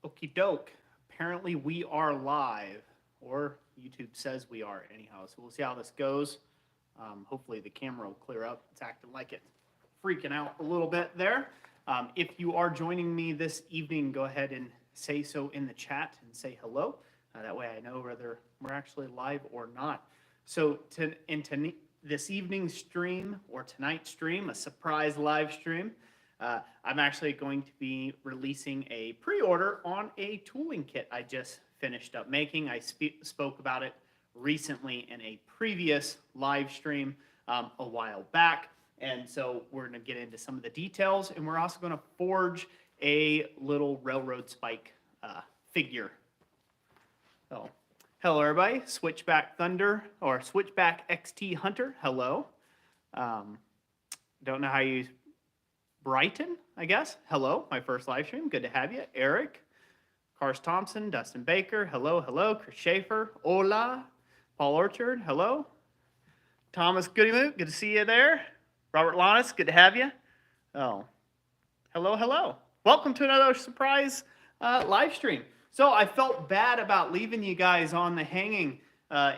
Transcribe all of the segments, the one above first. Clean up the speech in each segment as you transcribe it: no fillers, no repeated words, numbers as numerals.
Okie doke. Apparently we are live, or YouTube says we are anyhow. So we'll see how this goes. Hopefully the camera will clear up. It's acting like it's freaking out a little bit there. If you are joining me this evening, go ahead and say so in the chat and say hello. That way I know whether we're actually live or not. So this evening's stream or tonight's stream, a surprise live stream, I'm actually going to be releasing a pre-order on a tooling kit I just finished up making. I spoke about it recently in a previous live stream a while back. And so we're going to get into some of the details, and we're also going to forge a little railroad spike figure. So, hello everybody, Switchback Thunder, or Switchback XT Hunter, hello. Don't know how you... Brighton, I guess. Hello, my first live stream. Good to have you. Eric, Cars Thompson, Dustin Baker. Hello, hello. Chris Schaefer. Hola. Paul Orchard. Hello. Thomas Goodymoot. Good to see you there. Robert Lannis. Good to have you. Oh, hello, hello. Welcome to another surprise live stream. So I felt bad about leaving you guys on the hanging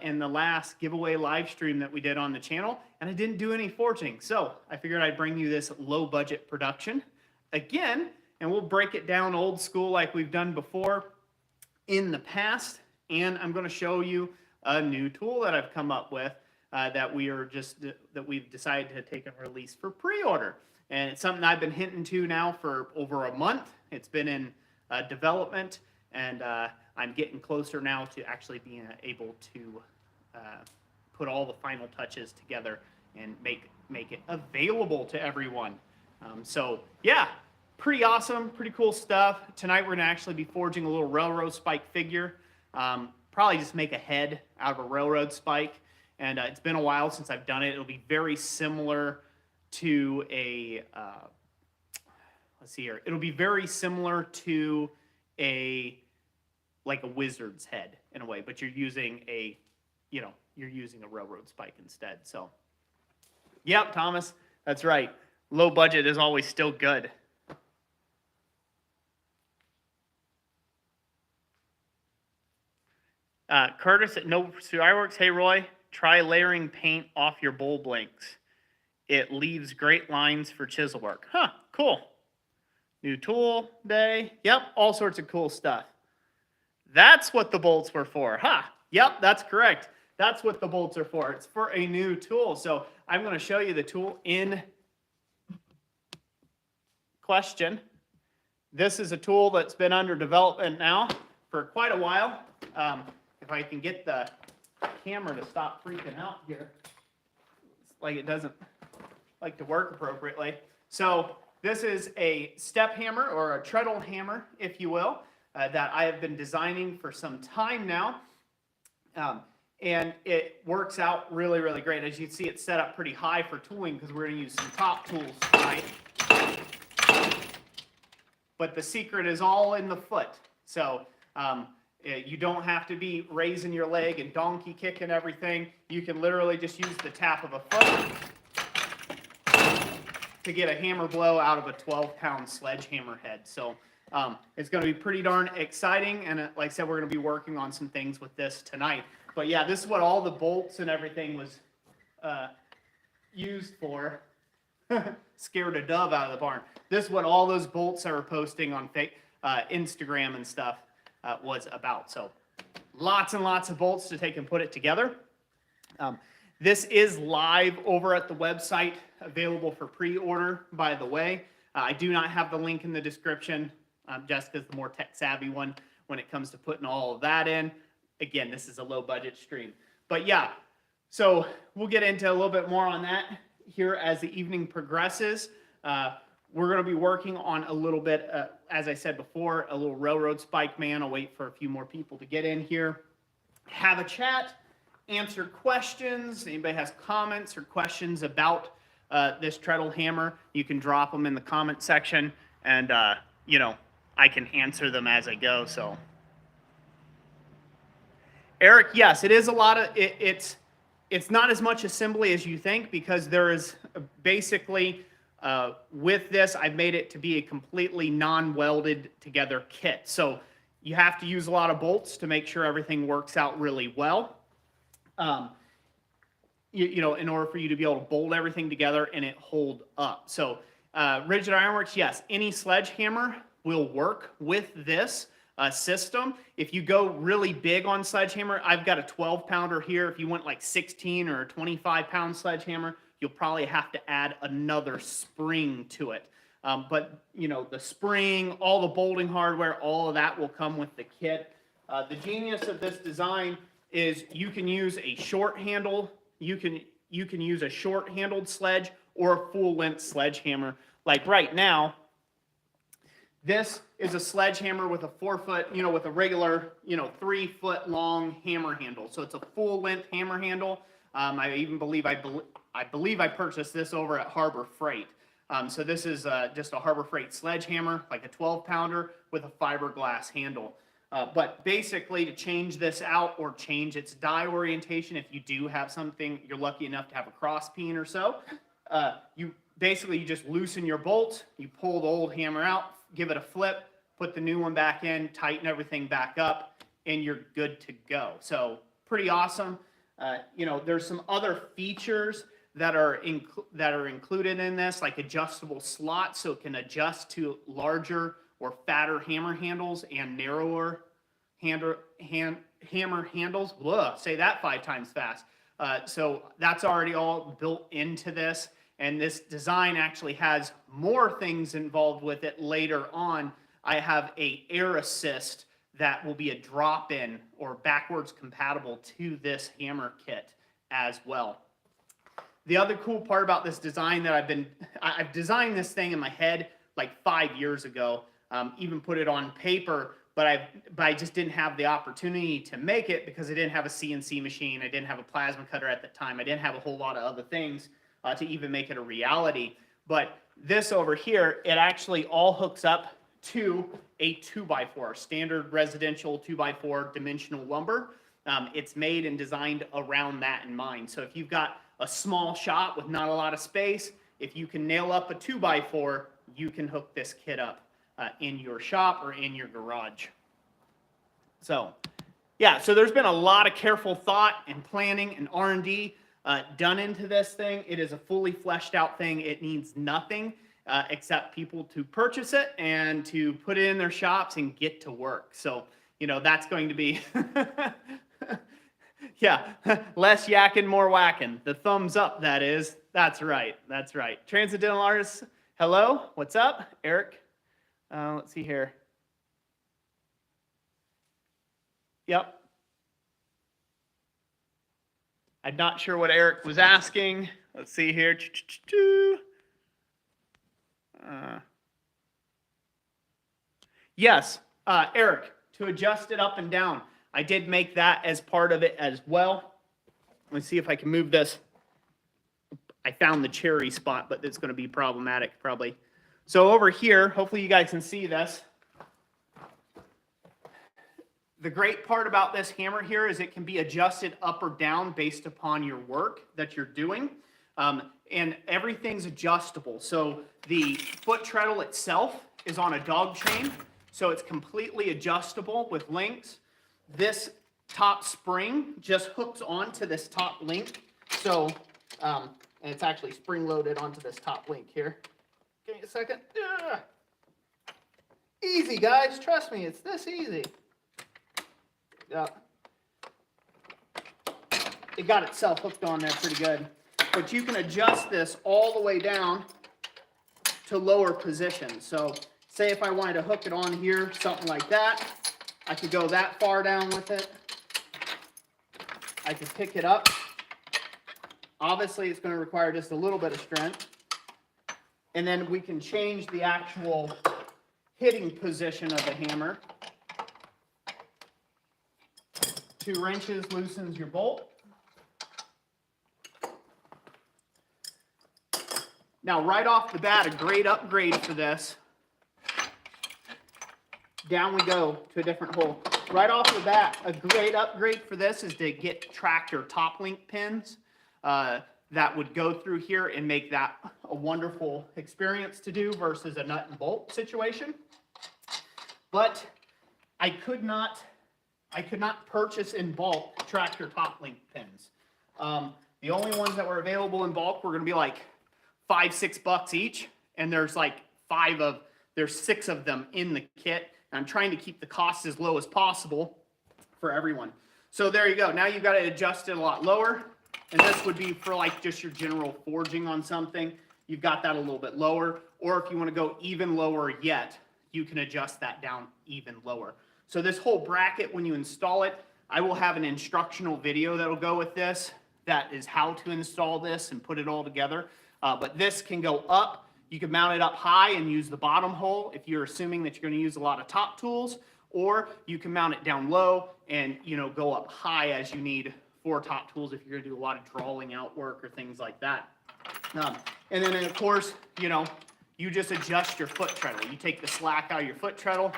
in the last giveaway live stream that we did on the channel, and I didn't do any forging. So I figured I'd bring you this low budget production again, and we'll break it down old school like we've done before in the past. And I'm going to show you a new tool that I've come up with that we've decided to take and release for pre-order. And it's something I've been hinting to now for over a month. It's been in development, and I'm getting closer now to actually being able to put all the final touches together and make it available to everyone. So yeah, pretty awesome, pretty cool stuff. Tonight we're gonna actually be forging a little railroad spike figure. Probably just make a head out of a railroad spike. And it's been a while since I've done it. It'll be very similar to a, let's see here. It'll be very similar to like a wizard's head in a way, but you're using a railroad spike instead. So, yep, Thomas, that's right. Low budget is always still good. Curtis at Ironworks, hey Roy, try layering paint off your bowl blanks. It leaves great lines for chisel work. Huh, cool. New tool day. Yep, all sorts of cool stuff. That's what the bolts were for. Huh. Yep, that's correct. That's what the bolts are for. It's for a new tool. So I'm going to show you the tool in question. This is a tool that's been under development now for quite a while. If I can get the camera to stop freaking out here. It's like it doesn't like to work appropriately. So this is a step hammer, or a treadle hammer, if you will. That I have been designing for some time now. And it works out really, really great. As you can see, it's set up pretty high for tooling because we're going to use some top tools tonight. But the secret is all in the foot. So you don't have to be raising your leg and donkey kicking everything. You can literally just use the tap of a foot to get a hammer blow out of a 12-pound sledgehammer head. So it's going to be pretty darn exciting, and like I said, we're going to be working on some things with this tonight. But yeah, this is what all the bolts and everything was used for. Scared a dove out of the barn. This is what all those bolts I were posting on Instagram and stuff was about. So lots and lots of bolts to take and put it together. This is live over at the website, available for pre-order, by the way. I do not have the link in the description. Jessica's the more tech-savvy one when it comes to putting all of that in. Again, this is a low-budget stream. But yeah, so we'll get into a little bit more on that here as the evening progresses. We're going to be working on a little bit, as I said before, a little railroad spike man. I'll wait for a few more people to get in here. Have a chat, answer questions. Anybody has comments or questions about this treadle hammer, you can drop them in the comment section, and I can answer them as I go. So Eric, yes, it is a lot of it's not as much assembly as you think, because there is basically with this, I've made it to be a completely non-welded together kit. So you have to use a lot of bolts to make sure everything works out really well. You know, in order for you to be able to bolt everything together and it hold up. So rigid ironworks, yes, any sledgehammer will work with this system. If you go really big on sledgehammer, I've got a 12-pounder here. If you went like 16 or a 25-pound sledgehammer, you'll probably have to add another spring to it. But, you know, the spring, all the bolting hardware, all of that will come with the kit. The genius of this design is you can use a short handle, you can use a short-handled sledge or a full-length sledgehammer. Like right now, this is a sledgehammer with a 4-foot, you know, with a regular, you know, 3-foot long hammer handle. So it's a full-length hammer handle. I believe I purchased this over at Harbor Freight. So this is just a Harbor Freight sledgehammer, like a 12-pounder with a fiberglass handle. But basically, to change this out or change its die orientation, if you do have something, you're lucky enough to have a cross peen or so, you just loosen your bolt, you pull the old hammer out, give it a flip, put the new one back in, tighten everything back up, and you're good to go. So pretty awesome. You know, there's some other features that are included in this, like adjustable slots, so it can adjust to larger or fatter hammer handles and narrower hammer handles. Ugh, say that 5 times fast. So that's already all built into this. And this design actually has more things involved with it later on. I have a air assist that will be a drop-in or backwards compatible to this hammer kit as well. The other cool part about this design that I've designed this thing in my head like 5 years ago, even put it on paper, but I just didn't have the opportunity to make it because I didn't have a CNC machine. I didn't have a plasma cutter at the time. I didn't have a whole lot of other things to even make it a reality. But this over here, it actually all hooks up to a 2x4, standard residential 2x4 dimensional lumber. It's made and designed around that in mind. So if you've got a small shop with not a lot of space, if you can nail up a 2x4, you can hook this kit up in your shop or in your garage. So yeah, so there's been a lot of careful thought and planning and R&D done into this thing. It is a fully fleshed out thing. It needs nothing except people to purchase it and to put it in their shops and get to work. So, you know, that's going to be, yeah, less yakking, more whacking. The thumbs up, that is. That's right. That's right. Transcendental artists, hello. What's up? Eric. Let's see here. Yep. I'm not sure what Eric was asking. Let's see here. Yes, Eric, to adjust it up and down. I did make that as part of it as well. Let's see if I can move this. I found the cherry spot, but it's going to be problematic probably. So over here, hopefully you guys can see this. The great part about this hammer here is it can be adjusted up or down based upon your work that you're doing. And everything's adjustable. So the foot treadle itself is on a dog chain, so it's completely adjustable with links. This top spring just hooks onto this top link. So, and it's actually spring loaded onto this top link here. Give me a second. Easy, guys. Trust me, it's this easy. Yeah. It got itself hooked on there pretty good. But you can adjust this all the way down to lower positions. So say if I wanted to hook it on here, something like that, I could go that far down with it. I could pick it up. Obviously, it's going to require just a little bit of strength. And then we can change the actual hitting position of the hammer. 2 wrenches loosens your bolt. Now, right off the bat, a great upgrade for this. Down we go to a different hole. Right off the bat, a great upgrade for this is to get tractor top link pins that would go through here and make that a wonderful experience to do versus a nut and bolt situation. But I could not purchase in bulk tractor top link pins. The only ones that were available in bulk were going to be like $5-6 each, and there's like there's 6 of them in the kit. And I'm trying to keep the cost as low as possible for everyone. So there you go. Now you've got to adjust it a lot lower, and this would be for like just your general forging on something. You've got that a little bit lower, or if you want to go even lower yet, you can adjust that down even lower. So this whole bracket, when you install it, I will have an instructional video that'll go with this. That is how to install this and put it all together. But this can go up. You can mount it up high and use the bottom hole if you're assuming that you're going to use a lot of top tools, or you can mount it down low and go up high as you need for top tools if you're going to do a lot of drawing out work or things like that. And then of course, you just adjust your foot treadle. You take the slack out of your foot treadle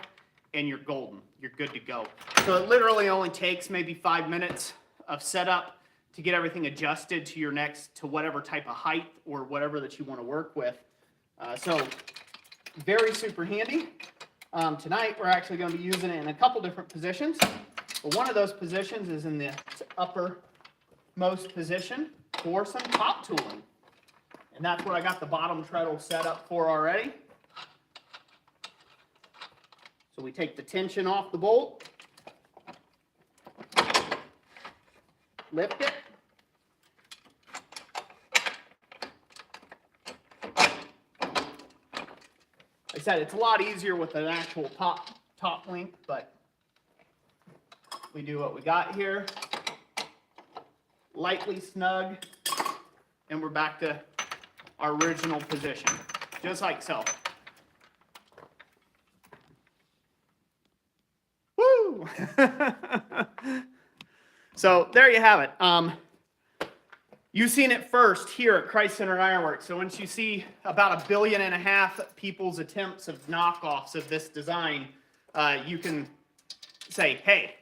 and you're golden. You're good to go. So it literally only takes maybe 5 minutes of setup to get everything adjusted to whatever type of height or whatever that you want to work with. So very super handy. Tonight we're actually going to be using it in a couple different positions. But one of those positions is in the uppermost position for some top tooling. And that's what I got the bottom treadle set up for already. So we take the tension off the bolt, lift it, I said it's a lot easier with an actual top link, but we do what we got here. Lightly snug, and we're back to our original position, just like so. Woo! So there you have it. You've seen it first here at Christ Center Ironworks. So once you see about 1.5 billion people's attempts of knockoffs of this design, you can say, hey,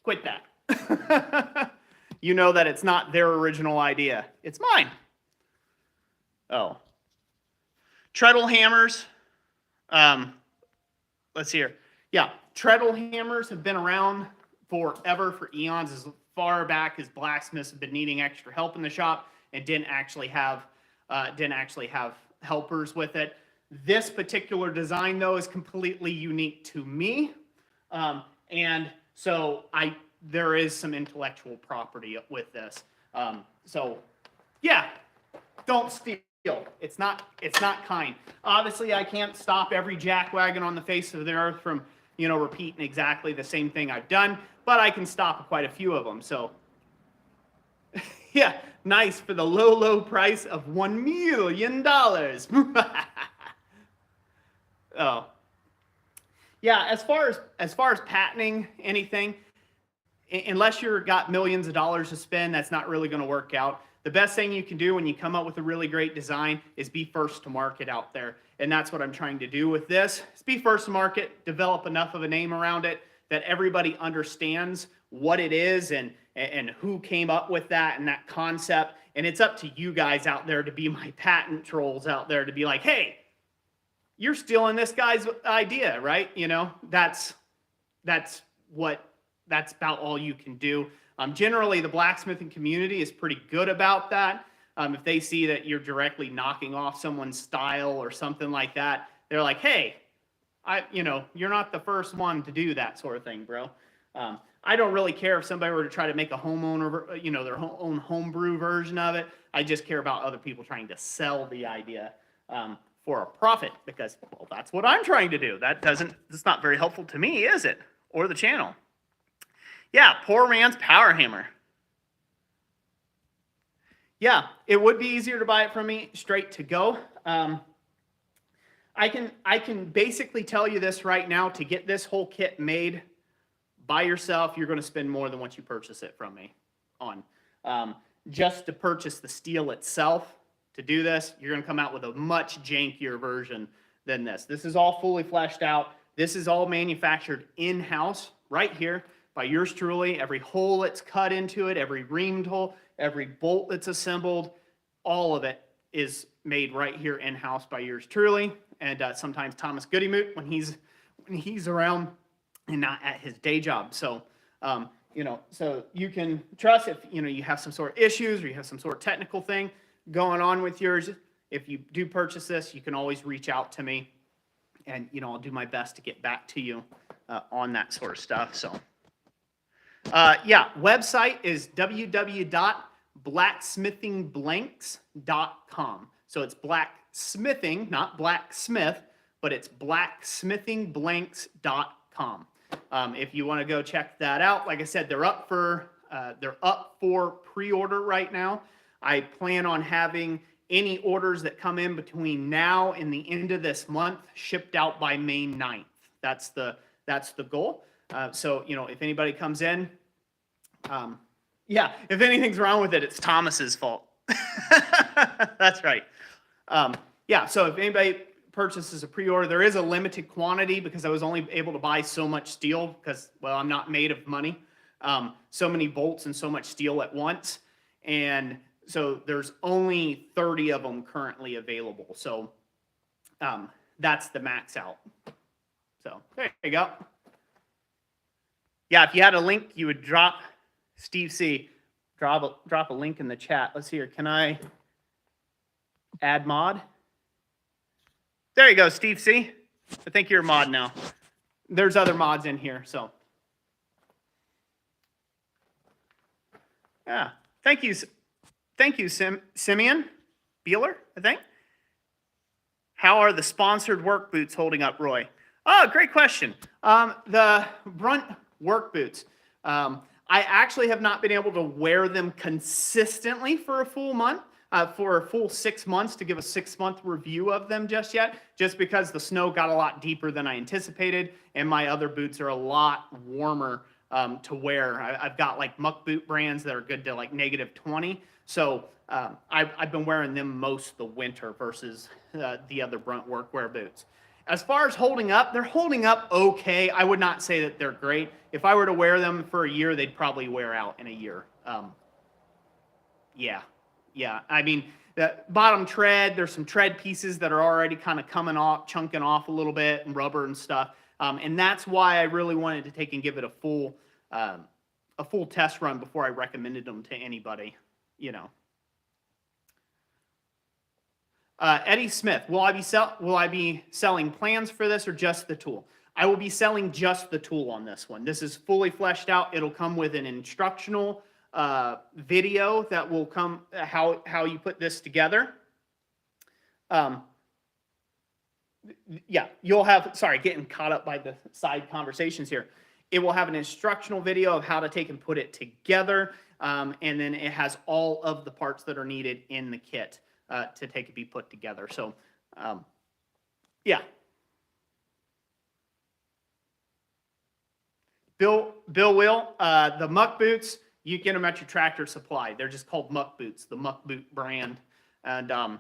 quit that. You know that it's not their original idea. It's mine. Oh. Treadle Hammers. Let's see here. Yeah, Treadle Hammers have been around forever, for eons, as far back as blacksmiths have been needing extra help in the shop and didn't actually have helpers with it. This particular design, though, is completely unique to me, and so there is some intellectual property with this. So yeah, don't steal. It's not kind. Obviously, I can't stop every jackwagon on the face of the earth from repeating exactly the same thing I've done, but I can stop quite a few of them. So yeah, nice for the low price of $1 million. Oh, yeah. As far as patenting anything, unless you've got millions of dollars to spend, that's not really going to work out. The best thing you can do when you come up with a really great design is be first to market out there. And that's what I'm trying to do with this. Is be first to market, develop enough of a name around it that everybody understands what it is and who came up with that and that concept. And it's up to you guys out there to be my patent trolls out there, to be like, hey, you're stealing this guy's idea, right? That's about all you can do. Generally, the blacksmithing community is pretty good about that. If they see that you're directly knocking off someone's style or something like that, they're like, hey, you're not the first one to do that sort of thing, bro. I don't really care if somebody were to try to make a homeowner, their own homebrew version of it. I just care about other people trying to sell the idea for a profit, because, well, that's what I'm trying to do. It's not very helpful to me, is it? Or the channel. Yeah, poor man's power hammer. Yeah, it would be easier to buy it from me straight to go. I can basically tell you this right now: to get this whole kit made by yourself, you're going to spend more than what you purchase it from me on. Just to purchase the steel itself, to do this, you're going to come out with a much jankier version than this. This is all fully fleshed out. This is all manufactured in-house right here by yours truly. Every hole that's cut into it, every reamed hole, every bolt that's assembled, all of it is made right here in-house by yours truly. And sometimes Thomas Goodymoot, when he's around, and not at his day job. So, so you can trust if, you have some sort of issues or you have some sort of technical thing going on with yours. If you do purchase this, you can always reach out to me, and, I'll do my best to get back to you on that sort of stuff. So, website is www.blacksmithingblanks.com. So it's blacksmithing, not blacksmith, but it's blacksmithingblanks.com. If you want to go check that out, like I said, they're up for pre-order right now. I plan on having any orders that come in between now and the end of this month shipped out by May 9th. That's the goal. So, if anybody comes in, if anything's wrong with it, it's Thomas's fault. That's right. So if anybody purchases a pre-order, there is a limited quantity because I was only able to buy so much steel because, well, I'm not made of money. So many bolts and so much steel at once. And so there's only 30 of them currently available. So that's the max out. So there you go. Yeah, if you had a link, you would drop, Steve C, drop a link in the chat. Let's see here. Can I add mod? There you go, Steve C. I think you're a mod now. There's other mods in here, so. Yeah, thank you, Simeon Beeler, I think. How are the sponsored work boots holding up, Roy? Oh, great question. The Brunt work boots. I actually have not been able to wear them consistently for a full month, for a full 6 months to give a 6-month review of them just yet, just because the snow got a lot deeper than I anticipated, and my other boots are a lot warmer to wear. I've got like muck boot brands that are good to like -20. So I've been wearing them most of the winter versus the other Brunt workwear boots. As far as holding up, they're holding up okay. I would not say that they're great. If I were to wear them for a year, they'd probably wear out in a year. Yeah. I mean, the bottom tread, there's some tread pieces that are already kind of coming off, chunking off a little bit, and rubber and stuff. And that's why I really wanted to take and give it a full test run before I recommended them to anybody, Eddie Smith, will I be selling plans for this or just the tool? I will be selling just the tool on this one. This is fully fleshed out. It'll come with an instructional video that will come how you put this together. You'll have, sorry, getting caught up by the side conversations here. It will have an instructional video of how to take and put it together, and then it has all of the parts that are needed in the kit to take and be put together. So, Bill Will, the muck boots, you get them at your Tractor Supply. They're just called muck boots, the muck boot brand. And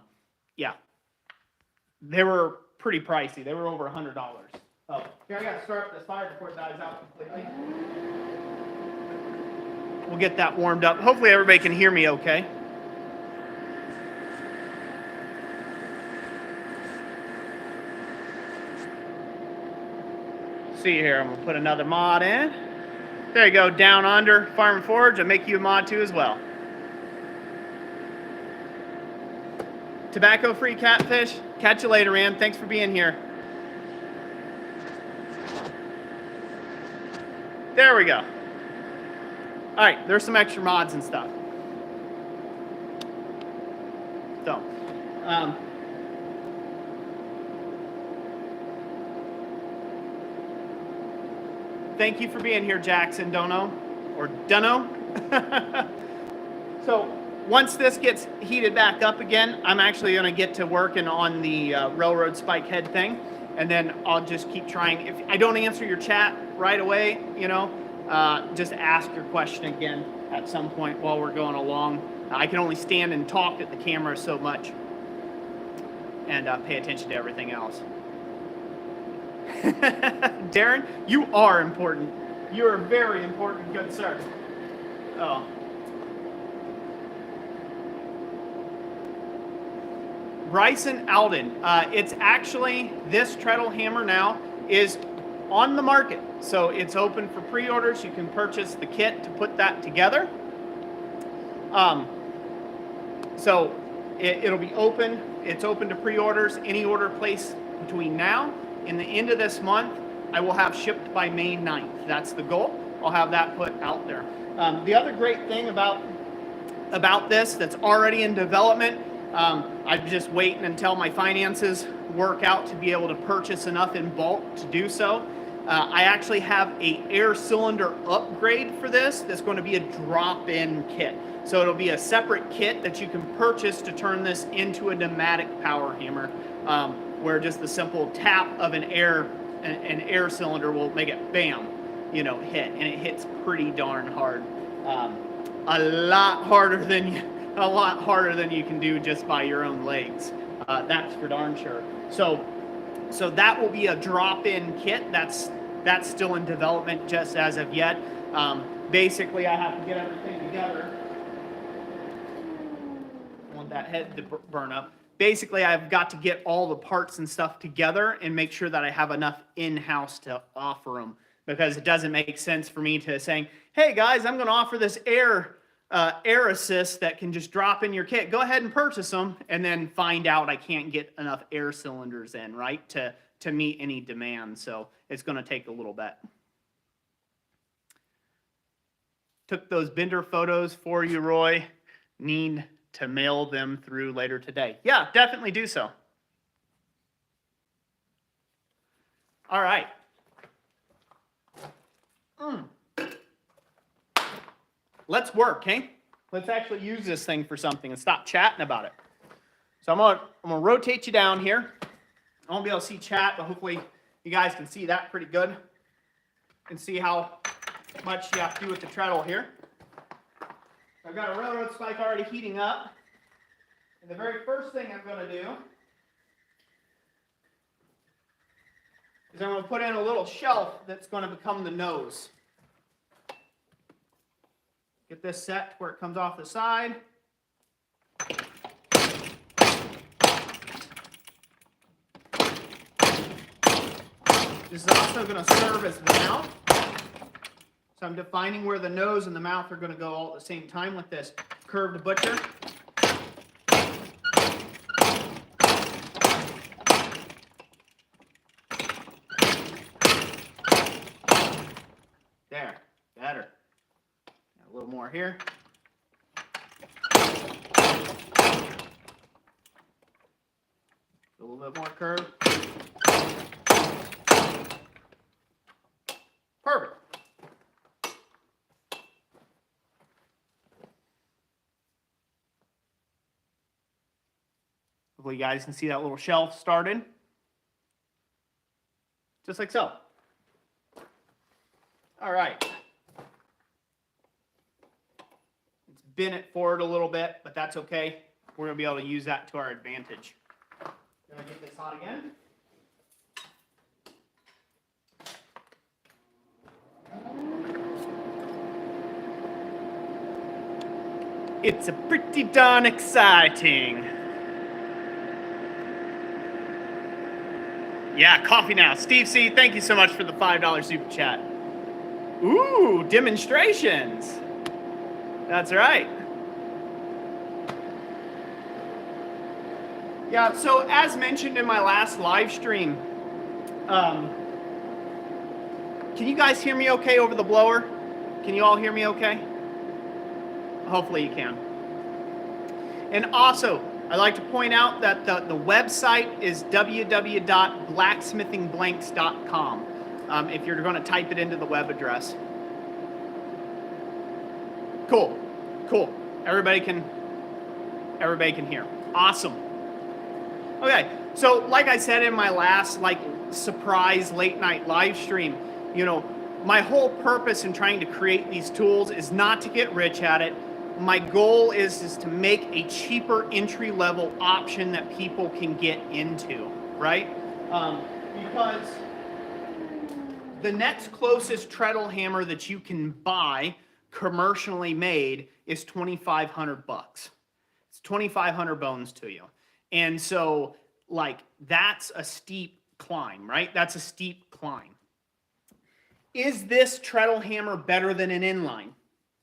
they were pretty pricey. They were over $100. Oh, here, I got to start up this fire before it dies out completely. We'll get that warmed up. Hopefully everybody can hear me okay. See here, I'm gonna put another mod in. There you go, Down Under, Farm and Forge. I'll make you a mod too as well. Tobacco-free catfish. Catch you later, man. Thanks for being here. There we go. All right, there's some extra mods and stuff. So, thank you for being here, Jackson Dunno. So once this gets heated back up again, I'm actually going to get to working on the railroad spike head thing, and then I'll just keep trying. If I don't answer your chat right away, just ask your question again at some point while we're going along. I can only stand and talk at the camera so much and pay attention to everything else. Darren, you are important. You are very important, good sir. Oh. Bryson Alden. It's actually, this treadle hammer now is on the market. So it's open for pre-orders. You can purchase the kit to put that together. So it'll be open. It's open to pre-orders. Any order placed between now and the end of this month, I will have shipped by May 9th. That's the goal. I'll have that put out there. The other great thing about this that's already in development, I'm just waiting until my finances work out to be able to purchase enough in bulk to do so. I actually have an air cylinder upgrade for this that's going to be a drop-in kit. So it'll be a separate kit that you can purchase to turn this into a pneumatic power hammer, where just the simple tap of an air cylinder will make it bam, hit, and it hits pretty darn hard. A lot harder than you can do just by your own legs. That's for darn sure. So that will be a drop-in kit. That's still in development just as of yet. Basically, I have to get everything together. I want that head to burn up. Basically, I've got to get all the parts and stuff together and make sure that I have enough in-house to offer them, because it doesn't make sense for me to saying, hey guys, I'm going to offer this air assist that can just drop in your kit. Go ahead and purchase them, and then find out I can't get enough air cylinders in, right, to meet any demand. So it's going to take a little bit. Took those Bender photos for you, Roy. Need to mail them through later today. Yeah, definitely do so. All right. Let's work, okay? Let's actually use this thing for something and stop chatting about it. So I'm gonna rotate you down here. I won't be able to see chat, but hopefully you guys can see that pretty good. And see how much you have to do with the treadle here. I've got a railroad spike already heating up. And the very first thing I'm going to do is I'm going to put in a little shelf that's going to become the nose. Get this set to where it comes off the side. This is also going to serve as the mouth. So I'm defining where the nose and the mouth are going to go all at the same time with this curved butcher. There, better. A little more here. A little bit more curve. Perfect. Hopefully you guys can see that little shelf started. Just like so. All right. Let's bend it forward a little bit, but that's okay. We're going to be able to use that to our advantage. Gonna get this hot again. It's a pretty darn exciting. Yeah, coffee now. Steve C., thank you so much for the $5 super chat. Ooh, demonstrations. That's right. Yeah, so as mentioned in my last live stream, can you guys hear me okay over the blower? Can you all hear me okay? Hopefully you can. And also, I'd like to point out that the website is www.blacksmithingblanks.com if you're going to type it into the web address. Cool. Cool. Everybody can hear. Awesome. Okay, so like I said in my last surprise late night live stream, my whole purpose in trying to create these tools is not to get rich at it. My goal is to make a cheaper entry-level option that people can get into, right? Because the next closest treadle hammer that you can buy commercially made is $2,500. It's 2,500 bones to you. And so, that's a steep climb, right? That's a steep climb. Is this treadle hammer better than an inline?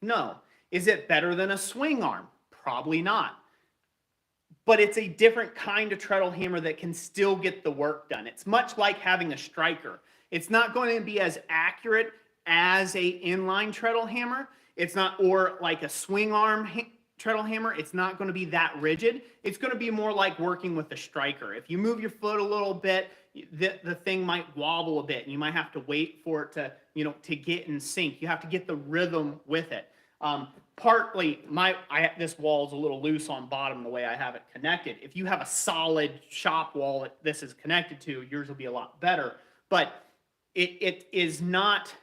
No. Is it better than a swing arm? Probably not. But it's a different kind of treadle hammer that can still get the work done. It's much like having a striker. It's not going to be as accurate as a inline treadle hammer. It's not, or like a swing arm treadle hammer, it's not going to be that rigid. It's going to be more like working with a striker. If you move your foot a little bit, the thing might wobble a bit, and you might have to wait for it to, to get in sync. You have to get the rhythm with it. Partly, this wall is a little loose on bottom the way I have it connected. If you have a solid shop wall that this is connected to, yours will be a lot better. But it is not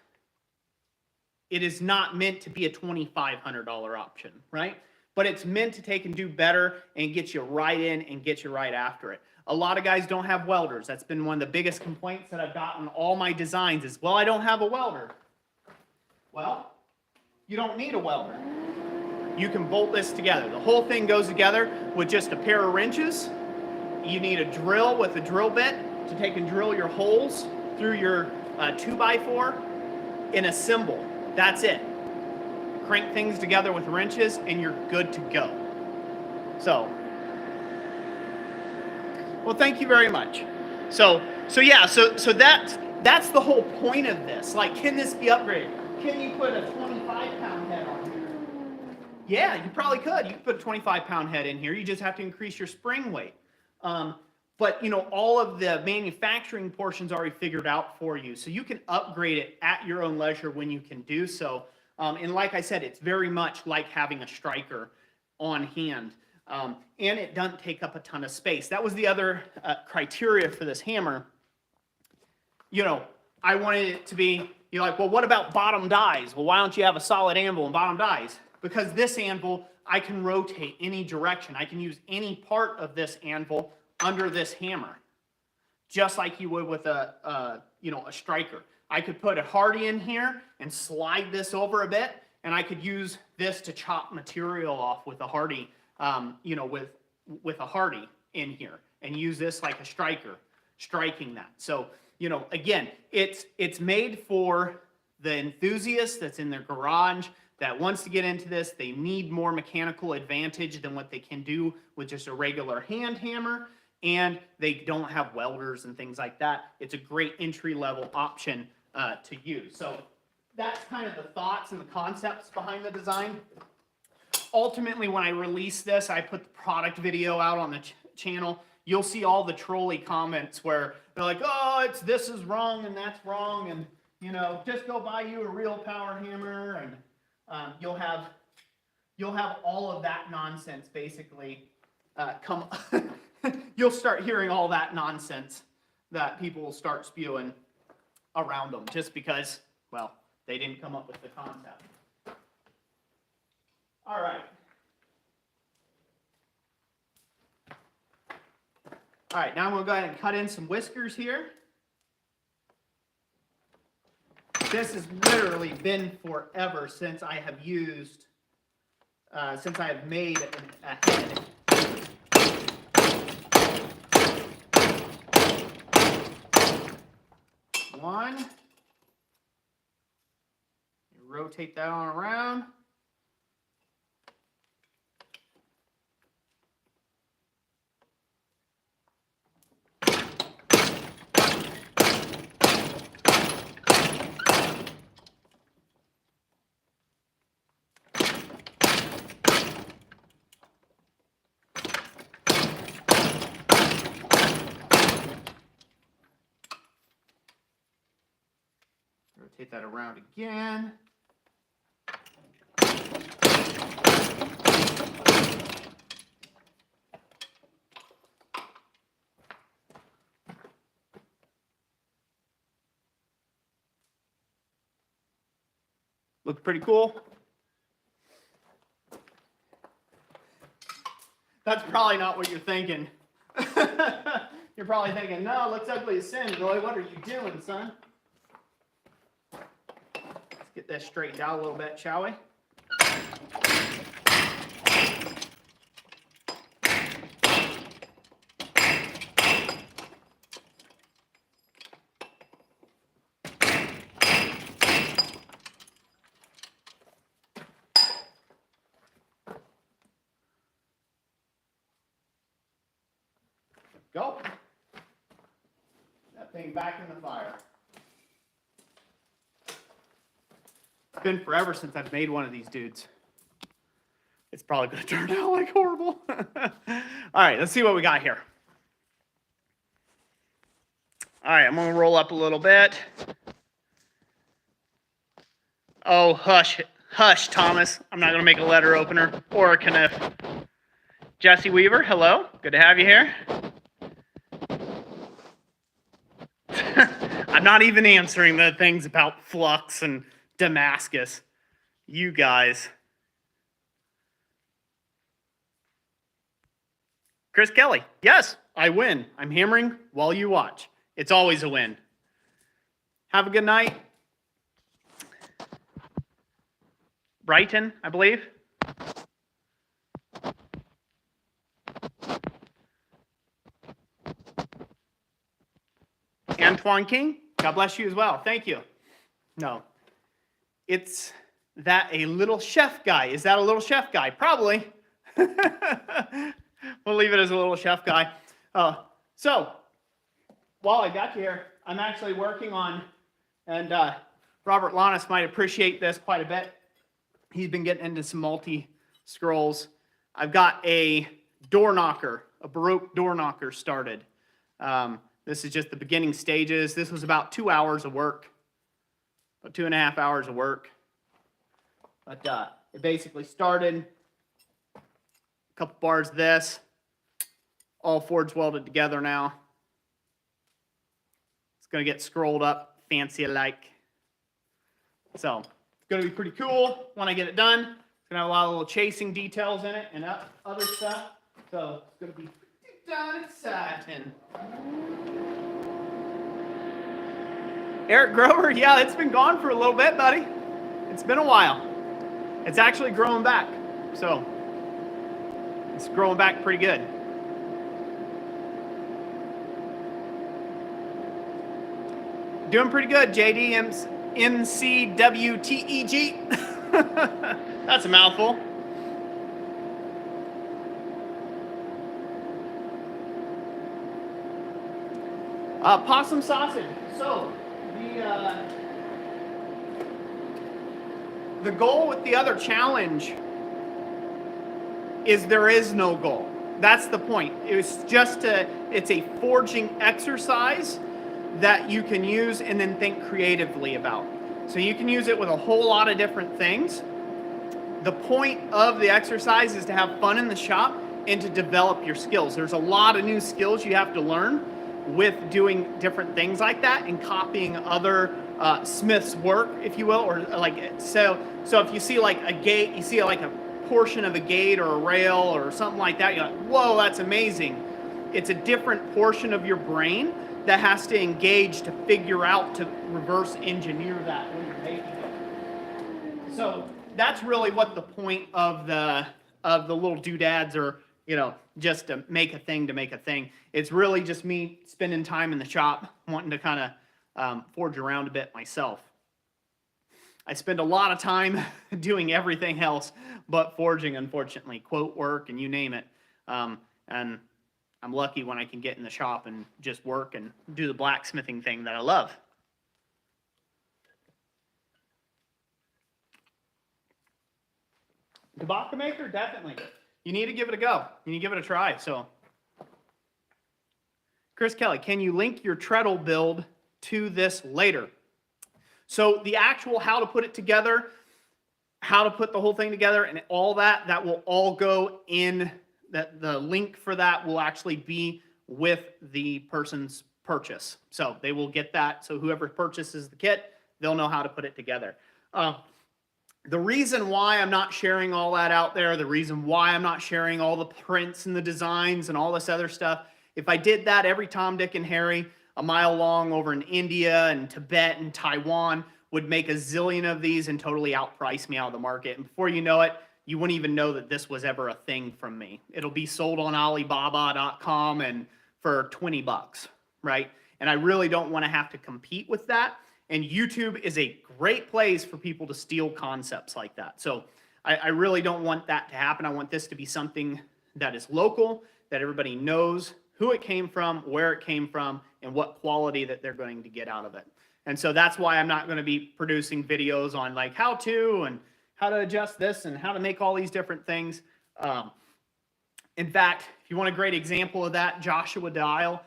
meant to be a $2,500 option, right? But it's meant to take and do better and get you right in and get you right after it. A lot of guys don't have welders. That's been one of the biggest complaints that I've gotten all my designs is, well, I don't have a welder. Well, you don't need a welder. You can bolt this together. The whole thing goes together with just a pair of wrenches. You need a drill with a drill bit to take and drill your holes through your 2x4 and assemble. That's it. Crank things together with wrenches and you're good to go. So, well, thank you very much. So that's the whole point of this. Like, can this be upgraded? Can you put a 25-pound head on here? Yeah, you probably could. You could put a 25-pound head in here. You just have to increase your spring weight. But, all of the manufacturing portions are already figured out for you. So you can upgrade it at your own leisure when you can do so. And like I said, it's very much like having a striker on hand. And it doesn't take up a ton of space. That was the other criteria for this hammer. I wanted it to be, you're like, well, what about bottom dies? Well, why don't you have a solid anvil and bottom dies? Because this anvil, I can rotate any direction. I can use any part of this anvil under this hammer, just like you would with a striker. I could put a Hardy in here and slide this over a bit, and I could use this to chop material off with a Hardy, with a Hardy in here, and use this like a striker, striking that. So, again, it's made for the enthusiast that's in their garage that wants to get into this. They need more mechanical advantage than what they can do with just a regular hand hammer, and they don't have welders and things like that. It's a great entry-level option to use. So that's kind of the thoughts and the concepts behind the design. Ultimately, when I release this, I put the product video out on the channel. You'll see all the trolley comments where they're like, oh, this is wrong and that's wrong, and just go buy you a real power hammer, and you'll have all of that nonsense basically come. You'll start hearing all that nonsense that people will start spewing around them just because, well, they didn't come up with the concept. All right. All right, now I'm going to go ahead and cut in some whiskers here. This has literally been forever since I have used, since I have made a head. One. You rotate that on around. Rotate that around again. Look pretty cool. That's probably not what you're thinking. You're probably thinking, no, it looks ugly as sin. Roy, what are you doing, son? Let's get that straightened out a little bit, shall we? back in the fire. It's been forever since I've made one of these dudes. It's probably going to turn out like horrible. All right, let's see what we got here. All right, I'm going to roll up a little bit. Oh, hush. Hush, Thomas. I'm not going to make a letter opener or a kniff. Jesse Weaver, hello. Good to have you here. I'm not even answering the things about flux and Damascus. You guys. Chris Kelly, yes, I win. I'm hammering while you watch. It's always a win. Have a good night. Brighton, I believe. Antoine King, God bless you as well. Thank you. No. It's that a little chef guy. Is that a little chef guy? Probably. We'll leave it as a little chef guy. So, while I got you here, I'm actually working on, and Robert Lannis might appreciate this quite a bit. He's been getting into some multi-scrolls. I've got a door knocker, a Baroque door knocker started. This is just the beginning stages. This was about 2 hours of work, about 2.5 hours of work. But it basically started, a couple bars of this, all forge welded together now. It's going to get scrolled up fancy-like. So it's going to be pretty cool when I get it done. It's going to have a lot of little chasing details in it and other stuff. So it's going to be pretty darn exciting. Eric Grover, yeah, it's been gone for a little bit, buddy. It's been a while. It's actually growing back. So it's growing back pretty good. Doing pretty good, JD MCWTEG. That's a mouthful. Possum sausage. So the goal with the other challenge is there is no goal. That's the point. It's a forging exercise that you can use and then think creatively about. So you can use it with a whole lot of different things. The point of the exercise is to have fun in the shop and to develop your skills. There's a lot of new skills you have to learn with doing different things like that and copying other smiths' work, if you will, or like so if you see like a gate, you see like a portion of a gate or a rail or something like that, you're like, whoa, that's amazing. It's a different portion of your brain that has to engage to figure out to reverse engineer that when you're making it. So that's really what the point of the little doodads are, just to make a thing to make a thing. It's really just me spending time in the shop, wanting to kind of forge around a bit myself. I spend a lot of time doing everything else but forging, unfortunately, quote work and you name it. And I'm lucky when I can get in the shop and just work and do the blacksmithing thing that I love. Tobacco maker, definitely. You need to give it a go. You need to give it a try. So, Chris Kelly, can you link your treadle build to this later? So the actual how to put it together, how to put the whole thing together, and all that will all go in. That the link for that will actually be with the person's purchase. So they will get that. So whoever purchases the kit, they'll know how to put it together. The reason why I'm not sharing all that out there, the reason why I'm not sharing all the prints and the designs and all this other stuff, if I did that, every Tom, Dick, and Harry a mile long over in India and Tibet and Taiwan would make a zillion of these and totally outprice me out of the market. And before you know it, you wouldn't even know that this was ever a thing from me. It'll be sold on Alibaba.com and for $20, right? And I really don't want to have to compete with that. And YouTube is a great place for people to steal concepts like that. So I really don't want that to happen. I want this to be something that is local, that everybody knows who it came from, where it came from, and what quality that they're going to get out of it. And so that's why I'm not going to be producing videos on like how to and how to adjust this and how to make all these different things. In fact, if you want a great example of that, Joshua Dial,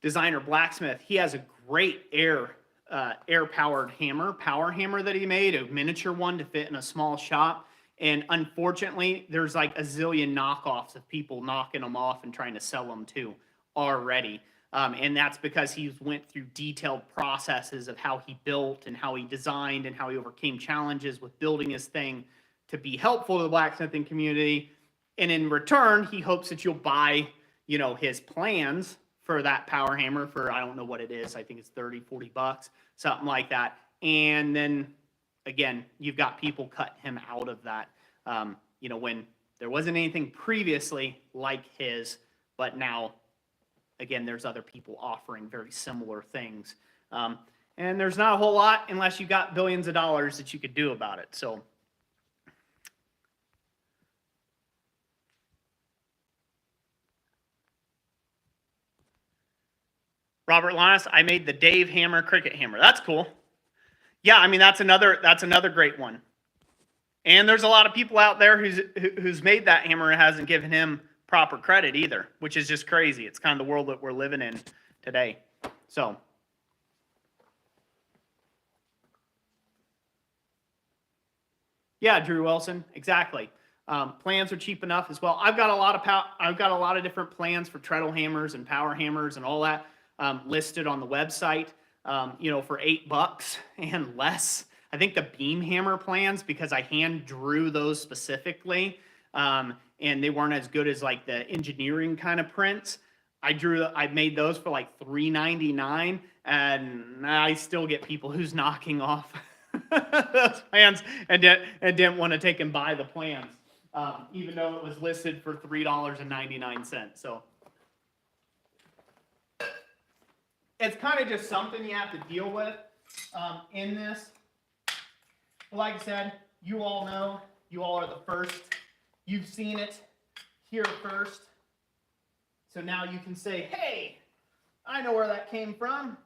designer Blacksmith, he has a great air-powered hammer, power hammer that he made, a miniature one to fit in a small shop. And unfortunately, there's like a zillion knockoffs of people knocking them off and trying to sell them too already. And that's because he went through detailed processes of how he built and how he designed and how he overcame challenges with building his thing to be helpful to the blacksmithing community. And in return, he hopes that you'll buy, you know, his plans for that power hammer for, I don't know what it is. I think it's 30, 40 bucks, something like that. And then again, you've got people cut him out of that, you know, when there wasn't anything previously like his, but now, again, there's other people offering very similar things. And there's not a whole lot unless you got billions of dollars that you could do about it. So Robert Lannis, I made the Dave Hammer cricket hammer. That's cool. Yeah, I mean, that's another great one. And there's a lot of people out there who's made that hammer and hasn't given him proper credit either, which is just crazy. It's kind of the world that we're living in today. So yeah, Drew Wilson, exactly. Plans are cheap enough as well. I've got a lot of different plans for treadle hammers and power hammers and all that listed on the website. You know, for $8 and less. I think the beam hammer plans, because I hand drew those specifically, and they weren't as good as like the engineering kind of prints. I made those for like $3.99, and I still get people who's knocking off those plans and didn't want to take and buy the plans, even though it was listed for $3.99. So it's kind of just something you have to deal with in this. But like I said, you all know, you all are the first. You've seen it here first. So now you can say, hey, I know where that came from.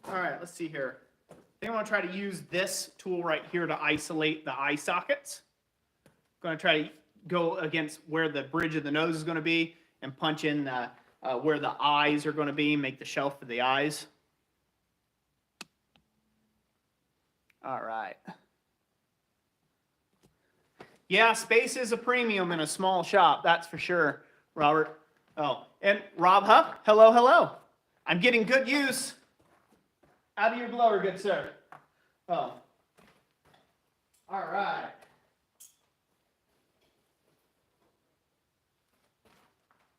All right, let's see here. I think I want to try to use this tool right here to isolate the eye sockets. I'm going to try to go against where the bridge of the nose is going to be and punch in where the eyes are going to be, make the shelf for the eyes. All right. Yeah, space is a premium in a small shop, that's for sure, Robert. Oh, and Rob Huff, hello, hello. I'm getting good use out of your blower, good sir. Oh. All right.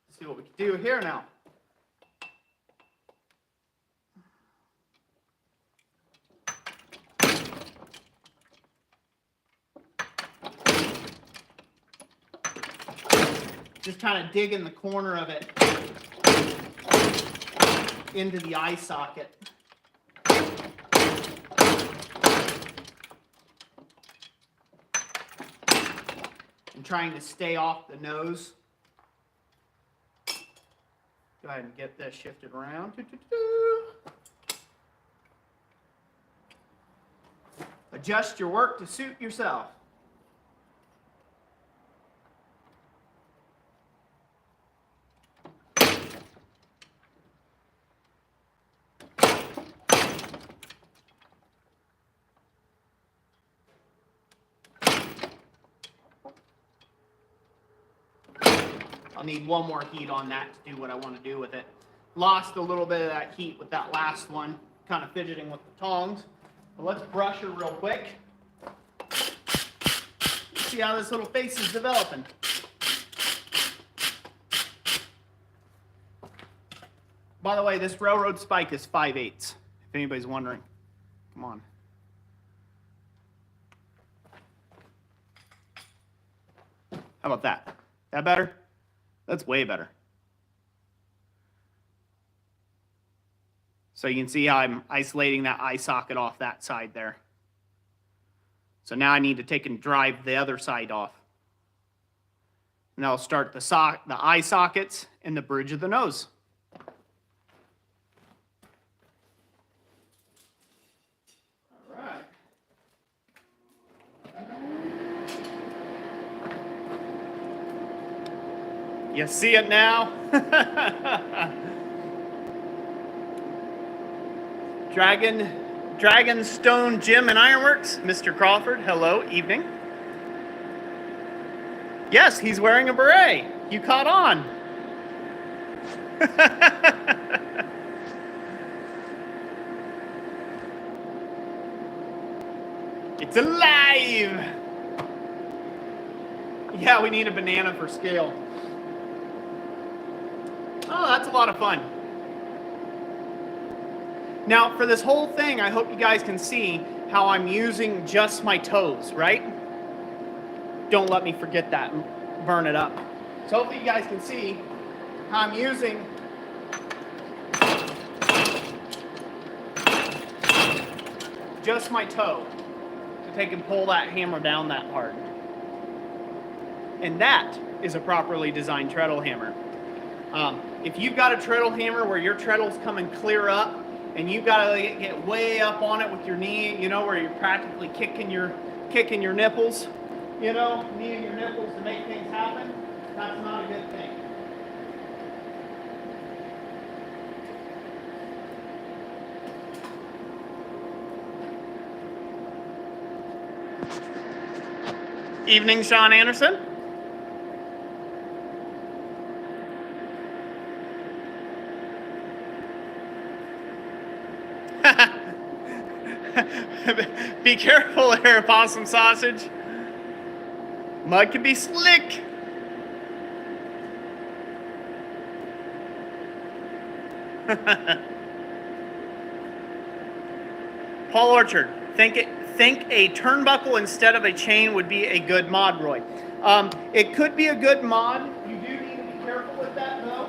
Let's see what we can do here now. Just kind of dig in the corner of it into the eye socket. And trying to stay off the nose. Go ahead and get this shifted around. Adjust your work to suit yourself. I'll need one more heat on that to do what I want to do with it. Lost a little bit of that heat with that last one, kind of fidgeting with the tongs. But let's brush her real quick. See how this little face is developing. By the way, this railroad spike is 5/8, if anybody's wondering. Come on. How about that? That better? That's way better. So you can see how I'm isolating that eye socket off that side there. So now I need to take and drive the other side off. And that'll start the eye sockets and the bridge of the nose. All right. You see it now? Dragonstone Gym and Ironworks, Mr. Crawford, hello, evening. Yes, he's wearing a beret. You caught on. It's alive. Yeah, we need a banana for scale. Oh, that's a lot of fun. Now, for this whole thing, I hope you guys can see how I'm using just my toes, right? Don't let me forget that and burn it up. So hopefully you guys can see how I'm using just my toe to take and pull that hammer down that hard. And that is a properly designed treadle hammer. If you've got a treadle hammer where your treadle's coming clear up and you've got to get way up on it with your knee, you know, where you're practically kicking your nipples, you know, kneeing your nipples to make things happen, that's not a good thing. Evening, Sean Anderson. Be careful there, possum sausage. Mud can be slick. Paul Orchard, think a turnbuckle instead of a chain would be a good mod, Roy. It could be a good mod. You do need to be careful with that, though.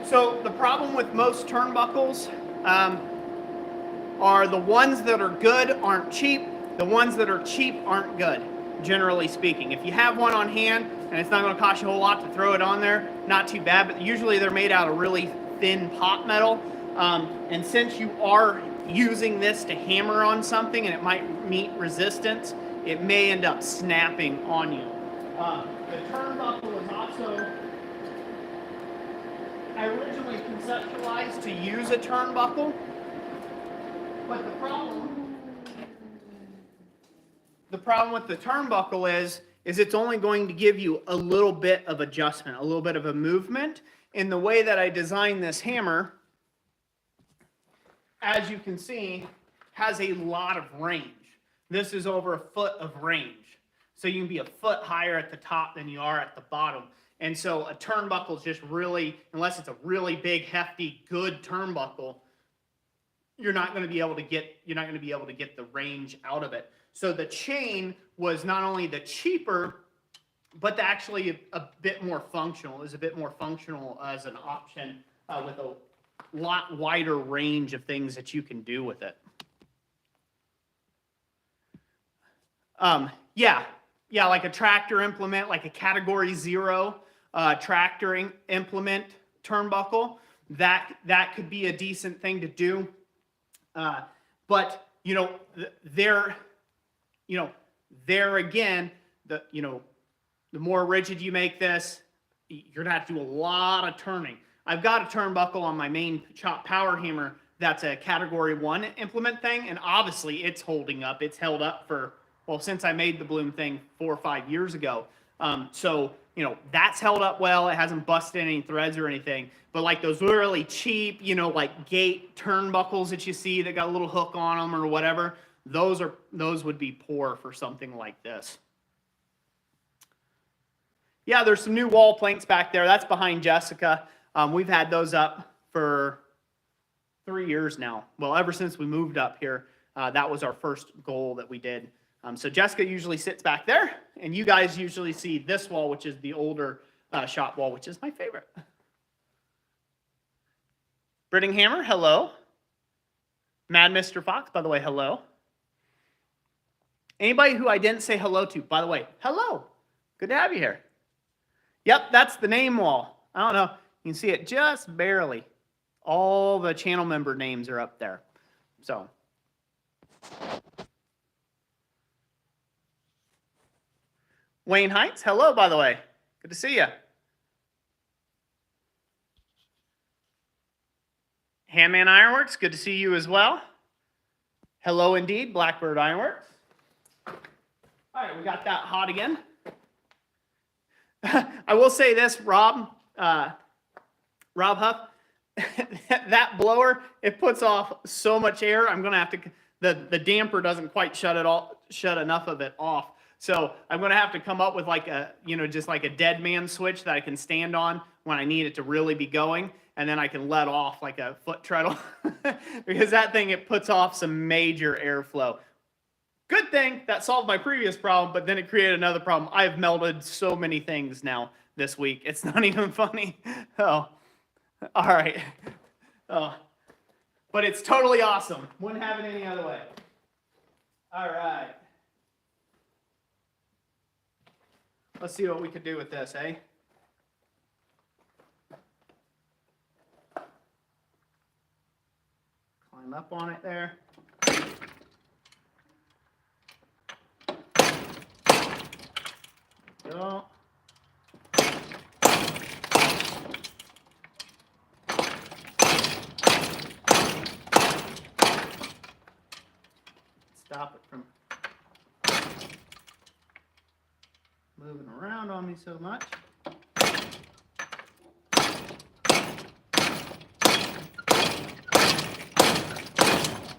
So the problem with most turnbuckles are the ones that are good aren't cheap. The ones that are cheap aren't good, generally speaking. If you have one on hand and it's not going to cost you a whole lot to throw it on there, not too bad. But usually they're made out of really thin pot metal. And since you are using this to hammer on something and it might meet resistance, it may end up snapping on you. The turnbuckle is also, I originally conceptualized to use a turnbuckle, but the problem with the turnbuckle is it's only going to give you a little bit of adjustment, a little bit of a movement. In the way that I designed this hammer, as you can see, has a lot of range. This is over a foot of range. So you can be a foot higher at the top than you are at the bottom. And so a turnbuckle is just really, unless it's a really big, hefty, good turnbuckle, you're not going to be able to get the range out of it. So the chain was not only the cheaper, but actually a bit more functional. It was a bit more functional as an option with a lot wider range of things that you can do with it. Yeah, like a tractor implement, like a Category 0 tractor implement turnbuckle. That could be a decent thing to do. But there again, the more rigid you make this, you're gonna have to do a lot of turning. I've got a turnbuckle on my main chop power hammer that's a Category 1 implement thing, and obviously it's holding up. It's held up for, well, since I made the Bloom thing 4 or 5 years ago. So that's held up well. It hasn't busted any threads or anything. But like those really cheap, like gate turnbuckles that you see that got a little hook on them or whatever, those would be poor for something like this. Yeah, there's some new wall planks back there. That's behind Jessica. We've had those up for 3 years now. Well, ever since we moved up here, that was our first goal that we did. So Jessica usually sits back there, and you guys usually see this wall, which is the older shop wall, which is my favorite. Britting Hammer, hello. Mad Mr. Fox, by the way, hello. Anybody who I didn't say hello to, by the way, hello. Good to have you here. Yep, that's the name wall. I don't know. You can see it just barely. All the channel member names are up there. So. Wayne Heights, hello, by the way. Good to see you. Handman Ironworks, good to see you as well. Hello indeed, Blackbird Ironworks. All right, we got that hot again. I will say this, Rob Huff, that blower, it puts off so much air. I'm gonna have to, the damper doesn't quite shut enough of it off. So I'm gonna have to come up with like a, just like a dead man switch that I can stand on when I need it to really be going, and then I can let off like a foot treadle because that thing, it puts off some major airflow. Good thing that solved my previous problem, but then it created another problem. I've melted so many things now this week. It's not even funny. Oh, all right. Oh, but it's totally awesome. Wouldn't have it any other way. All right. Let's see what we could do with this, eh? Climb up on it there. Go. Stop it from moving around on me so much.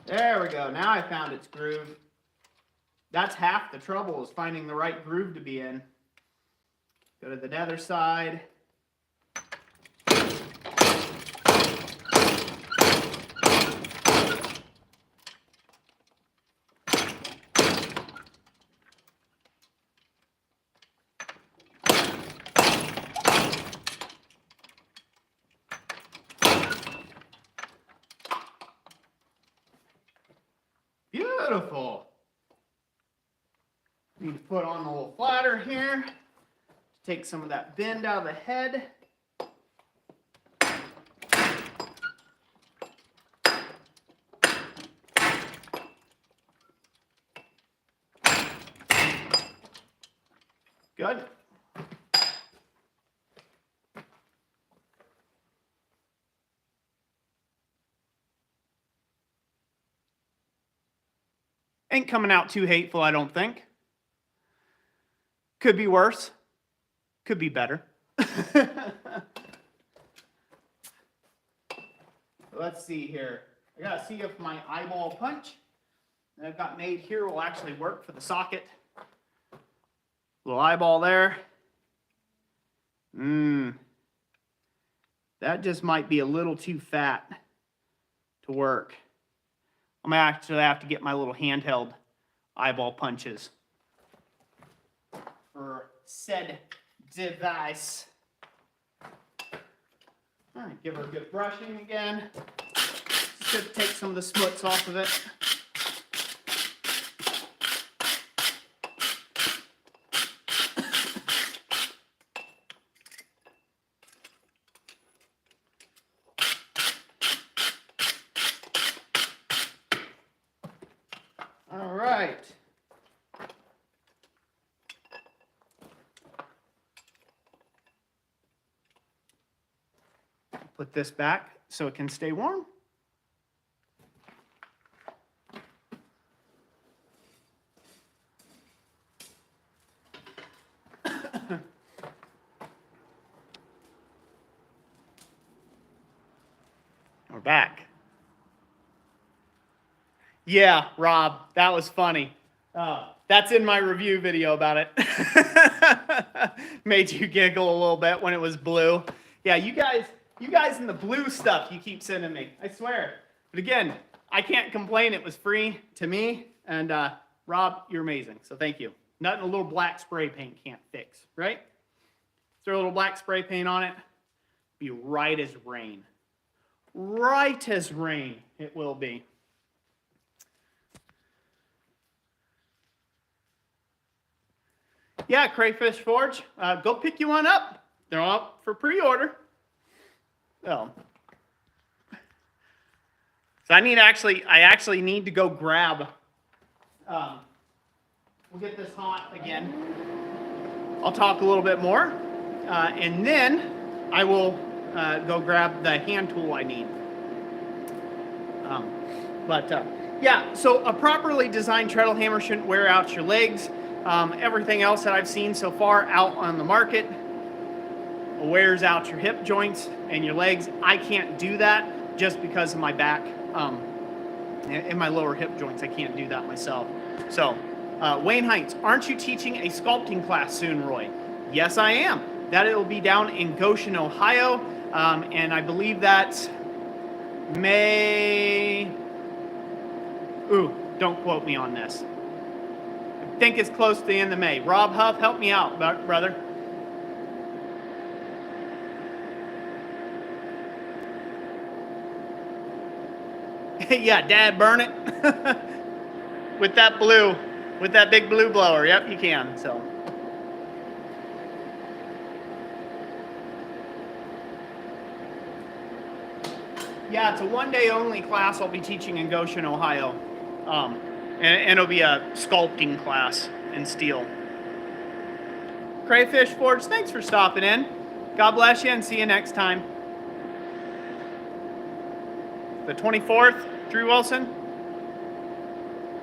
There we go. Now I found its groove. That's half the trouble, is finding the right groove to be in. Go to the nether side. Beautiful. Need to put on a little flatter here. Take some of that bend out of the head. Good. Ain't coming out too hateful, I don't think. Could be worse. Could be better. Let's see here. I gotta see if my eyeball punch that I've got made here will actually work for the socket. Little eyeball there. That just might be a little too fat to work. I'm gonna actually have to get my little handheld eyeball punches for said device. All right, give her a good brushing again. Just to take some of the smuts off of it. All right. Put this back so it can stay warm. We're back. Yeah, Rob, that was funny. That's in my review video about it. Made you giggle a little bit when it was blue. Yeah, you guys and the blue stuff you keep sending me, I swear. But again, I can't complain. It was free to me. And Rob, you're amazing. So thank you. Nothing a little black spray paint can't fix, right? Throw a little black spray paint on it. Be right as rain. Right as rain it will be. Yeah, Crayfish Forge, go pick you one up. They're up for pre-order. So I actually need to go grab. We'll get this hot again. I'll talk a little bit more, and then I will go grab the hand tool I need. Yeah, so a properly designed treadle hammer shouldn't wear out your legs. Everything else that I've seen so far out on the market wears out your hip joints and your legs. I can't do that just because of my back and my lower hip joints. I can't do that myself. So, Wayne Heights, aren't you teaching a sculpting class soon, Roy? Yes, I am. That it will be down in Goshen, Ohio, and I believe that's May. Ooh, don't quote me on this. I think it's close to the end of May. Rob Huff, help me out, brother. Yeah, Dad, burn it. with that big blue blower. Yep, you can. So. Yeah, it's a one-day only class I'll be teaching in Goshen, Ohio. And it'll be a sculpting class in steel. Crayfish Forge, thanks for stopping in. God bless you and see you next time. The 24th, Drew Wilson?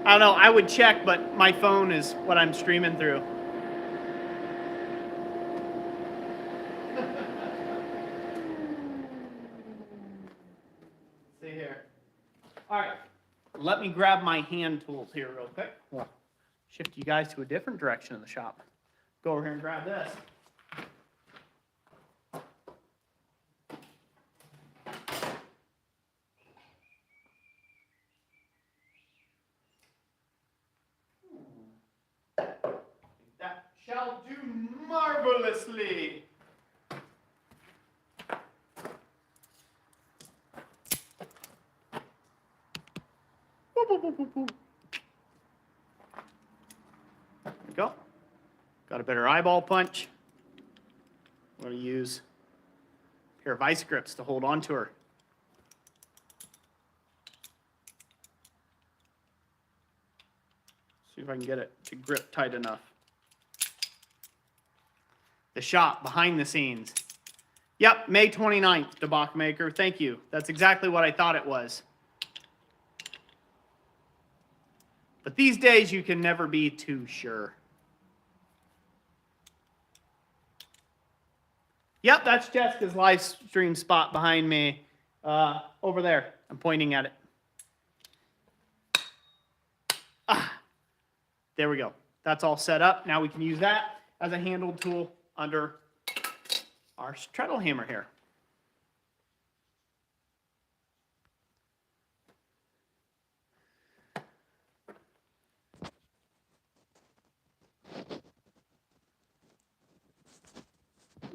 I don't know, I would check, but my phone is what I'm streaming through. See here. All right, let me grab my hand tools here real quick. Well, shift you guys to a different direction of the shop. Go over here and grab this. That shall do marvelously. There we go. Got a better eyeball punch. I'm going to use a pair of vice grips to hold on to her. See if I can get it to grip tight enough. The shop, behind the scenes. Yep, May 29th, Debauch Maker. Thank you. That's exactly what I thought it was. But these days, you can never be too sure. Yep, that's Jessica's live stream spot behind me. Over there. I'm pointing at it. There we go. That's all set up. Now we can use that as a handled tool under our treadle hammer here.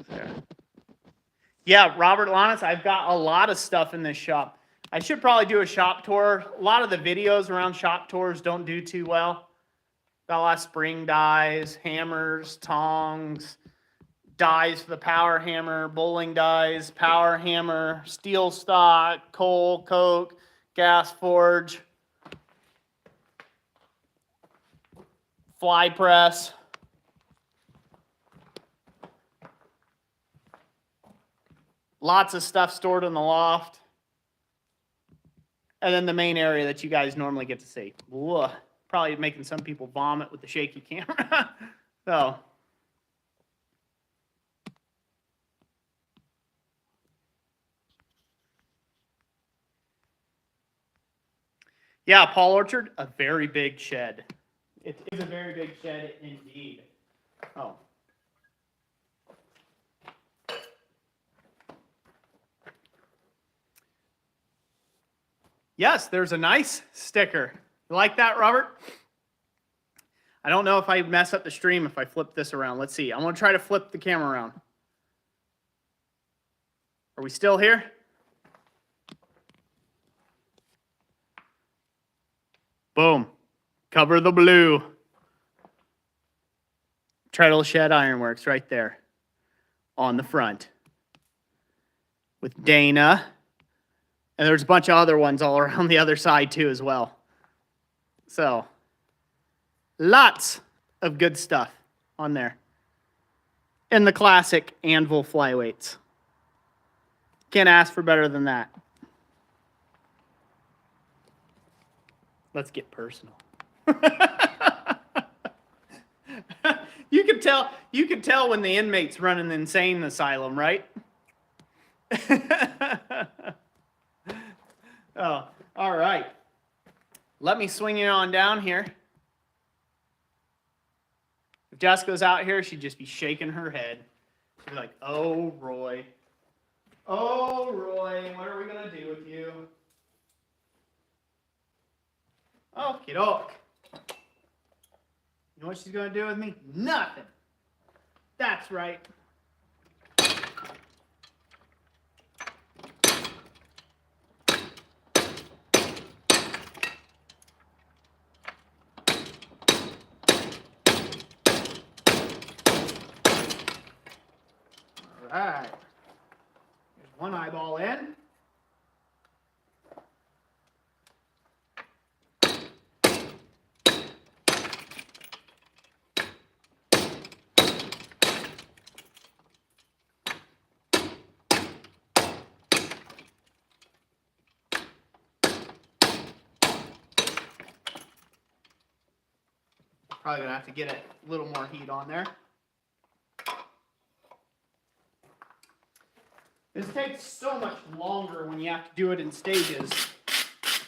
There. Yeah, Robert Lannis, I've got a lot of stuff in this shop. I should probably do a shop tour. A lot of the videos around shop tours don't do too well. Got a lot of spring dies, hammers, tongs, dies for the power hammer, bowling dies, power hammer, steel stock, coal, coke, gas forge, fly press. Lots of stuff stored in the loft. And then the main area that you guys normally get to see. Whoa, probably making some people vomit with the shaky camera. So. Yeah, Paul Orchard, a very big shed. It is a very big shed indeed. Oh. Yes, there's a nice sticker. You like that, Robert? I don't know if I mess up the stream if I flip this around. Let's see. I'm going to try to flip the camera around. Are we still here? Boom. Cover the blue. Treadle Shed Ironworks right there on the front with Dana. And there's a bunch of other ones all around the other side too as well. So, lots of good stuff on there. And the classic anvil flyweights. Can't ask for better than that. Let's get personal. You could tell when the inmates run an insane asylum, right? Oh, all right. Let me swing you on down here. If Jessica's out here, she'd just be shaking her head. She'd be like, oh, Roy. Oh, Roy, what are we going to do with you? Okie doke. You know what she's going to do with me? Nothing. That's right. All right. There's one eyeball in. Probably gonna have to get a little more heat on there. This takes so much longer when you have to do it in stages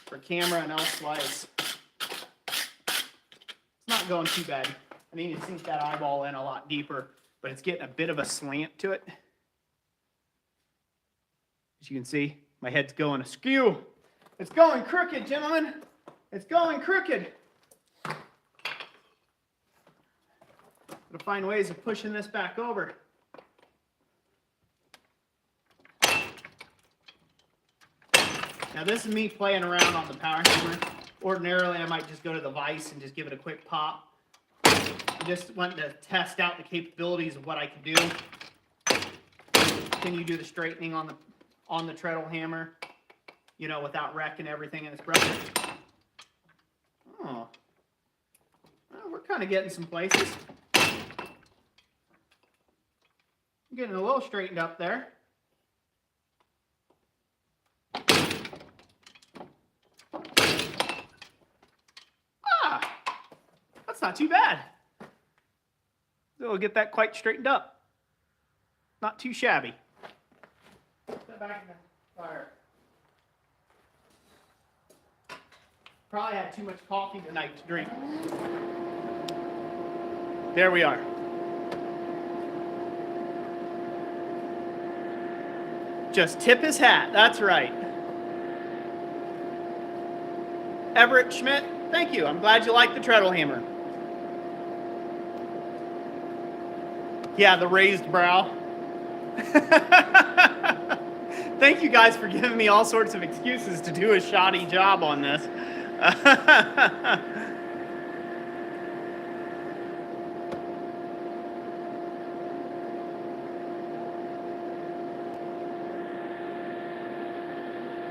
for camera and elsewise. It's not going too bad. I need to sink that eyeball in a lot deeper, but it's getting a bit of a slant to it. As you can see, my head's going askew. It's going crooked, gentlemen. It's going crooked. Gotta find ways of pushing this back over. Now this is me playing around on the power hammer. Ordinarily I might just go to the vise and just give it a quick pop. I just want to test out the capabilities of what I can do. Can you do the straightening on the treadle hammer, you know, without wrecking everything in its brother? Oh, well, we're kind of getting some places. I'm getting a little straightened up there. Ah, that's not too bad. So we'll get that quite straightened up. Not too shabby. Put that back in the fire. Probably had too much coffee tonight to drink. There we are. Just tip his hat, that's right. Everett Schmidt, thank you. I'm glad you like the treadle hammer. Yeah, the raised brow. Thank you guys for giving me all sorts of excuses to do a shoddy job on this.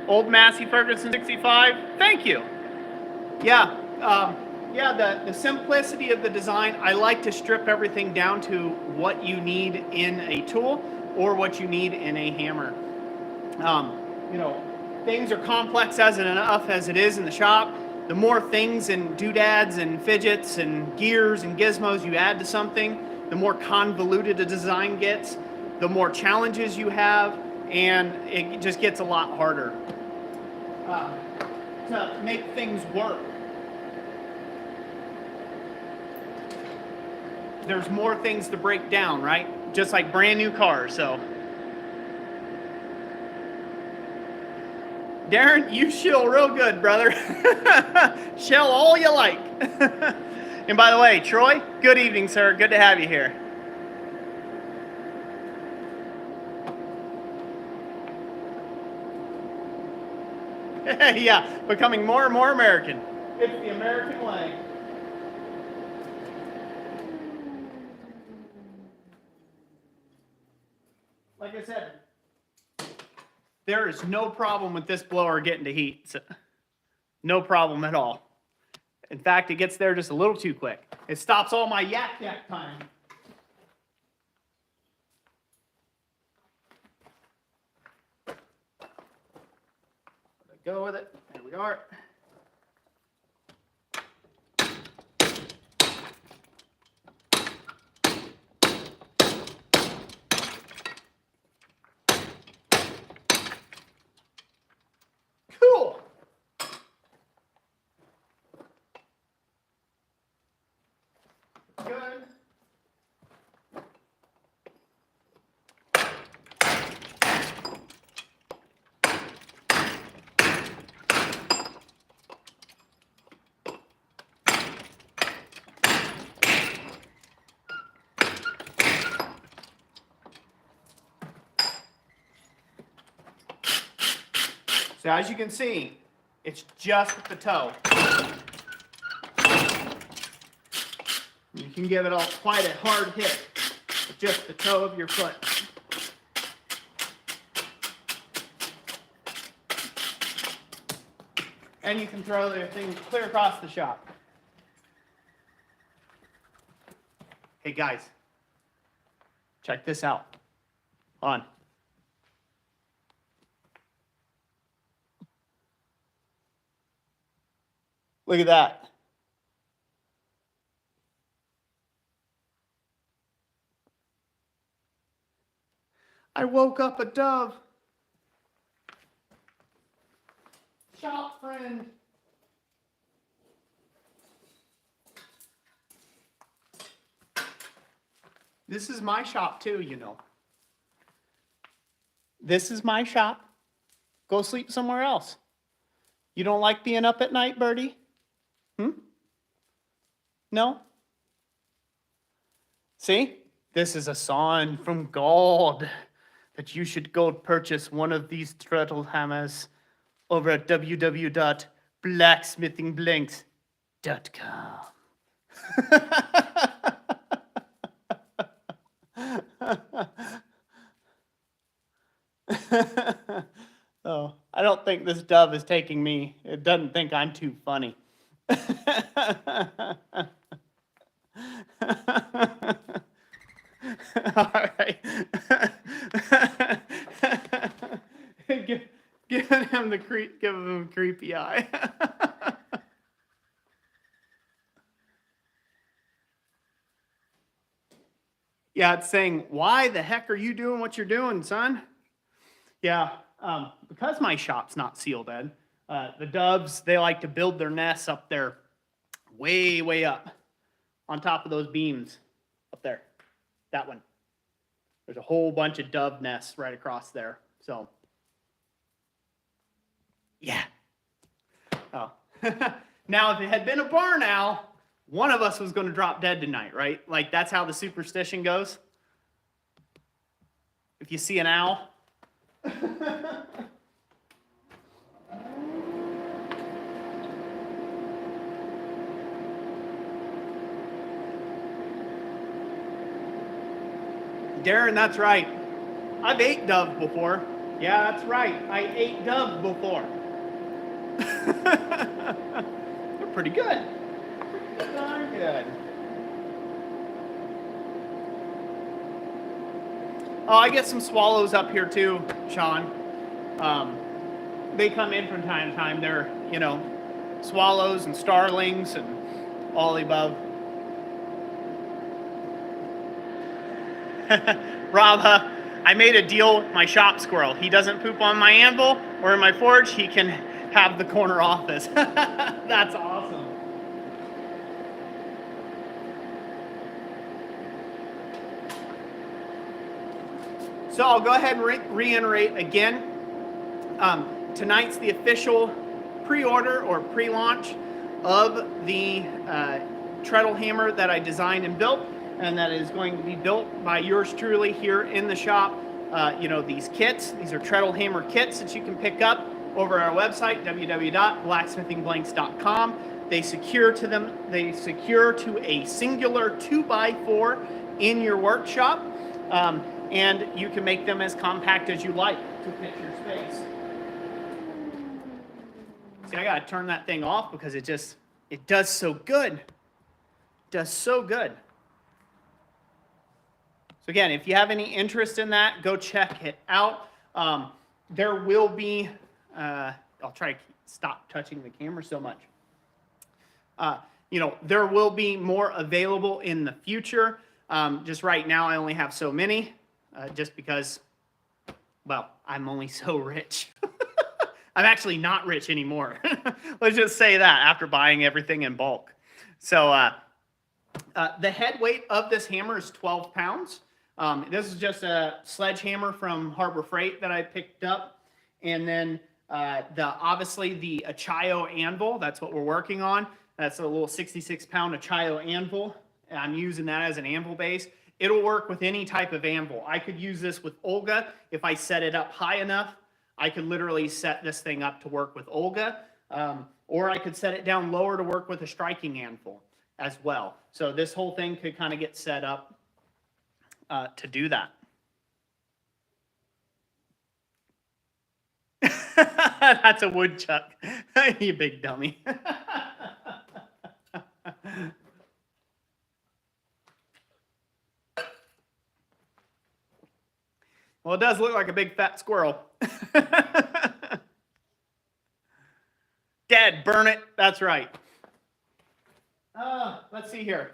Old Massey Ferguson 65, thank you. Yeah, the simplicity of the design, I like to strip everything down to what you need in a tool or what you need in a hammer. You know, things are complex enough as it is in the shop. The more things and doodads and fidgets and gears and gizmos you add to something, the more convoluted a design gets, the more challenges you have, and it just gets a lot harder to make things work. There's more things to break down, right? Just like brand new cars, so. Darren, you shill real good, brother. Shill all you like. And by the way, Troy, good evening, sir. Good to have you here. Yeah, becoming more and more American. It's the American way. like I said, there is no problem with this blower getting to heat. So, no problem at all. In fact, it gets there just a little too quick. It stops all my yak time. Go with it. There we are. Cool. Good. So as you can see, it's just the toe. You can give it quite a hard hit with just the toe of your foot. And you can throw the thing clear across the shop. Hey guys, check this out. On. Look at that. I woke up a dove. Shop friend. This is my shop too, you know. This is my shop. Go sleep somewhere else. You don't like being up at night, Birdie? No? See? This is a sign from God that you should go purchase one of these Treadle Hammers over at www.blacksmithingblinks.com. Oh, I don't think this dove is taking me. It doesn't think I'm too funny. All right. Giving him the creepy eye. Yeah, it's saying, why the heck are you doing what you're doing, son? Yeah, because my shop's not sealed, Ed. The doves, they like to build their nests up there, way, way up, on top of those beams up there. That one. There's a whole bunch of dove nests right across there. So, yeah. Oh. Now, if it had been a barn owl, one of us was going to drop dead tonight, right? Like, that's how the superstition goes. If you see an owl. Darren, that's right. I've ate dove before. Yeah, that's right. I ate dove before. They're pretty good. Pretty darn good. Oh, I get some swallows up here too, Sean. They come in from time to time. They're, you know, swallows and starlings and all the above. Rob, I made a deal with my shop squirrel. He doesn't poop on my anvil or in my forge. He can have the corner office. That's awesome. So I'll go ahead and reiterate again. Tonight's the official pre-order or pre-launch of the Treadle Hammer that I designed and built, and that is going to be built by yours truly here in the shop. You know, these kits, these are Treadle Hammer kits that you can pick up over our website, www.blacksmithingblinks.com. They secure to a singular 2x4 in your workshop. and you can make them as compact as you like to fit your space. See, I gotta turn that thing off because it does so good. It does so good. So again, if you have any interest in that, go check it out. There will be, I'll try to stop touching the camera so much. There will be more available in the future. Just right now, I only have so many, just because, well, I'm only so rich. I'm actually not rich anymore. Let's just say that after buying everything in bulk. So the head weight of this hammer is 12 pounds. This is just a sledgehammer from Harbor Freight that I picked up. And then obviously the Achaio anvil, that's what we're working on. That's a little 66-pound Achaio anvil. I'm using that as an anvil base. It'll work with any type of anvil. I could use this with Olga. If I set it up high enough, I could literally set this thing up to work with Olga. Or I could set it down lower to work with a striking anvil as well. So this whole thing could kind of get set up to do that. That's a woodchuck, you big dummy. Well, it does look like a big fat squirrel. Dead, burn it. That's right. Let's see here.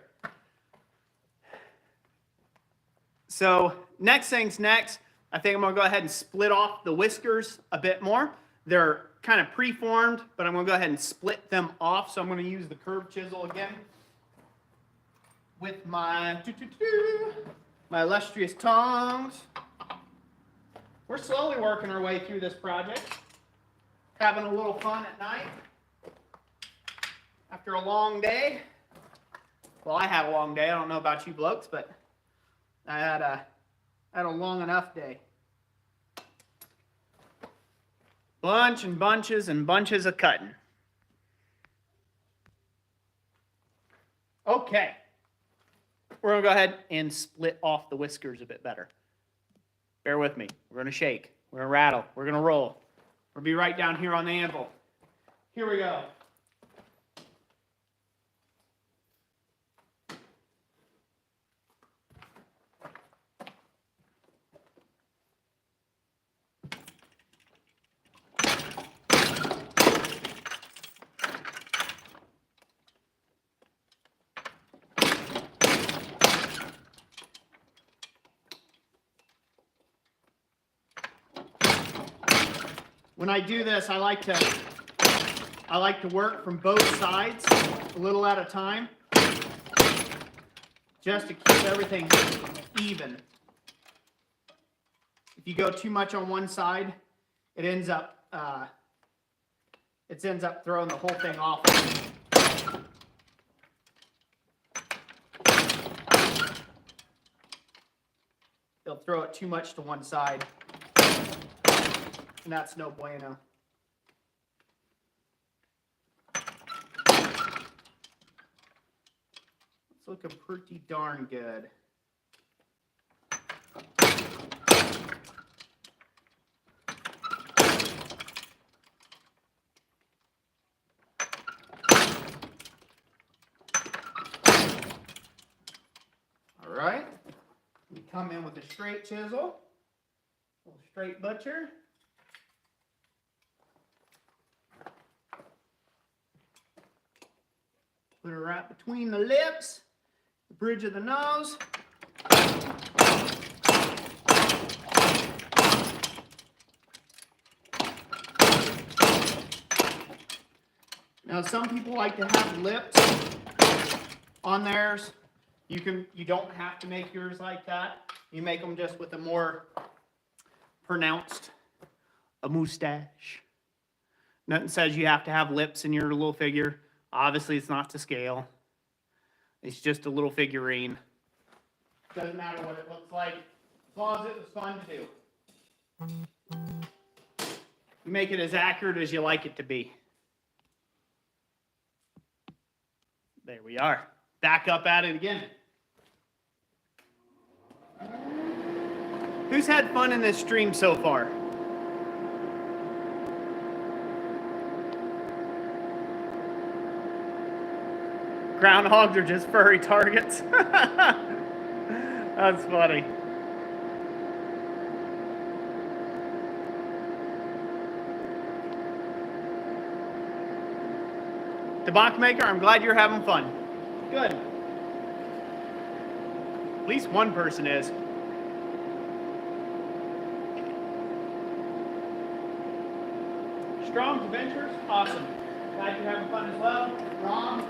So next thing's next. I think I'm going to go ahead and split off the whiskers a bit more. They're kind of preformed, but I'm going to go ahead and split them off. So I'm going to use the curved chisel again with my illustrious tongs. We're slowly working our way through this project, having a little fun at night after a long day. Well, I had a long day. I don't know about you blokes, but I had a long enough day. Bunch and bunches and bunches of cutting. Okay. We're going to go ahead and split off the whiskers a bit better. Bear with me. We're going to shake. We're going to rattle. We're going to roll. We'll be right down here on the anvil. Here we go. When I do this, I like to work from both sides a little at a time, just to keep everything even. If you go too much on one side, it ends up throwing the whole thing off. They'll throw it too much to one side. And that's no bueno. It's looking pretty darn good. All right. We come in with a straight chisel, a little straight butcher. Put it right between the lips, the bridge of the nose. Now, some people like to have lips on theirs. You don't have to make yours like that. You make them just with a more pronounced mustache. Nothing says you have to have lips in your little figure. Obviously, it's not to scale. It's just a little figurine. Doesn't matter what it looks like, as long as it was fun to do. You make it as accurate as you like it to be. There we are. Back up at it again. Who's had fun in this stream so far? Groundhogs are just furry targets. That's funny. The box maker, I'm glad you're having fun. Good. At least one person is. Strong's Adventures, awesome. Glad you're having fun as well. Rom.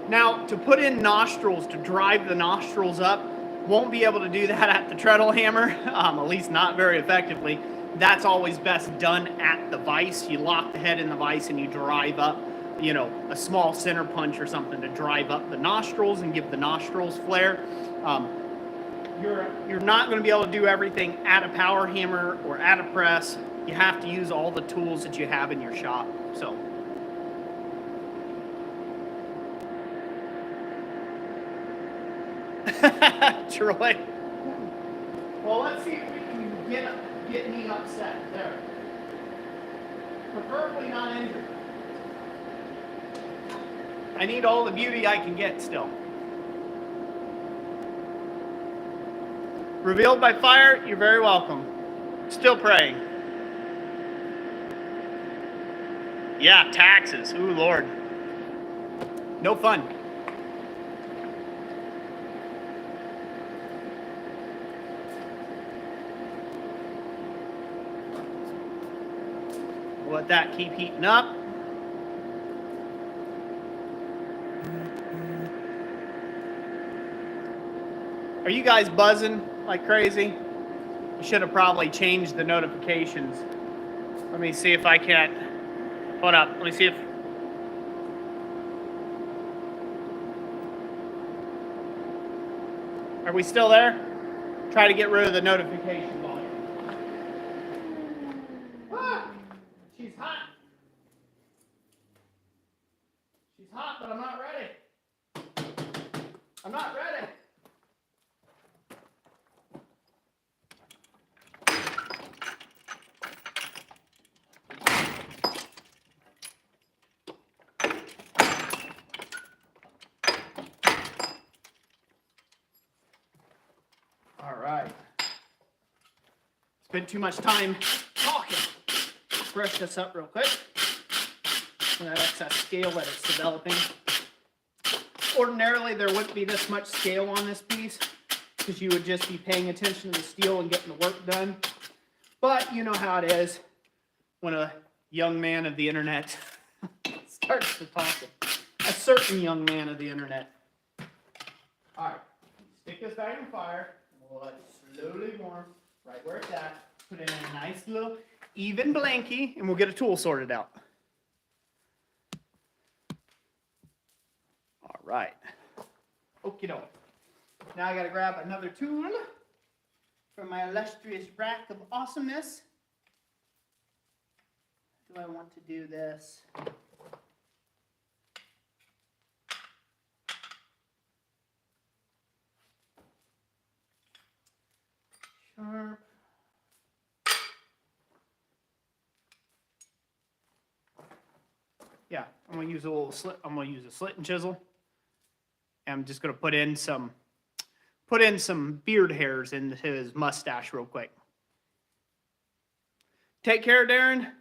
Now, to put in nostrils, to drive the nostrils up, won't be able to do that at the Treadle Hammer, at least not very effectively. That's always best done at the vise. You lock the head in the vise and you drive up, you know, a small center punch or something to drive up the nostrils and give the nostrils flare. You're not going to be able to do everything at a power hammer or at a press. You have to use all the tools that you have in your shop. So. Troy. Well, let's see if we can get me upset there. Preferably not injured. I need all the beauty I can get still. Revealed by fire, you're very welcome. Still praying. Yeah, taxes. Ooh, Lord. No fun. We'll let that keep heating up. Are you guys buzzing like crazy? I should have probably changed the notifications. Let me see if I can't. Hold up. Let me see if. Are we still there? Try to get rid of the notification volume. Ah, she's hot. She's hot, but I'm not ready. I'm not ready. All right. Spent too much time talking. Let's brush this up real quick. That excess scale that it's developing. Ordinarily, there wouldn't be this much scale on this piece because you would just be paying attention to the steel and getting the work done. But you know how it is when a young man of the internet starts to talk. A certain young man of the internet. All right, stick this back in the fire. We'll let it slowly warm right where it's at. Put in a nice little even blankie, and we'll get a tool sorted out. All right. Okie doke. Now I got to grab another tool from my illustrious rack of awesomeness. Do I want to do this? Sharp. Yeah, I'm gonna use a little slit. I'm gonna use a slit and chisel. And I'm just gonna put in some beard hairs into his mustache real quick. Take care, Darren.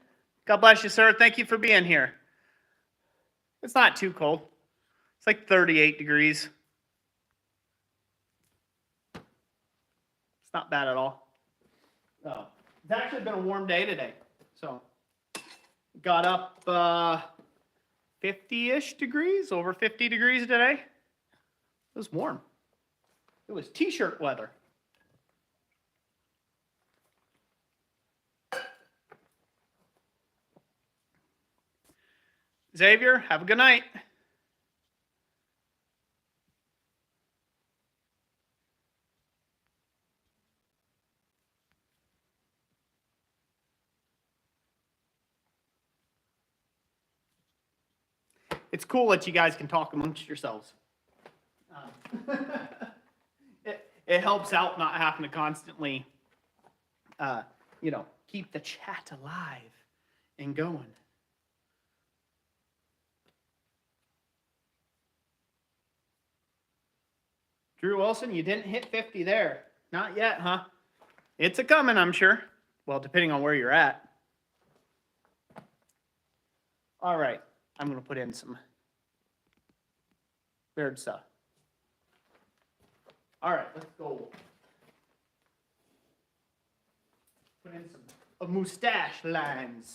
God bless you, sir. Thank you for being here. It's not too cold. It's like 38 degrees. It's not bad at all. So, it's actually been a warm day today. So, got up 50-ish degrees, over 50 degrees today. It was warm. It was t-shirt weather. Xavier, have a good night. it's cool that you guys can talk amongst yourselves. It helps out not having to constantly, keep the chat alive and going. Drew Wilson, you didn't hit 50 there. Not yet, huh? It's a-coming, I'm sure. Well, depending on where you're at. All right, I'm going to put in some weird stuff. All right, let's go. Put in some mustache lines.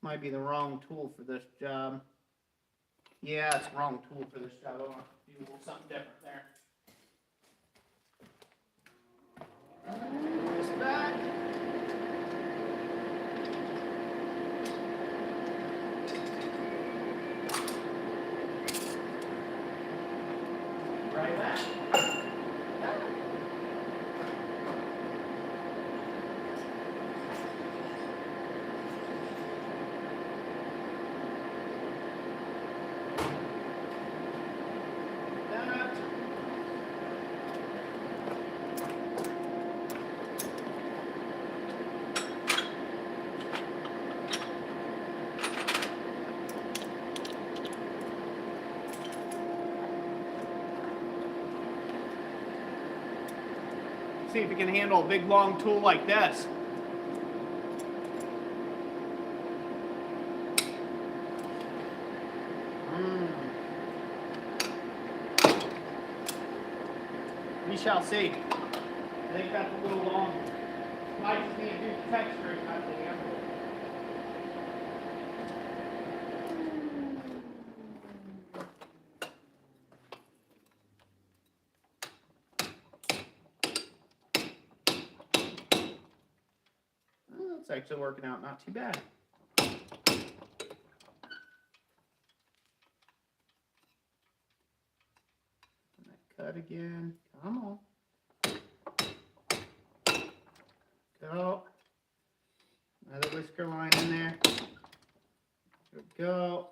Might be the wrong tool for this job. Yeah, it's the wrong tool for this job. I want to do something different there. This back. Right back. See if you can handle a big long tool like this. We shall see. I think that's a little long. Might just need to do the texture kind of thing. It's actually working out not too bad. Cut again. Come on. Go. Another whisker line in there. There we go.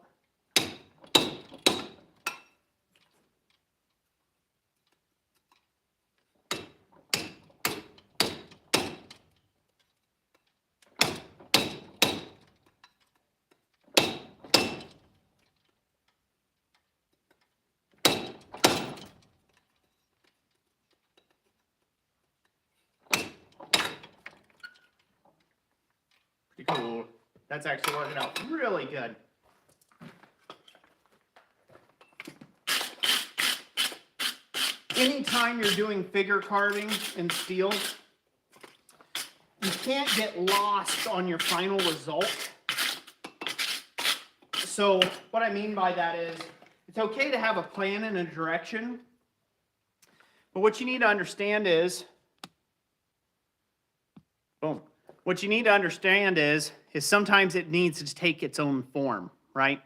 Cool. That's actually working out really good. Anytime you're doing figure carving in steel, you can't get lost on your final result. So what I mean by that is, it's okay to have a plan and a direction, but what you need to understand is, boom. What you need to understand is sometimes it needs to take its own form, right?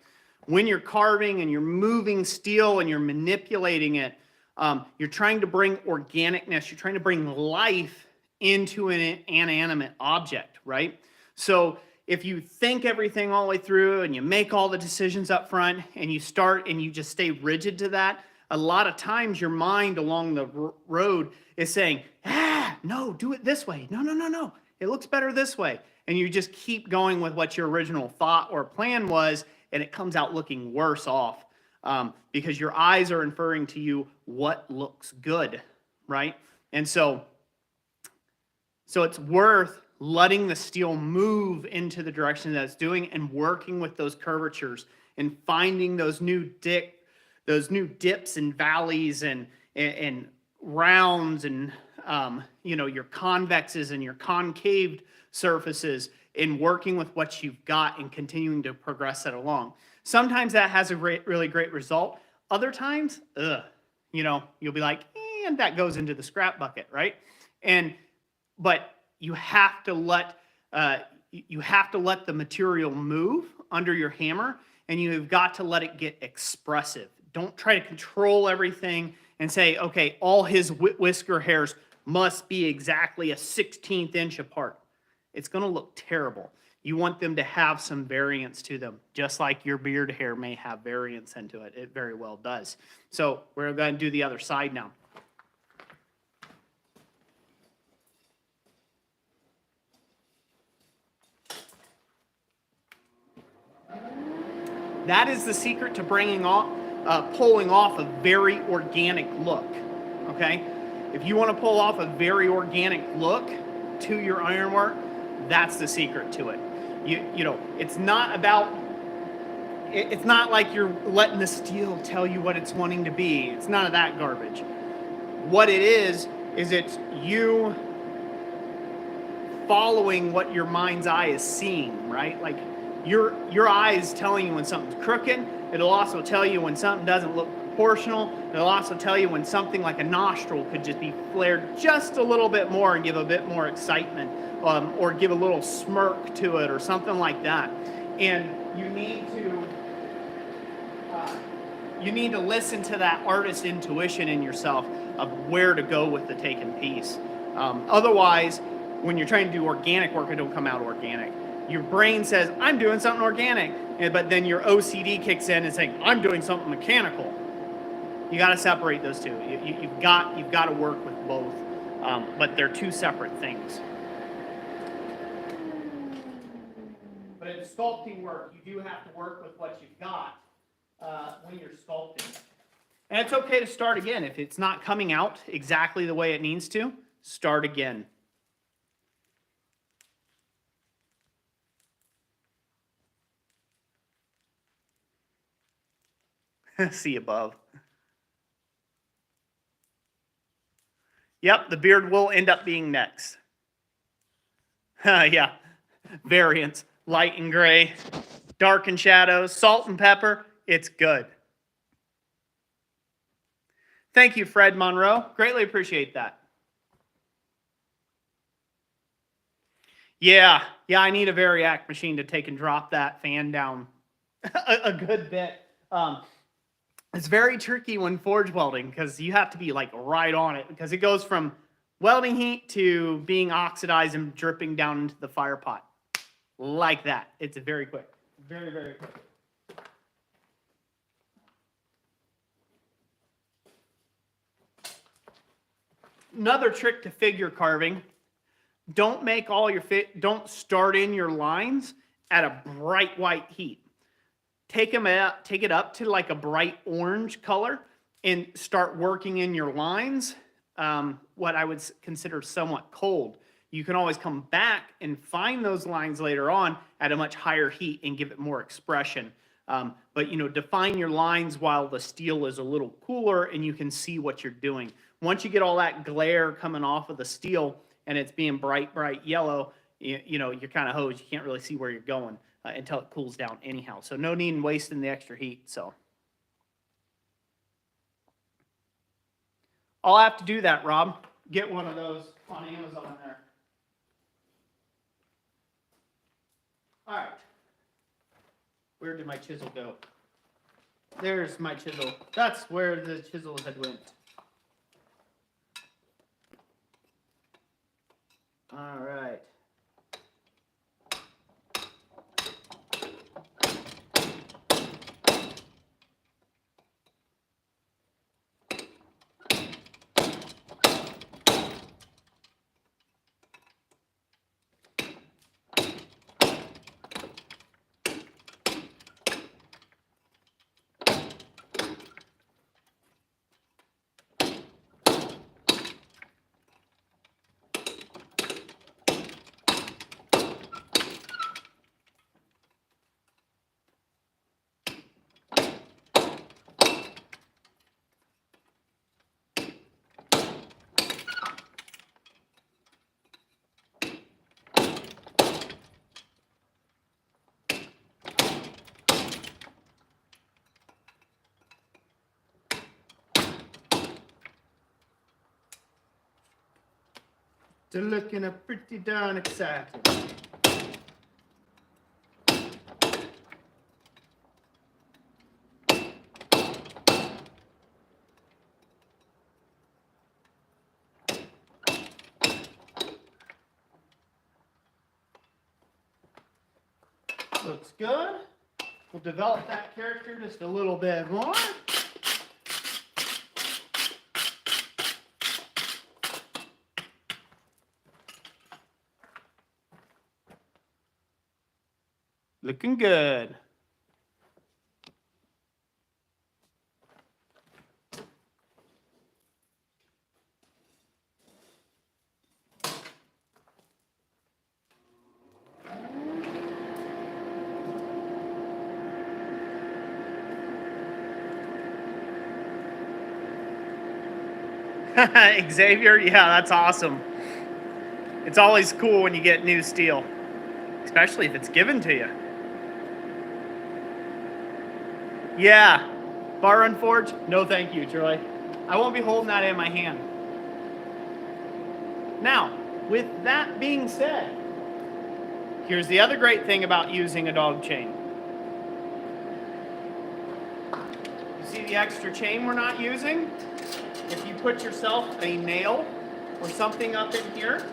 When you're carving and you're moving steel and you're manipulating it, you're trying to bring organicness, you're trying to bring life into an inanimate object, right? So if you think everything all the way through and you make all the decisions up front and you start and you just stay rigid to that, a lot of times your mind along the road is saying, no, do it this way. No. It looks better this way. And you just keep going with what your original thought or plan was, and it comes out looking worse off because your eyes are inferring to you what looks good, right? And so it's worth letting the steel move into the direction that it's doing and working with those curvatures and finding those new dips and valleys and rounds and your convexes and your concaved surfaces in working with what you've got and continuing to progress it along. Sometimes that has a really great result. Other times, you'll be like, and that goes into the scrap bucket, right? But you have to let the material move under your hammer, and you've got to let it get expressive. Don't try to control everything and say, okay, all his whisker hairs must be exactly a 1/16 inch apart. It's going to look terrible. You want them to have some variance to them, just like your beard hair may have variance into it. It very well does. So we're going to do the other side now. That is the secret to pulling off a very organic look, okay? If you want to pull off a very organic look to your ironwork, that's the secret to it. You know, it's not like you're letting the steel tell you what it's wanting to be. It's none of that garbage. What it is it's you following what your mind's eye is seeing, right? Like your eye is telling you when something's crooked. It'll also tell you when something doesn't look proportional. It'll also tell you when something like a nostril could just be flared just a little bit more and give a bit more excitement, or give a little smirk to it or something like that. And you need to listen to that artist's intuition in yourself of where to go with the taken piece. Otherwise, when you're trying to do organic work, it don't come out organic. Your brain says, I'm doing something organic, but then your OCD kicks in and saying, I'm doing something mechanical. You got to separate those two. You've got to work with both, but they're two separate things. But in sculpting work, you do have to work with what you've got when you're sculpting. And it's okay to start again. If it's not coming out exactly the way it needs to, start again. See above. Yep, the beard will end up being next. Yeah, variance, light and gray, dark and shadows, salt and pepper, it's good. Thank you, Fred Monroe. Greatly appreciate that. Yeah, I need a Variac machine to take and drop that fan down a good bit. It's very tricky when forge welding because you have to be like right on it because it goes from welding heat to being oxidized and dripping down into the fire pot like that. It's very quick, very, very quick. Another trick to figure carving: don't make all your don't start in your lines at a bright white heat. Take it up to like a bright orange color and start working in your lines, what I would consider somewhat cold. You can always come back and find those lines later on at a much higher heat and give it more expression. But define your lines while the steel is a little cooler and you can see what you're doing. Once you get all that glare coming off of the steel and it's being bright yellow, you're kind of hosed. You can't really see where you're going until it cools down anyhow. So no need in wasting the extra heat. So I'll have to do that, Rob. Get one of those on Amazon there. All right. Where did my chisel go? There's my chisel. That's where the chisel had went. All right. They're looking pretty darn excited. Looks good. We'll develop that character just a little bit more. Looking good. Xavier, yeah, that's awesome. It's always cool when you get new steel, especially if it's given to you. Yeah, bar run forge? No thank you, Troy. I won't be holding that in my hand. Now, with that being said, here's the other great thing about using a dog chain. You see the extra chain we're not using? If you put yourself a nail or something up in here,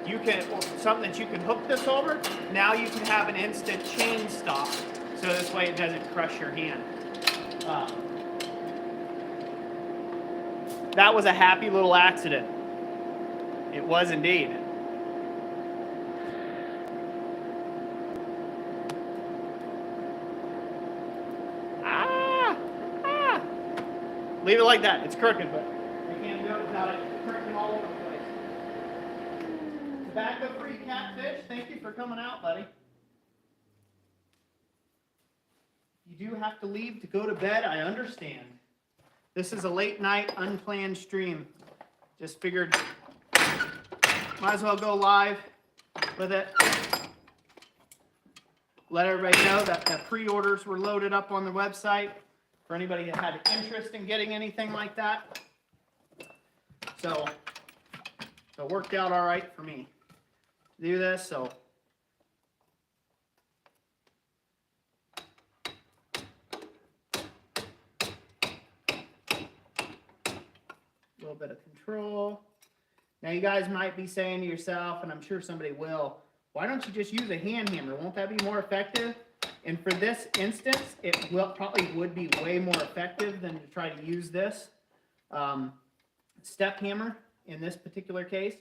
you can, or something that you can hook this over, now you can have an instant chain stop, so this way it doesn't crush your hand. That was a happy little accident. It was indeed. Leave it like that. It's crooked, but we can't do it without it crooking all over the place. Tobacco free catfish. Thank you for coming out, buddy. You do have to leave to go to bed. I understand. This is a late night, unplanned stream. Just figured might as well go live with it. Let everybody know that the pre-orders were loaded up on the website for anybody that had interest in getting anything like that. So it worked out all right for me to do this. So a little bit of control. Now you guys might be saying to yourself, and I'm sure somebody will, why don't you just use a hand hammer? Won't that be more effective? And for this instance, it probably would be way more effective than to try to use this step hammer in this particular case.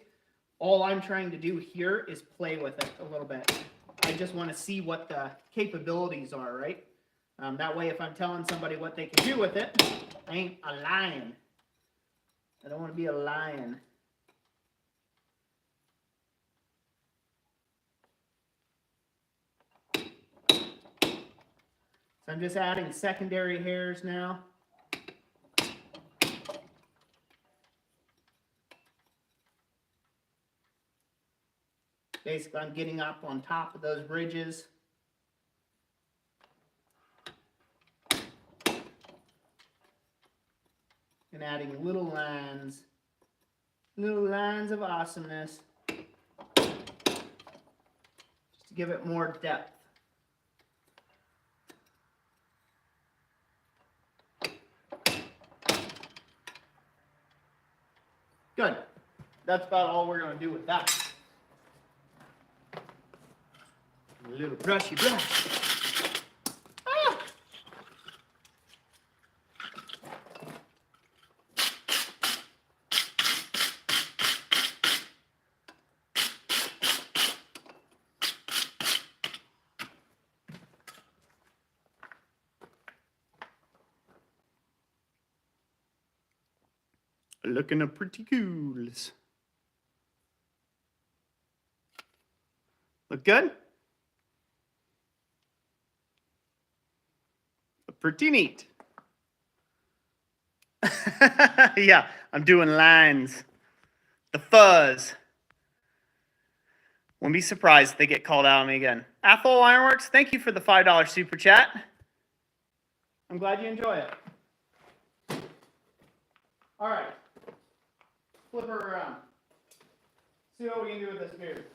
All I'm trying to do here is play with it a little bit. I just want to see what the capabilities are, right? That way, if I'm telling somebody what they can do with it, I ain't a lion. I don't want to be a lion. So I'm just adding secondary hairs now. Basically, I'm getting up on top of those ridges. And adding little lines of awesomeness, just to give it more depth. Good. That's about all we're going to do with that. A little brushy brush. Ah! Looking up pretty cool. Look good? Look pretty neat. Yeah, I'm doing lines. The fuzz. Won't be surprised if they get called out on me again. Athol Ironworks, thank you for the $5 super chat. I'm glad you enjoy it. All right. Flip her around. See what we can do with this beard.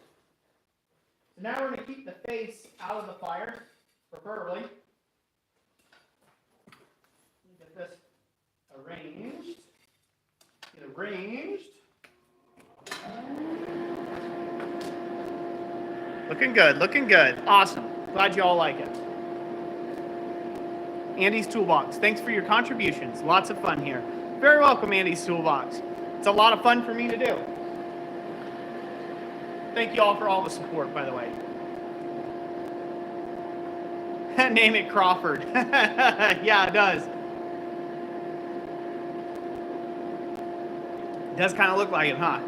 So now we're going to keep the face out of the fire, preferably. Get this arranged. Get arranged. Looking good, looking good. Awesome. Glad you all like it. Andy's Toolbox. Thanks for your contributions. Lots of fun here. Very welcome, Andy's Toolbox. It's a lot of fun for me to do. Thank you all for all the support, by the way. Name it Crawford. Yeah, it does. It does kind of look like it, huh?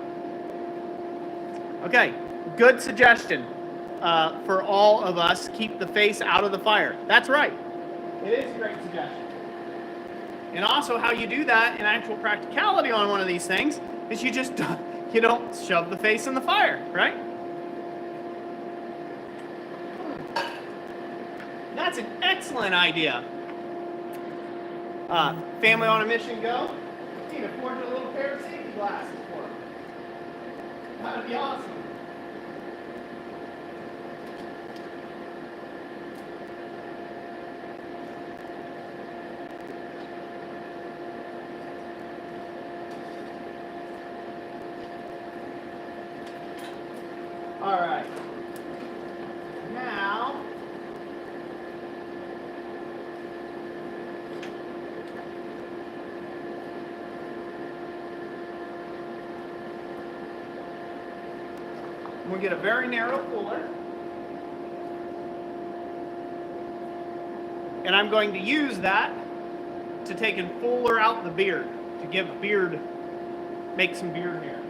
Okay, good suggestion for all of us. Keep the face out of the fire. That's right. It is a great suggestion. And also how you do that in actual practicality on one of these things is you just you don't shove the face in the fire, right? That's an excellent idea. Family on a mission go. You need to forge a little pair of safety glasses for them. That'd be awesome. All right. Now, we'll get a very narrow fuller. And I'm going to use that to take and fuller out the beard, to give beard, make some beard hair.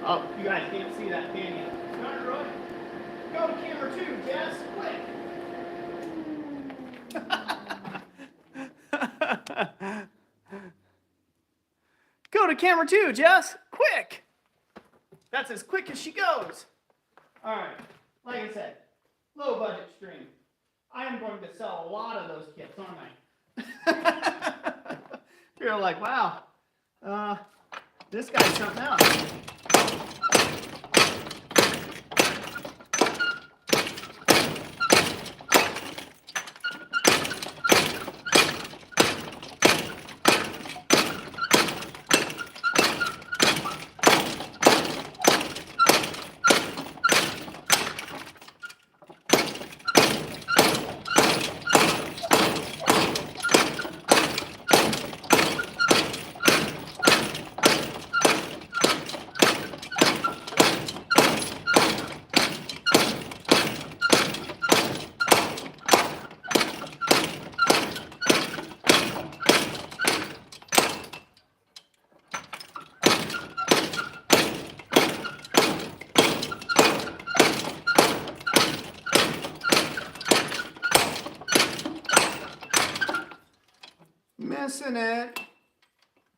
Oh, you guys can't see that, can you? Darn right. Go to camera 2, Jess, quick. Go to camera 2, Jess, quick. That's as quick as she goes. All right, like I said, low budget stream. I am going to sell a lot of those kits, aren't I? You're like, wow, this guy's something else.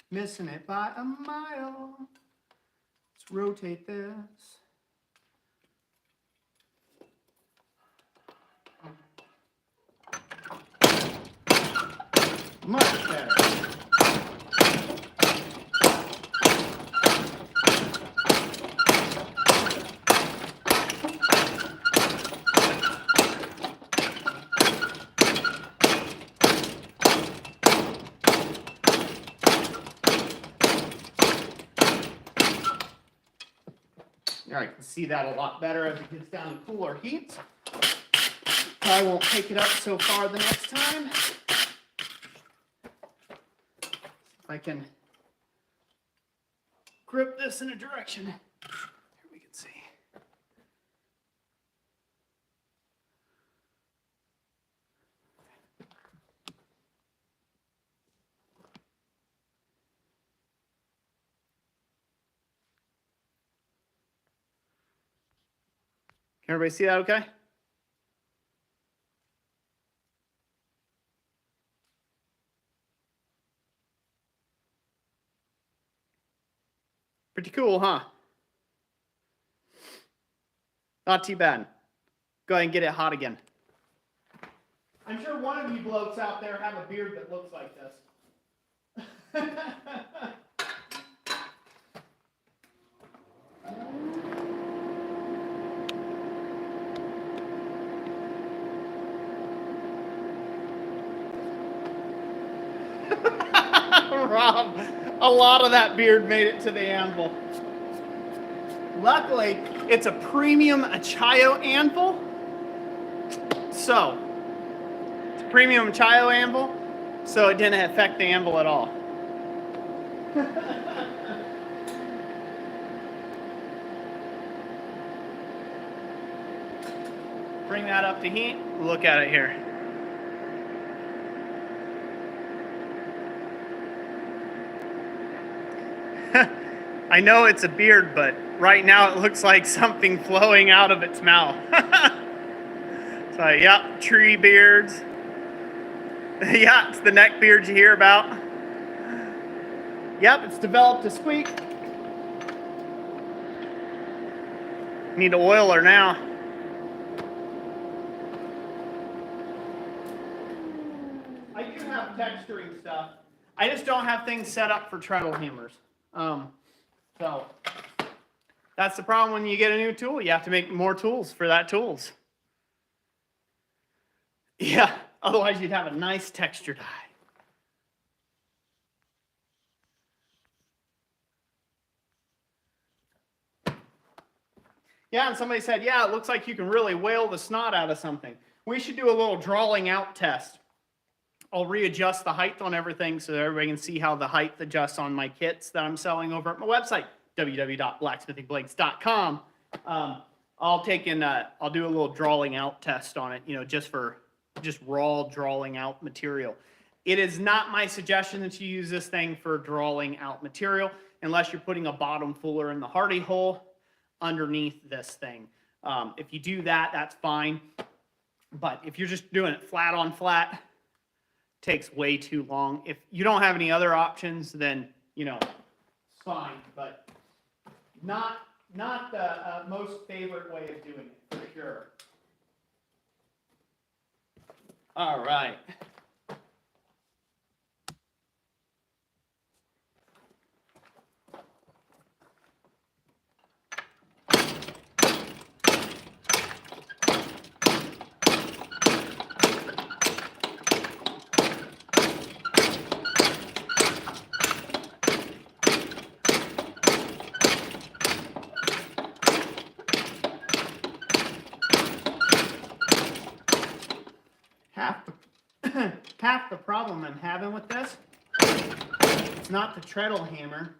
Missing it by a mile. Let's rotate this. Much better. All right, you can see that a lot better as it gets down to cooler heat. I won't take it up so far the next time. If I can grip this in a direction, here we can see. Can everybody see that okay? Pretty cool, huh? Not too bad. Go ahead and get it hot again. I'm sure one of you blokes out there have a beard that looks like this. Rob, a lot of that beard made it to the anvil. Luckily, it's a premium Achayo anvil. So, it's a premium Achayo anvil, so it didn't affect the anvil at all. Bring that up to heat. Look at it here. I know it's a beard, but right now it looks like something flowing out of its mouth. So, yep, tree beards. Yeah, it's the neck beards you hear about. Yep, it's developed a squeak. Need to oil her now. I do have texturing stuff. I just don't have things set up for treadle hammers. So that's the problem when you get a new tool. You have to make more tools for that tools. Yeah, otherwise you'd have a nice textured eye. Yeah, and somebody said, yeah, it looks like you can really whale the snot out of something. We should do a little drawing out test. I'll readjust the height on everything so that everybody can see how the height adjusts on my kits that I'm selling over at my website, www.blacksmithingblades.com. I'll do a little drawing out test on it, just raw drawing out material. It is not my suggestion that you use this thing for drawing out material unless you're putting a bottom fuller in the hardy hole underneath this thing. If you do that, that's fine. But if you're just doing it flat on flat, takes way too long. If you don't have any other options, then it's fine, but not the most favorite way of doing it for sure. All right. Half the problem I'm having with this, it's not the treadle hammer,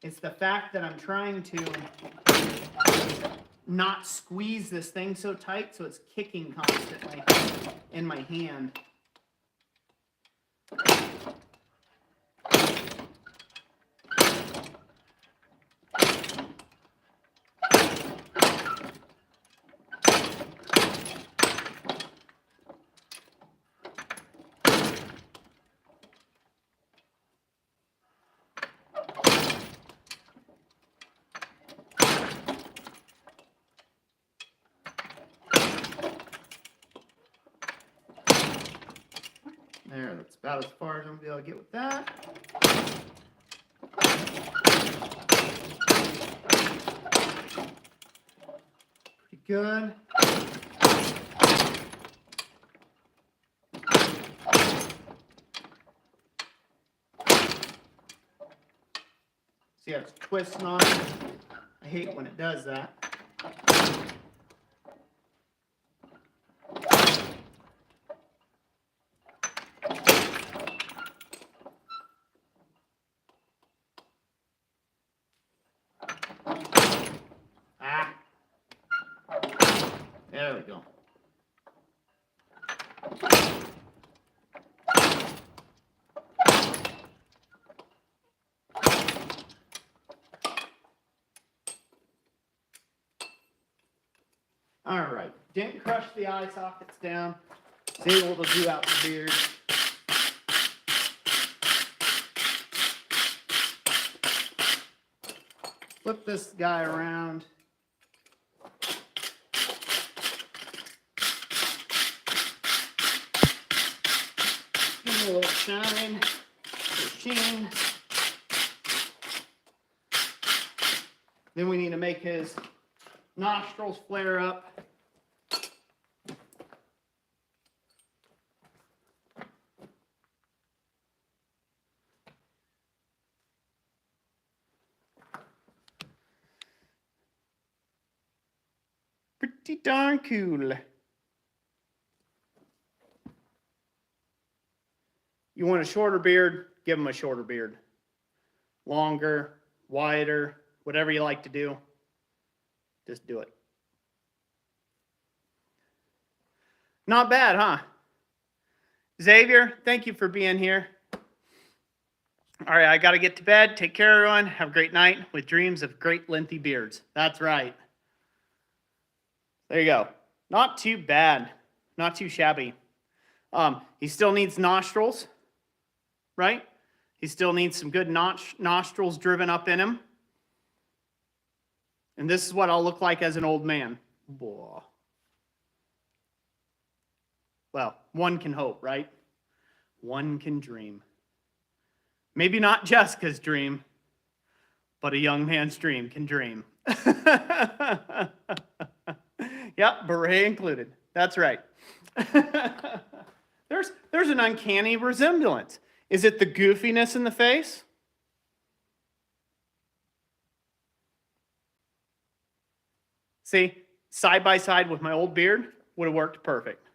it's the fact that I'm trying to not squeeze this thing so tight so it's kicking constantly in my hand. There, that's about as far as I'm going to be able to get with that. Pretty good. See how it's twisting on it? I hate when it does that. There we go. All right, didn't crush the eye sockets down. Was able to do out the beard. Flip this guy around. a little shine, sheen. Then we need to make his nostrils flare up. Pretty darn cool. You want a shorter beard? Give him a shorter beard. Longer, wider, whatever you like to do, just do it. Not bad, huh? Xavier, thank you for being here. All right, I got to get to bed. Take care, everyone. Have a great night with dreams of great lengthy beards. That's right. There you go. Not too bad. Not too shabby. He still needs nostrils, right? He still needs some good nostrils driven up in him. And this is what I'll look like as an old man. Whoa. Well, one can hope, right? One can dream. Maybe not Jessica's dream, but a young man's dream can dream. Yep, beret included. That's right. There's an uncanny resemblance. Is it the goofiness in the face? See, side by side with my old beard would have worked perfect.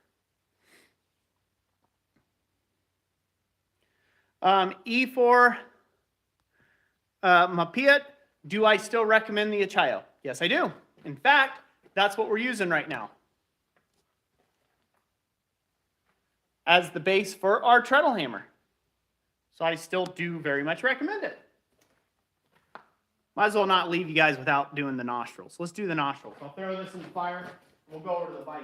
E4 Mapiat, do I still recommend the Achayo? Yes, I do. In fact, that's what we're using right now as the base for our treadle hammer. So I still do very much recommend it. Might as well not leave you guys without doing the nostrils. Let's do the nostrils. I'll throw this in the fire. We'll go over to the vise.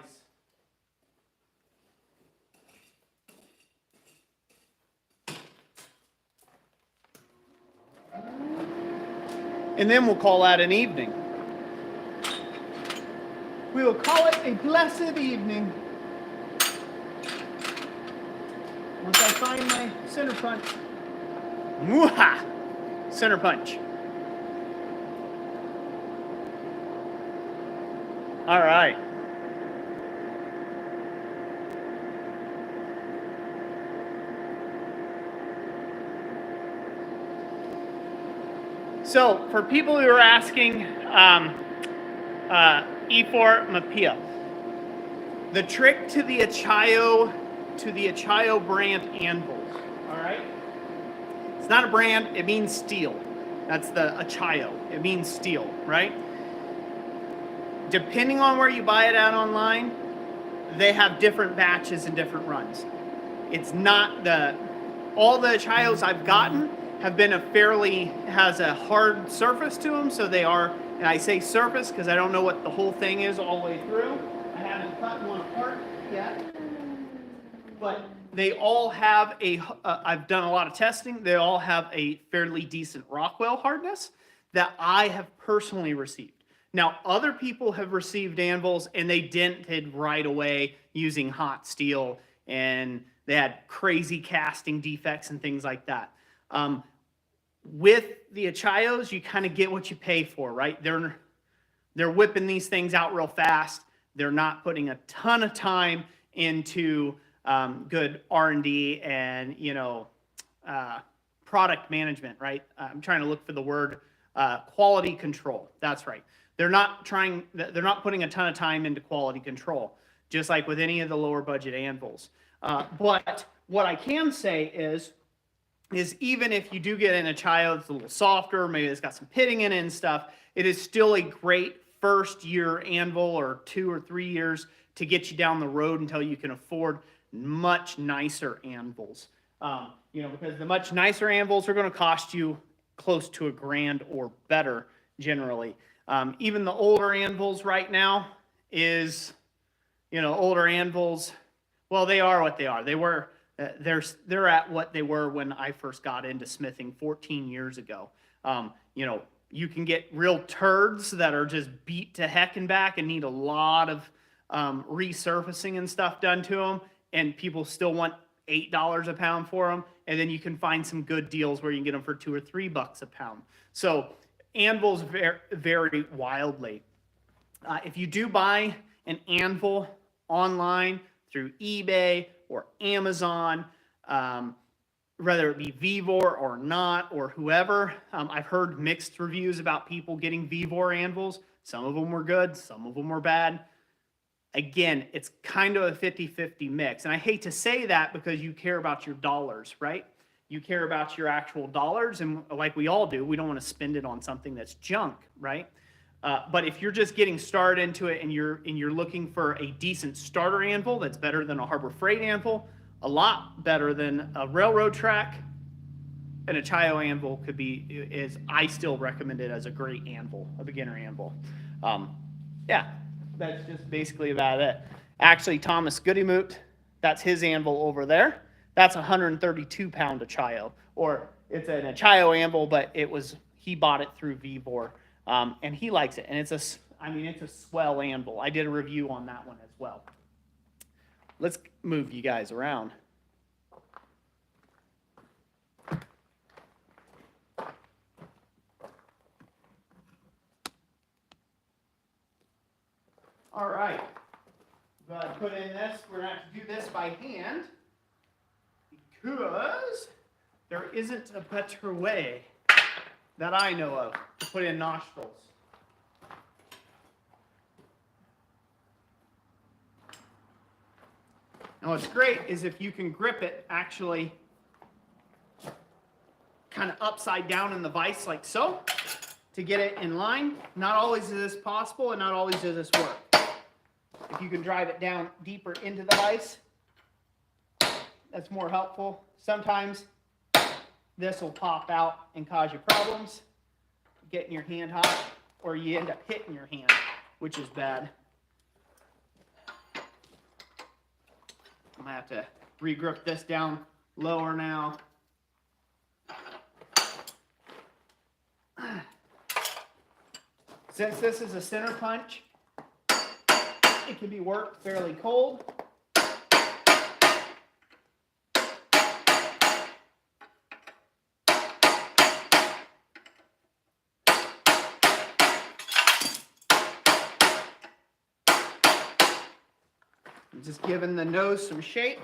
And then we'll call that an evening. We will call it a blessed evening. Once I find my center punch. Mwah! Center punch. All right. So, for people who are asking, E4 Mapia, the trick to the Achayo brand anvils, all right? It's not a brand, it means steel. That's the Achayo, it means steel, right? Depending on where you buy it at online, they have different batches and different runs. It's not all the Achayos I've gotten have been has a hard surface to them, so they are, and I say surface because I don't know what the whole thing is all the way through. I haven't cut one apart yet, but they all have I've done a lot of testing, they all have a fairly decent Rockwell hardness that I have personally received. Now, other people have received anvils and they dented right away using hot steel, and they had crazy casting defects and things like that. With the Achayos, you kind of get what you pay for, right? They're whipping these things out real fast. They're not putting a ton of time into good R&D and product management, right? I'm trying to look for the word quality control. That's right. They're not putting a ton of time into quality control, just like with any of the lower budget anvils. But what I can say is even if you do get an Achayo that's a little softer, maybe it's got some pitting in it and stuff, it is still a great first year anvil or 2 or 3 years to get you down the road until you can afford much nicer anvils. Because the much nicer anvils are going to cost you close to $1,000 or better generally. Even the older anvils right now older anvils, well, they are what they are. They're at what they were when I first got into smithing 14 years ago. You can get real turds that are just beat to heck and back and need a lot of resurfacing and stuff done to them, and people still want $8 a pound for them, and then you can find some good deals where you can get them for $2 or $3 a pound. So anvils vary wildly. If you do buy an anvil online through eBay or Amazon, whether it be Vevor or not or whoever, I've heard mixed reviews about people getting Vevor anvils. Some of them were good, some of them were bad. Again, it's kind of a 50-50 mix. And I hate to say that because you care about your dollars, right? You care about your actual dollars, and like we all do, we don't want to spend it on something that's junk, right? But if you're just getting started into it and you're looking for a decent starter anvil that's better than a Harbor Freight anvil, a lot better than a railroad track, and a Chayo anvil I still recommend it as a great anvil, a beginner anvil. Yeah, that's just basically about it. Actually, Thomas Goodymoot, that's his anvil over there. That's 132 pound a Chayo, or it's a Chayo anvil, but he bought it through Vevor, and he likes it. And it's a swell anvil. I did a review on that one as well. Let's move you guys around. All right. Go ahead and put in this. We're going to have to do this by hand because there isn't a better way that I know of to put in nostrils. Now what's great is if you can grip it actually kind of upside down in the vise like so to get it in line. Not always is this possible and not always does this work. If you can drive it down deeper into the vise, that's more helpful. Sometimes this will pop out and cause you problems, getting your hand hot, or you end up hitting your hand, which is bad. I'm gonna have to regrip this down lower now. Since this is a center punch, it can be worked fairly cold. I'm just giving the nose some shape.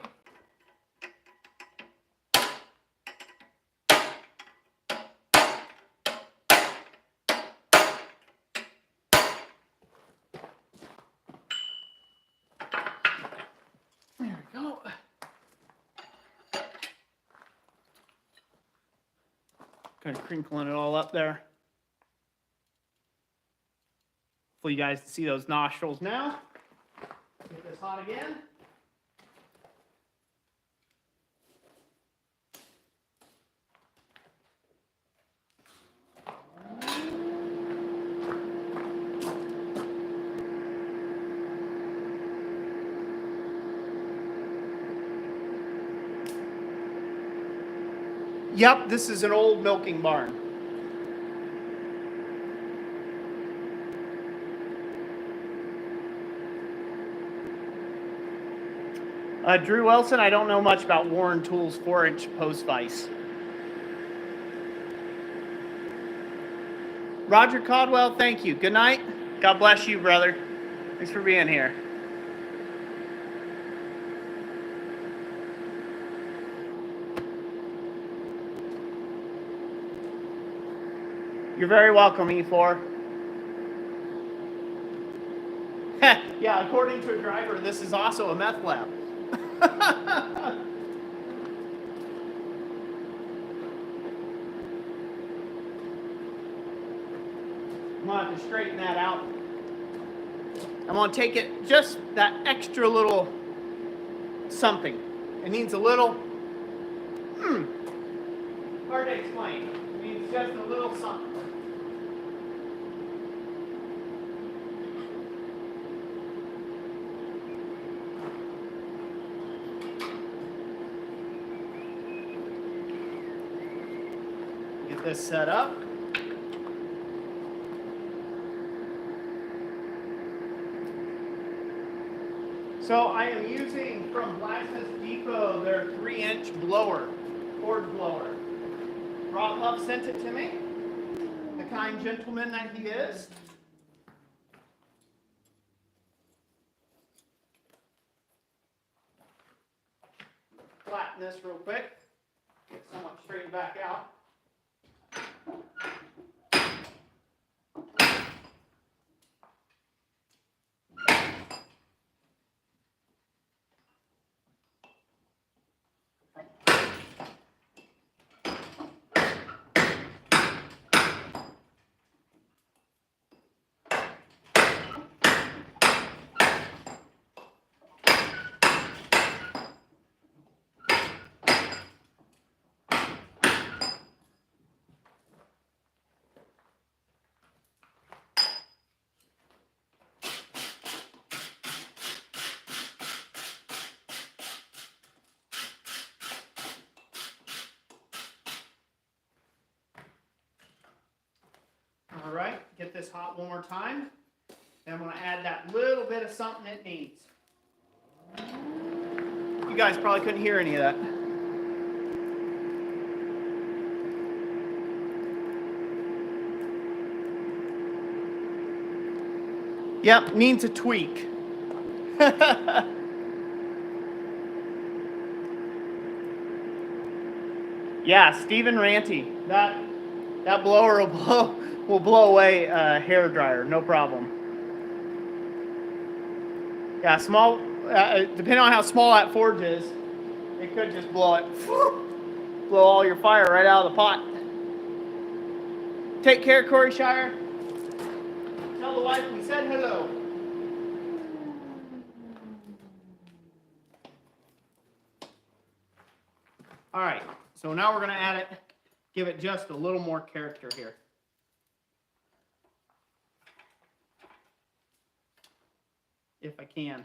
There we go. Kind of crinkling it all up there. Hopefully you guys can see those nostrils now. Get this hot again. Yep, this is an old milking barn. Drew Wilson, I don't know much about Warren Tools 4-inch post vise. Roger Caldwell, thank you. Good night. God bless you, brother. Thanks for being here. You're very welcome, E4. Yeah, according to a driver, this is also a meth lab. I'm going to have to straighten that out. I'm going to take it just that extra little something. It needs a little, hard to explain. It needs just a little something. Get this set up. So I am using from Blacksmith Depot their 3-inch blower, cord blower. Rob Huff sent it to me, the kind gentleman that he is. Flatten this real quick, get somewhat straightened back out. All right, get this hot one more time. Then I'm going to add that little bit of something it needs. You guys probably couldn't hear any of that. Yep, needs a tweak. Yeah, Stephen Ranty. That blower will blow away a hair dryer, no problem. Yeah, small. Depending on how small that forge is, it could just blow it, blow all your fire right out of the pot. Take care, Corey Shire. Tell the wife we said hello. All right, so now we're going to add it, give it just a little more character here. If I can.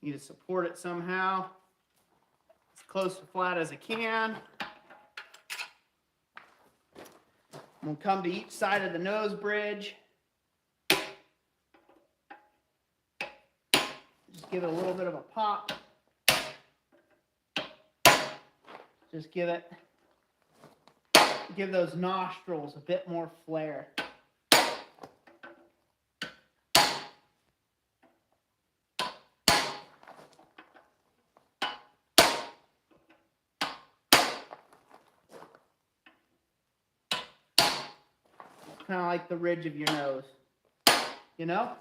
Need to support it somehow. As close to flat as I can. I'm going to come to each side of the nose bridge. Just give it a little bit of a pop. Just give those nostrils a bit more flair. Kind of like the ridge of your nose, you know?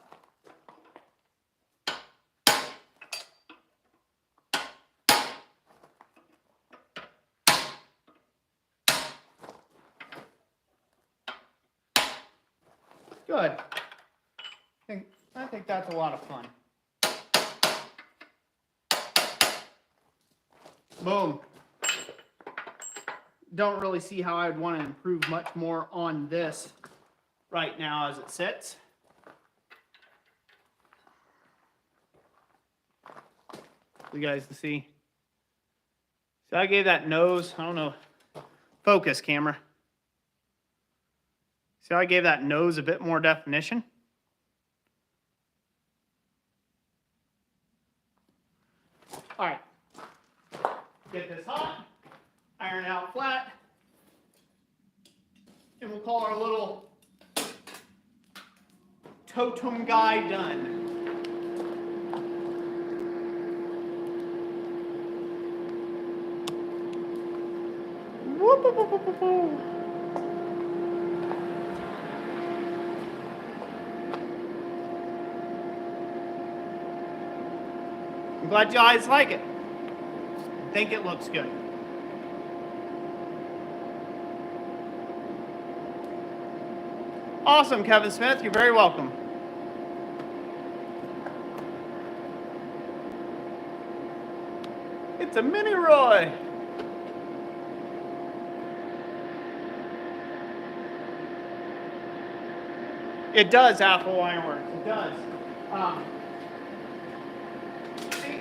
Good. I think that's a lot of fun. Boom. Don't really see how I would want to improve much more on this right now as it sits. You guys to see. So I gave that nose, I don't know, focus camera. See how I gave that nose a bit more definition? All right, get this hot, iron out flat, and we'll call our little totem guy done. Whoop, whoop, whoop, whoop, whoop. I'm glad you guys like it. I think it looks good. Awesome, Kevin Smith. You're very welcome. It's a mini Roy. It does, Apple Ironworks. It does.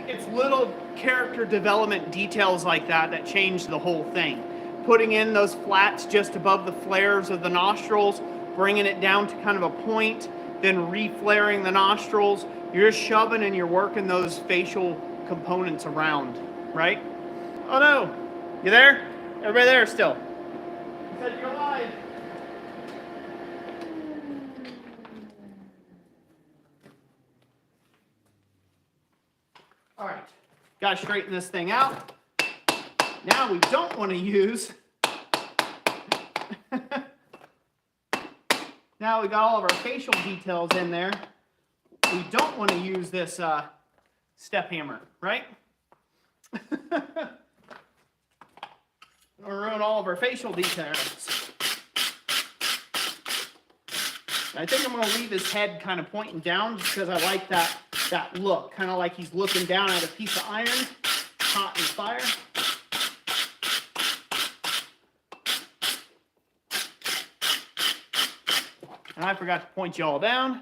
It's little character development details like that that change the whole thing. Putting in those flats just above the flares of the nostrils, bringing it down to kind of a point, then reflaring the nostrils, You're just shoving and you're working those facial components around, right? Oh no, you there? Everybody there still? You said you're live. All right, gotta straighten this thing out. Now we don't want to use, now we got all of our facial details in there. We don't want to use this step hammer, right? We'll ruin all of our facial details. I think I'm going to leave his head kind of pointing down just because I like that look, kind of like he's looking down at a piece of iron, hot in fire. And I forgot to point you all down.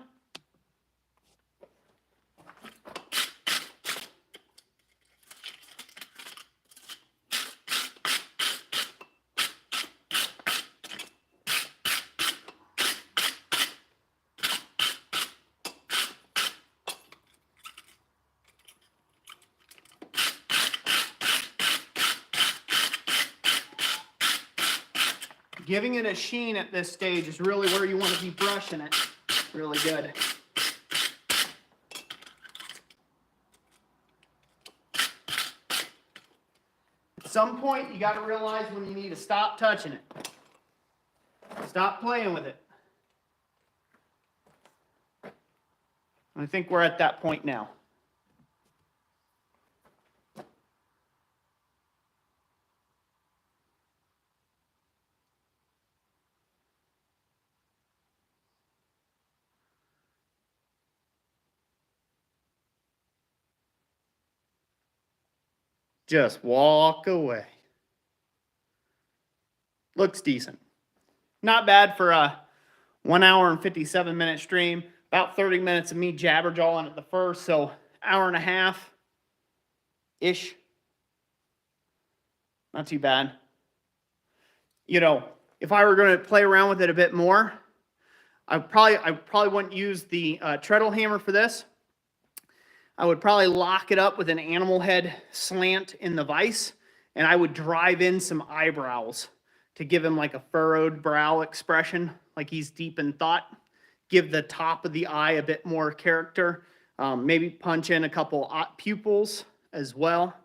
Giving it a sheen at this stage is really where you want to be brushing it. Really good. At some point, you got to realize when you need to stop touching it. Stop playing with it. I think we're at that point now. Just walk away. Looks decent. Not bad for a 1 hour and 57-minute stream. About 30 minutes of me jabberjawing at the first, so hour and a half-ish. Not too bad. You know, if I were going to play around with it a bit more, I probably wouldn't use the treadle hammer for this. I would probably lock it up with an animal head slant in the vise, and I would drive in some eyebrows to give him like a furrowed brow expression, like he's deep in thought. Give the top of the eye a bit more character. Maybe punch in a couple pupils as well.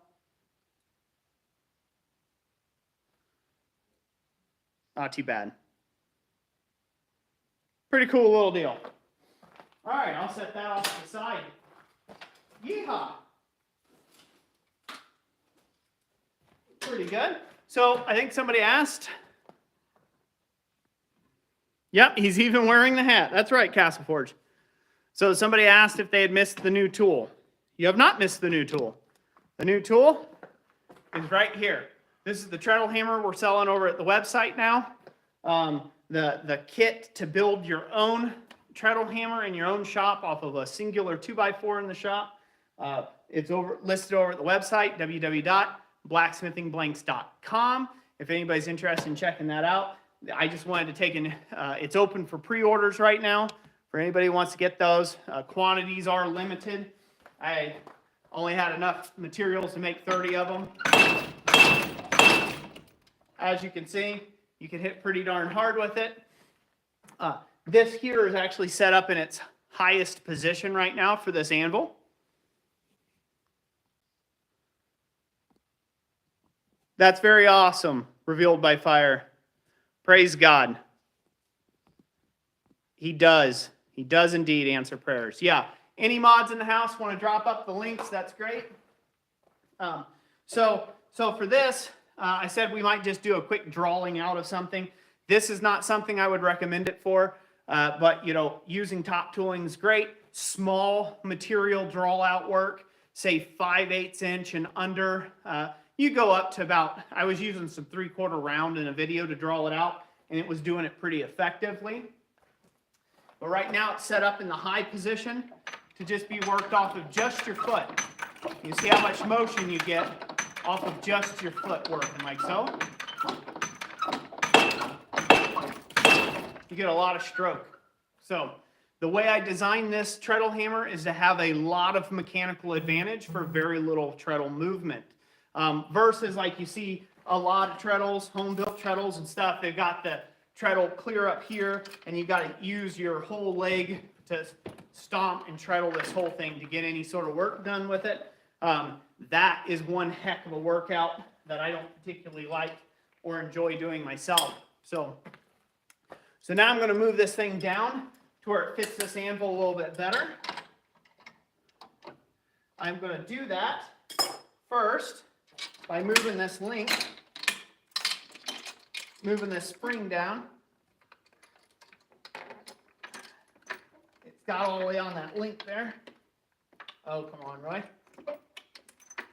Not too bad. Pretty cool little deal. All right, I'll set that off to the side. Yeehaw! Pretty good. So I think somebody asked. Yep, he's even wearing the hat. That's right, Castle Forge. So somebody asked if they had missed the new tool. You have not missed the new tool. The new tool is right here. This is the Treadle Hammer we're selling over at the website now. The kit to build your own treadle hammer in your own shop off of a singular 2x4 in the shop. It's listed over at the website, www.blacksmithingblanks.com. If anybody's interested in checking that out, I just wanted to take it's open for pre-orders right now. For anybody who wants to get those, quantities are limited. I only had enough materials to make 30 of them. As you can see, you can hit pretty darn hard with it. This here is actually set up in its highest position right now for this anvil. That's very awesome, revealed by fire. Praise God. He does. He does indeed answer prayers. Yeah, any mods in the house want to drop up the links, that's great. So for this, I said we might just do a quick drawing out of something. This is not something I would recommend it for, but you know, using top tooling is great. Small material draw out work, say 5/8 inch and under. You go up to about, I was using some 3/4 round in a video to draw it out, and it was doing it pretty effectively. But right now it's set up in the high position to just be worked off of just your foot. You see how much motion you get off of just your foot working like so. You get a lot of stroke. So The way I designed this treadle hammer is to have a lot of mechanical advantage for very little treadle movement. Versus like you see a lot of treadles, home-built treadles and stuff, they've got the treadle clear up here, and you've got to use your whole leg to stomp and treadle this whole thing to get any sort of work done with it. That is one heck of a workout that I don't particularly like or enjoy doing myself. So now I'm going to move this thing down to where it fits this anvil a little bit better. I'm going to do that first by moving this link, moving this spring down. It's got all the way on that link there. Oh, come on, Roy.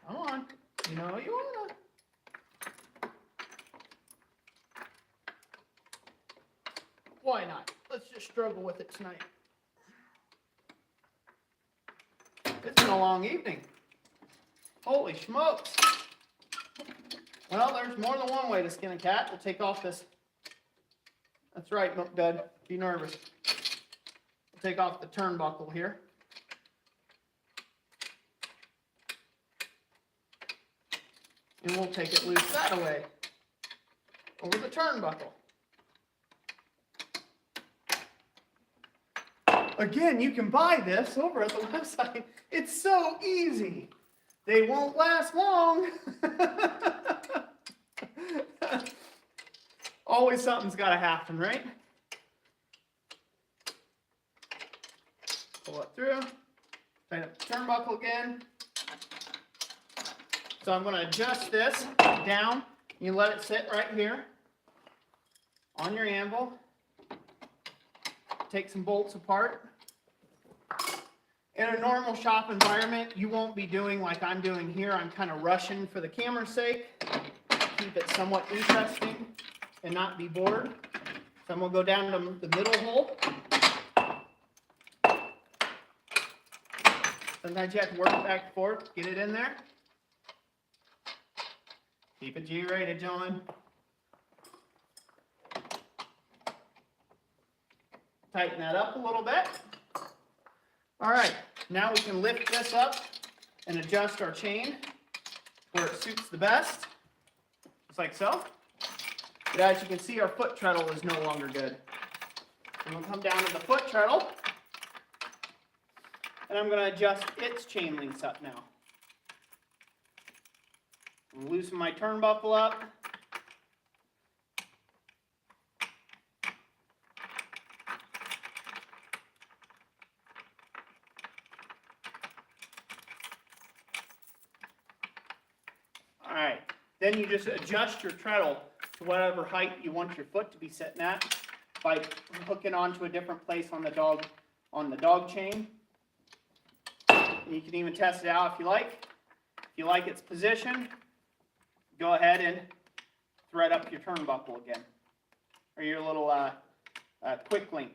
Come on. You know you want to. Why not? Let's just struggle with it tonight. It's been a long evening. Holy smokes. Well, there's more than one way to skin a cat. We'll take off this. That's right, Milk Dud. Be nervous. We'll take off the turnbuckle here. And we'll take it loose that way. Over the turnbuckle. Again, you can buy this over at the website. It's so easy. They won't last long. Always something's got to happen, right? Pull it through. Tighten up the turnbuckle again. So I'm going to adjust this down. You let it sit right here on your anvil. Take some bolts apart. In a normal shop environment, you won't be doing like I'm doing here. I'm kind of rushing for the camera's sake. Keep it somewhat interesting and not be bored. So I'm going to go down to the middle hole. Sometimes you have to work back and forth, get it in there. Keep it G-rated, John. Tighten that up a little bit. All right, now we can lift this up and adjust our chain where it suits the best, just like so. But as you can see, our foot treadle is no longer good. I'm going to come down to the foot treadle, and I'm going to adjust its chain links up now. Loosen my turnbuckle up. All right, then you just adjust your treadle to whatever height you want your foot to be sitting at by hooking onto a different place on the dog chain. You can even test it out if you like. If you like its position, go ahead and thread up your turnbuckle again, or your little quick link.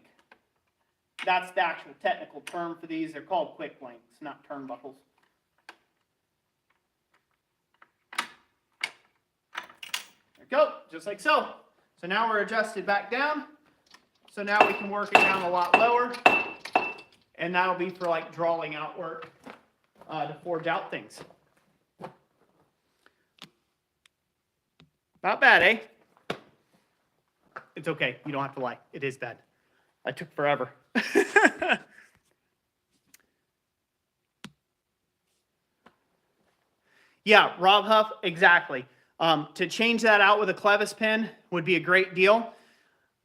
That's the actual technical term for these. They're called quick links, not turnbuckles. There we go, just like so. So now we're adjusted back down. So now we can work it down a lot lower, and that'll be for like drawing out work to forge out things. Not bad, eh? It's okay. You don't have to lie. It is bad. I took forever. Yeah, Rob Huff, exactly. To change that out with a clevis pin would be a great deal.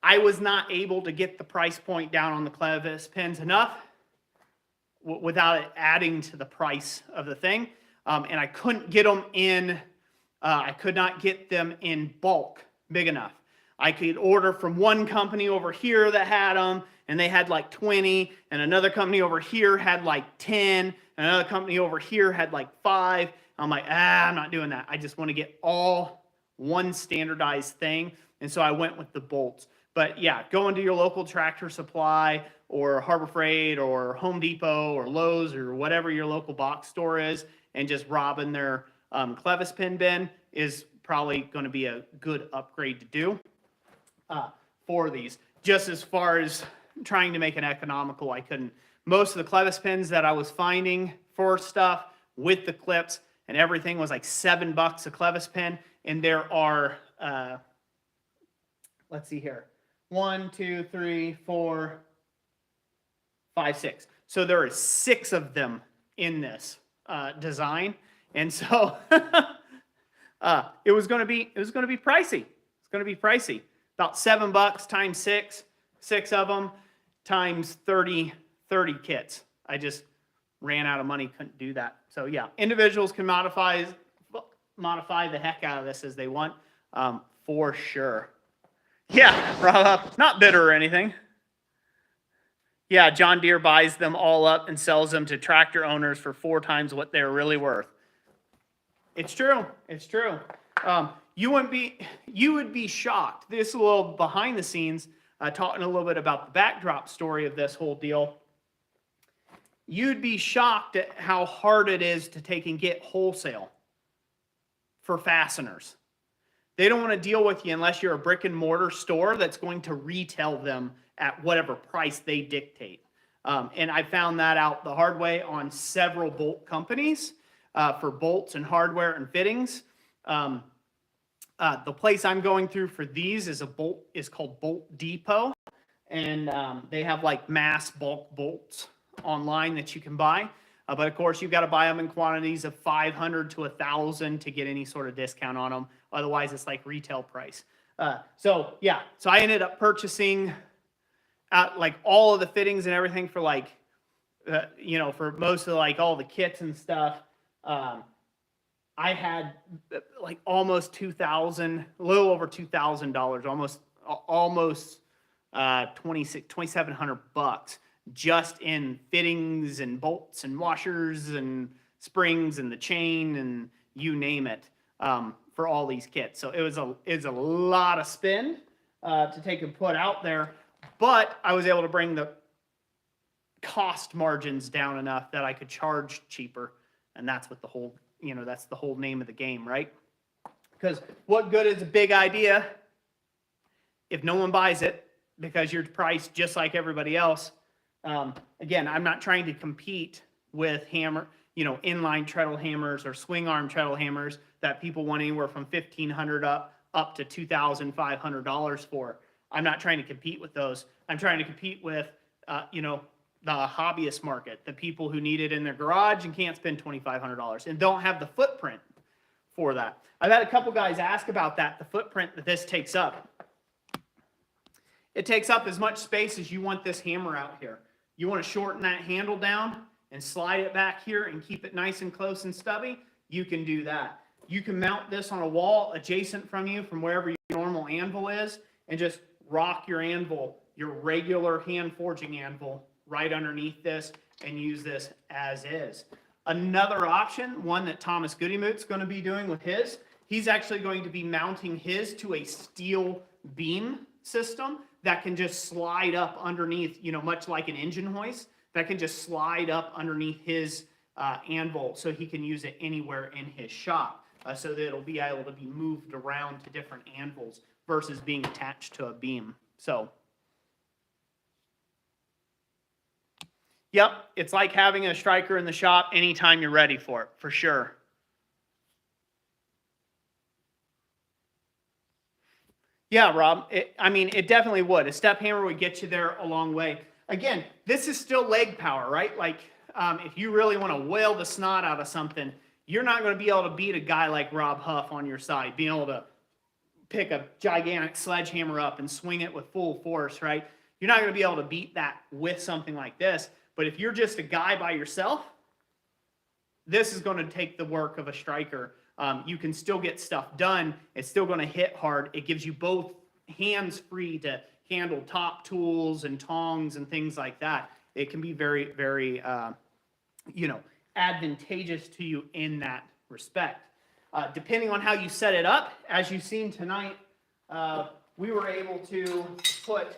I was not able to get the price point down on the clevis pins enough without it adding to the price of the thing. And I couldn't get them in, I could not get them in bulk big enough. I could order from one company over here that had them, and they had like 20, and another company over here had like 10, and another company over here had like 5. I'm like, I'm not doing that. I just want to get all one standardized thing. And so I went with the bolts. But yeah, go into your local Tractor Supply or Harbor Freight or Home Depot or Lowe's or whatever your local box store is, and just robbing their clevis pin bin is probably going to be a good upgrade to do for these. Just as far as trying to make it economical, I couldn't. Most of the clevis pins that I was finding for stuff with the clips and everything was like $7 a clevis pin. And there are, let's see here, 1, 2, 3, 4, 5, 6. So there are 6 of them in this design. And so it was going to be pricey. It's going to be pricey. About $7 times 6 of them times 30 kits. I just ran out of money, couldn't do that. So yeah, individuals can modify the heck out of this as they want, for sure. Yeah, Rob, not bitter or anything. Yeah, John Deere buys them all up and sells them to tractor owners for 4 times what they're really worth. It's true. It's true. You would be shocked. This is a little behind the scenes, talking a little bit about the backdrop story of this whole deal. You'd be shocked at how hard it is to take and get wholesale for fasteners. They don't want to deal with you unless you're a brick and mortar store that's going to retail them at whatever price they dictate. And I found that out the hard way on several bolt companies for bolts and hardware and fittings. The place I'm going through for these is called Bolt Depot, and they have like mass bulk bolts online that you can buy. But of course, you've got to buy them in quantities of 500 to 1,000 to get any sort of discount on them. Otherwise, it's like retail price. So I ended up purchasing like all of the fittings and everything for like, for most of like all the kits and stuff. I had like almost $2,000, a little over $2,000, almost $2,700 just in fittings and bolts and washers and springs and the chain and you name it, for all these kits. So it was a lot of spend to take and put out there, but I was able to bring the cost margins down enough that I could charge cheaper, and that's what the whole that's the whole name of the game, right? Because what good is a big idea if no one buys it because you're priced just like everybody else? Again, I'm not trying to compete with inline treadle hammers or swing arm treadle hammers that people want anywhere from $1,500 up to $2,500 for. I'm not trying to compete with those. I'm trying to compete with, the hobbyist market, the people who need it in their garage and can't spend $2,500 and don't have the footprint for that. I've had a couple guys ask about that, the footprint that this takes up. It takes up as much space as you want this hammer out here. You want to shorten that handle down and slide it back here and keep it nice and close and stubby, you can do that. You can mount this on a wall adjacent from you from wherever your normal anvil is and just rock your anvil, your regular hand forging anvil, right underneath this and use this as is. Another option, one that Thomas Goodymoot's going to be doing with his, he's actually going to be mounting his to a steel beam system that can just slide up underneath, much like an engine hoist, that can just slide up underneath his anvil so he can use it anywhere in his shop, so that it'll be able to be moved around to different anvils versus being attached to a beam. So, yep, it's like having a striker in the shop anytime you're ready for it, for sure. Yeah, Rob, it definitely would. A step hammer would get you there a long way. Again, this is still leg power, right? Like, if you really want to whale the snot out of something, you're not going to be able to beat a guy like Rob Huff on your side, being able to pick a gigantic sledgehammer up and swing it with full force, right? You're not going to be able to beat that with something like this. But if you're just a guy by yourself, this is going to take the work of a striker. You can still get stuff done. It's still going to hit hard. It gives you both hands free to handle top tools and tongs and things like that. It can be very, very, advantageous to you in that respect. Depending on how you set it up, as you've seen tonight, we were able to put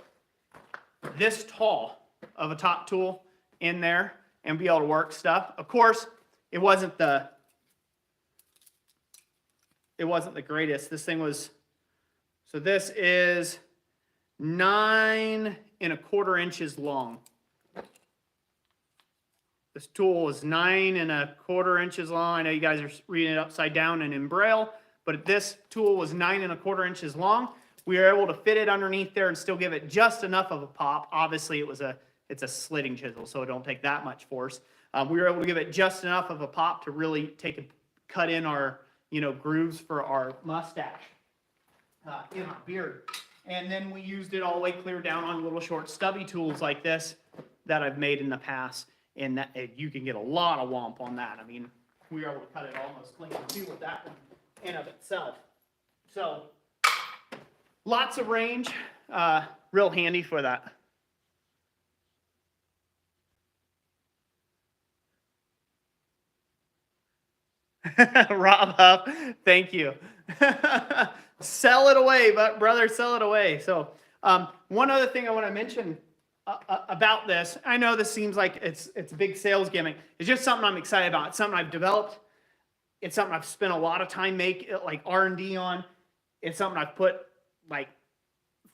this tall of a top tool in there and be able to work stuff. Of course, it wasn't the greatest. This thing was, so this is 9 9¼ inches long. This tool is 9¼ inches long. I know you guys are reading it upside down and in Braille, but this tool was 9¼ inches long. We were able to fit it underneath there and still give it just enough of a pop. Obviously, it's a slitting chisel, so it don't take that much force. We were able to give it just enough of a pop to really cut in our grooves for our mustache in our beard. And then we used it all the way clear down on little short stubby tools like this that I've made in the past. And that you can get a lot of whomp on that. I mean, we were able to cut it almost clean too with that one in of itself. So lots of range, real handy for that. Rob Huff, thank you. Sell it away, but brother, sell it away. So one other thing I want to mention about this, I know this seems like it's a big sales gimmick. It's just something I'm excited about. It's something I've developed. It's something I've spent a lot of time like R&D on. It's something I've put like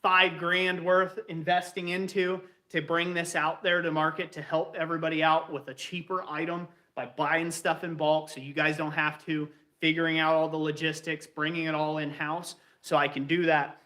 $5,000 worth investing into to bring this out there to market to help everybody out with a cheaper item by buying stuff in bulk, so you guys don't have to, figuring out all the logistics, bringing it all in-house, so I can do that.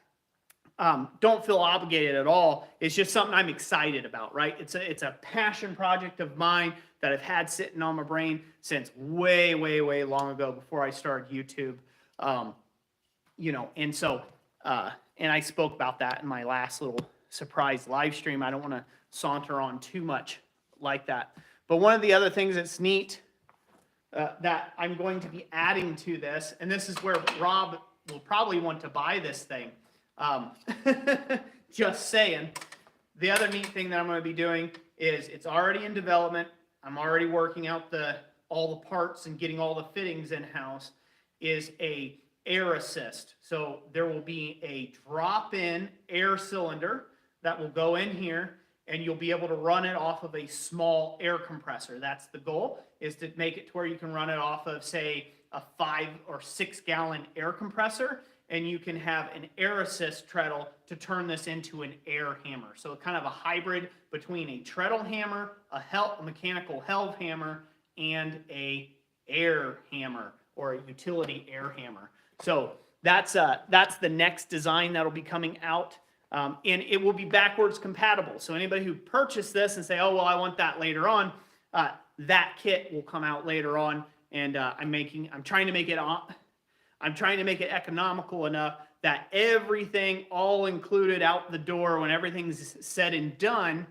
Don't feel obligated at all. It's just something I'm excited about, right? It's a passion project of mine that I've had sitting on my brain since way, way, way long ago before I started YouTube. And so, and I spoke about that in my last little surprise live stream. I don't want to saunter on too much like that. But one of the other things that's neat that I'm going to be adding to this, and this is where Rob will probably want to buy this thing. Just saying. The other neat thing that I'm going to be doing is it's already in development. I'm already working out all the parts and getting all the fittings in-house, is a air assist. So there will be a drop-in air cylinder that will go in here, and you'll be able to run it off of a small air compressor. That's the goal, is to make it to where you can run it off of, say, a 5 or 6 gallon air compressor, and you can have an air assist treadle to turn this into an air hammer. So kind of a hybrid between a treadle hammer, a mechanical helve hammer, and a air hammer, or a utility air hammer. So that's the next design that'll be coming out. And it will be backwards compatible. So anybody who purchased this and say, oh, well, I want that later on, that kit will come out later on. And I'm trying to make it economical enough that everything all included out the door when everything's said and done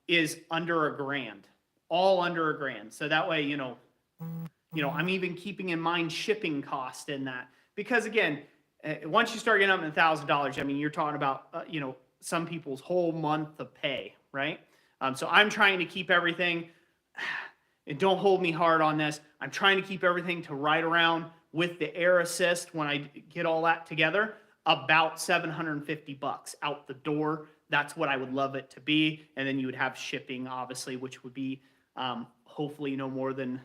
is under $1,000, all under $1,000. So that way, I'm even keeping in mind shipping cost in that, because again, once you start getting up in $1,000, I mean, you're talking about, some people's whole month of pay, right? So I'm trying to keep everything, and don't hold me hard on this, I'm trying to keep everything to right around, with the air assist, when I get all that together, about $750 out the door. That's what I would love it to be. And then you would have shipping, obviously, which would be hopefully no more than,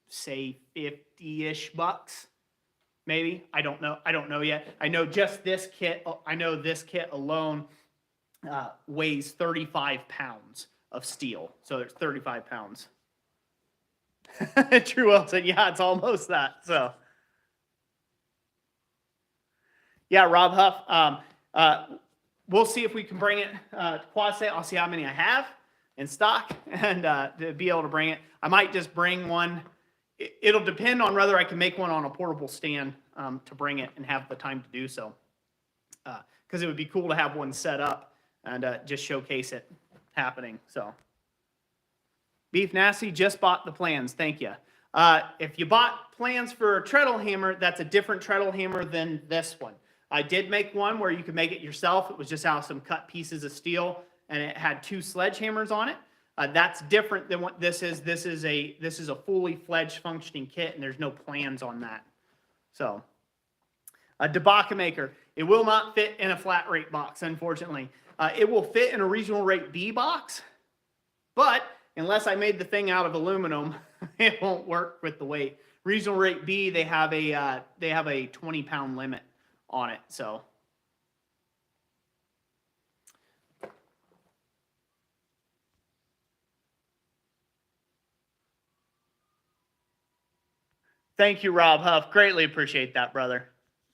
say, 50-ish bucks. Maybe. I don't know yet. I know just this kit, this kit alone weighs 35 pounds of steel. So there's 35 pounds. True Well said, yeah, it's almost that. So, yeah, Rob Huff, we'll see if we can bring it to Quad State. I'll see how many I have in stock and to be able to bring it. I might just bring one. It'll depend on whether I can make one on a portable stand to bring it and have the time to do so. Because it would be cool to have one set up and just showcase it happening. So, Beef Nasty just bought the plans. Thank you. If you bought plans for a treadle hammer, that's a different treadle hammer than this one. I did make one where you could make it yourself. It was just out of some cut pieces of steel, and it had 2 sledgehammers on it. That's different than what this is. This is a fully fledged functioning kit, and there's no plans on that. So, a debaka maker. It will not fit in a flat rate box, unfortunately. It will fit in a regional rate B box, but unless I made the thing out of aluminum, it won't work with the weight. Regional rate B, they have a 20-pound limit on it. So, Thank you, Rob Huff. Greatly appreciate that, brother.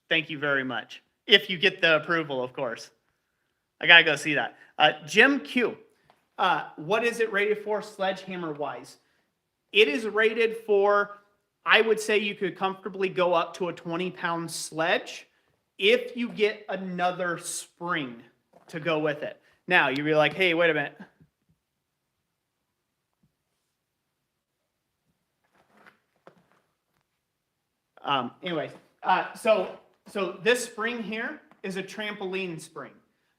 Thank you very much. If you get the approval, of course. I got to go see that. Jim Q, what is it rated for sledgehammer-wise? It is rated for, I would say you could comfortably go up to a 20-pound sledge if you get another spring to go with it. Now, you'd be like, hey, wait a minute. So this spring here is a trampoline spring.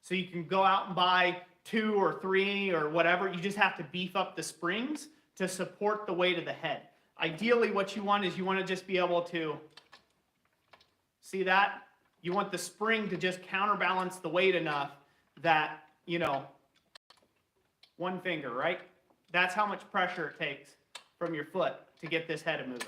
So you can go out and buy 2 or 3 or whatever. You just have to beef up the springs to support the weight of the head. Ideally, what you want is you want to just be able to, see that? You want the spring to just counterbalance the weight enough that, you know, one finger, right? That's how much pressure it takes from your foot to get this head moving.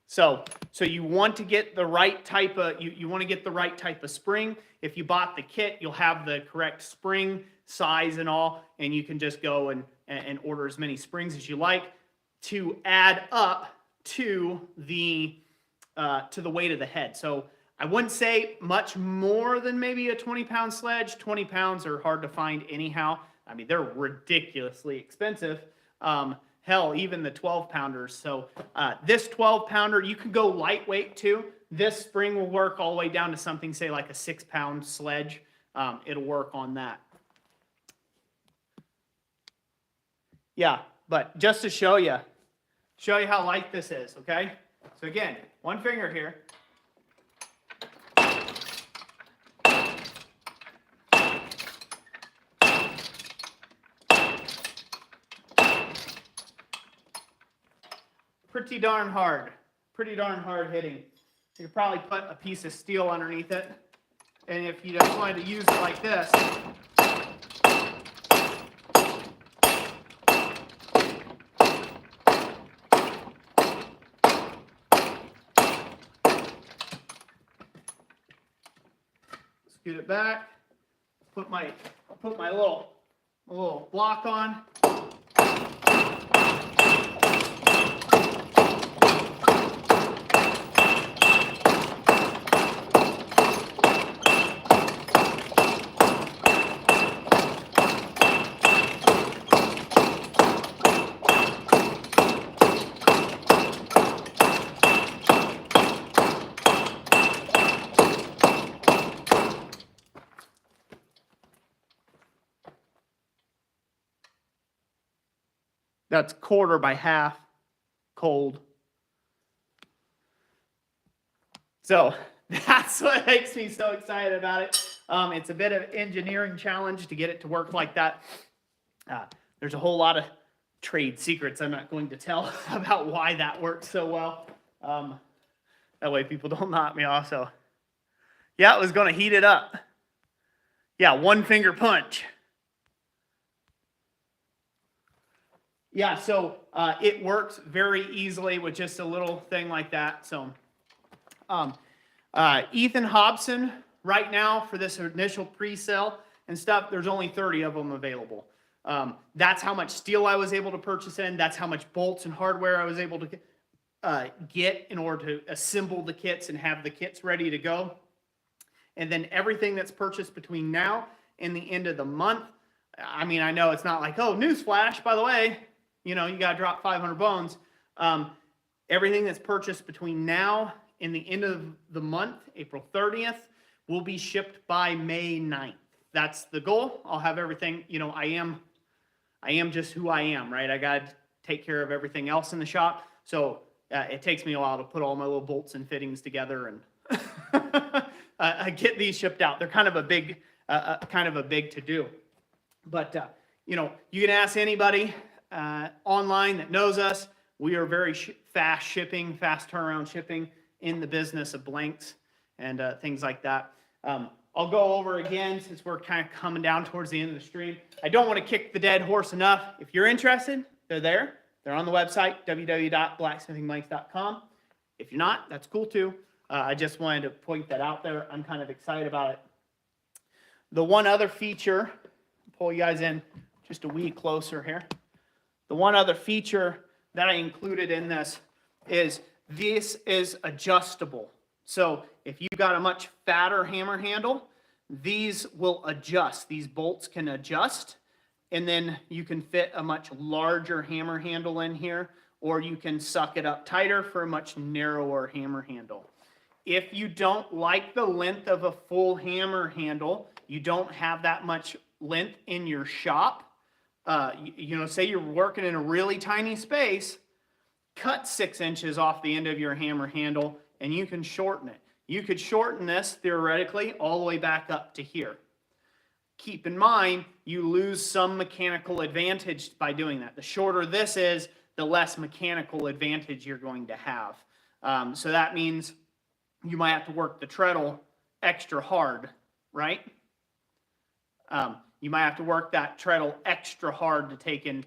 So you want to get the right type of, you want to get the right type of spring. If you bought the kit, you'll have the correct spring size and all, and you can just go and order as many springs as you like to add up to the weight of the head. So I wouldn't say much more than maybe a 20-pound sledge. 20 pounds are hard to find anyhow. I mean, they're ridiculously expensive. Hell, even the 12-pounders. So this 12-pounder, you can go lightweight too. This spring will work all the way down to something, say, like a 6-pound sledge. It'll work on that. Yeah, but just to show you how light this is, okay? So again, one finger here. Pretty darn hard hitting. You could probably put a piece of steel underneath it. And if you just wanted to use it like this, scoot it back, put my little block on. That's 1/4 by 1/2 cold. So that's what makes me so excited about it. It's a bit of an engineering challenge to get it to work like that. There's a whole lot of trade secrets I'm not going to tell about why that works so well. That way people don't knock me off. So yeah, it was going to heat it up. Yeah, one finger punch. Yeah, so it works very easily with just a little thing like that. So Ethan Hobson, right now for this initial pre-sale and stuff, there's only 30 of them available. That's how much steel I was able to purchase in. That's how much bolts and hardware I was able to get in order to assemble the kits and have the kits ready to go. And then everything that's purchased between now and the end of the month. I mean, I know it's not like, oh, newsflash, by the way, you know, you got to drop 500 bones. Everything that's purchased between now and the end of the month, April 30th, will be shipped by May 9th. That's the goal. I'll have everything, you know, I am just who I am, right? I got to take care of everything else in the shop. So it takes me a while to put all my little bolts and fittings together and get these shipped out. They're kind of a big to do. But, you know, you can ask anybody online that knows us. We are very fast turnaround shipping in the business of blanks and things like that. I'll go over again since we're kind of coming down towards the end of the stream. I don't want to kick the dead horse enough. If you're interested, they're there. They're on the website, www.blacksmithingblanks.com. If you're not, that's cool too. I just wanted to point that out there. I'm kind of excited about it. The one other feature, pull you guys in just a wee closer here. The one other feature that I included in this is adjustable. So if you've got a much fatter hammer handle, these will adjust. These bolts can adjust, and then you can fit a much larger hammer handle in here, or you can suck it up tighter for a much narrower hammer handle. If you don't like the length of a full hammer handle, you don't have that much length in your shop, say you're working in a really tiny space, cut 6 inches off the end of your hammer handle and you can shorten it. You could shorten this theoretically all the way back up to here. Keep in mind, you lose some mechanical advantage by doing that. The shorter this is, the less mechanical advantage you're going to have. So that means you might have to work the treadle extra hard, right? You might have to work that treadle extra hard to take and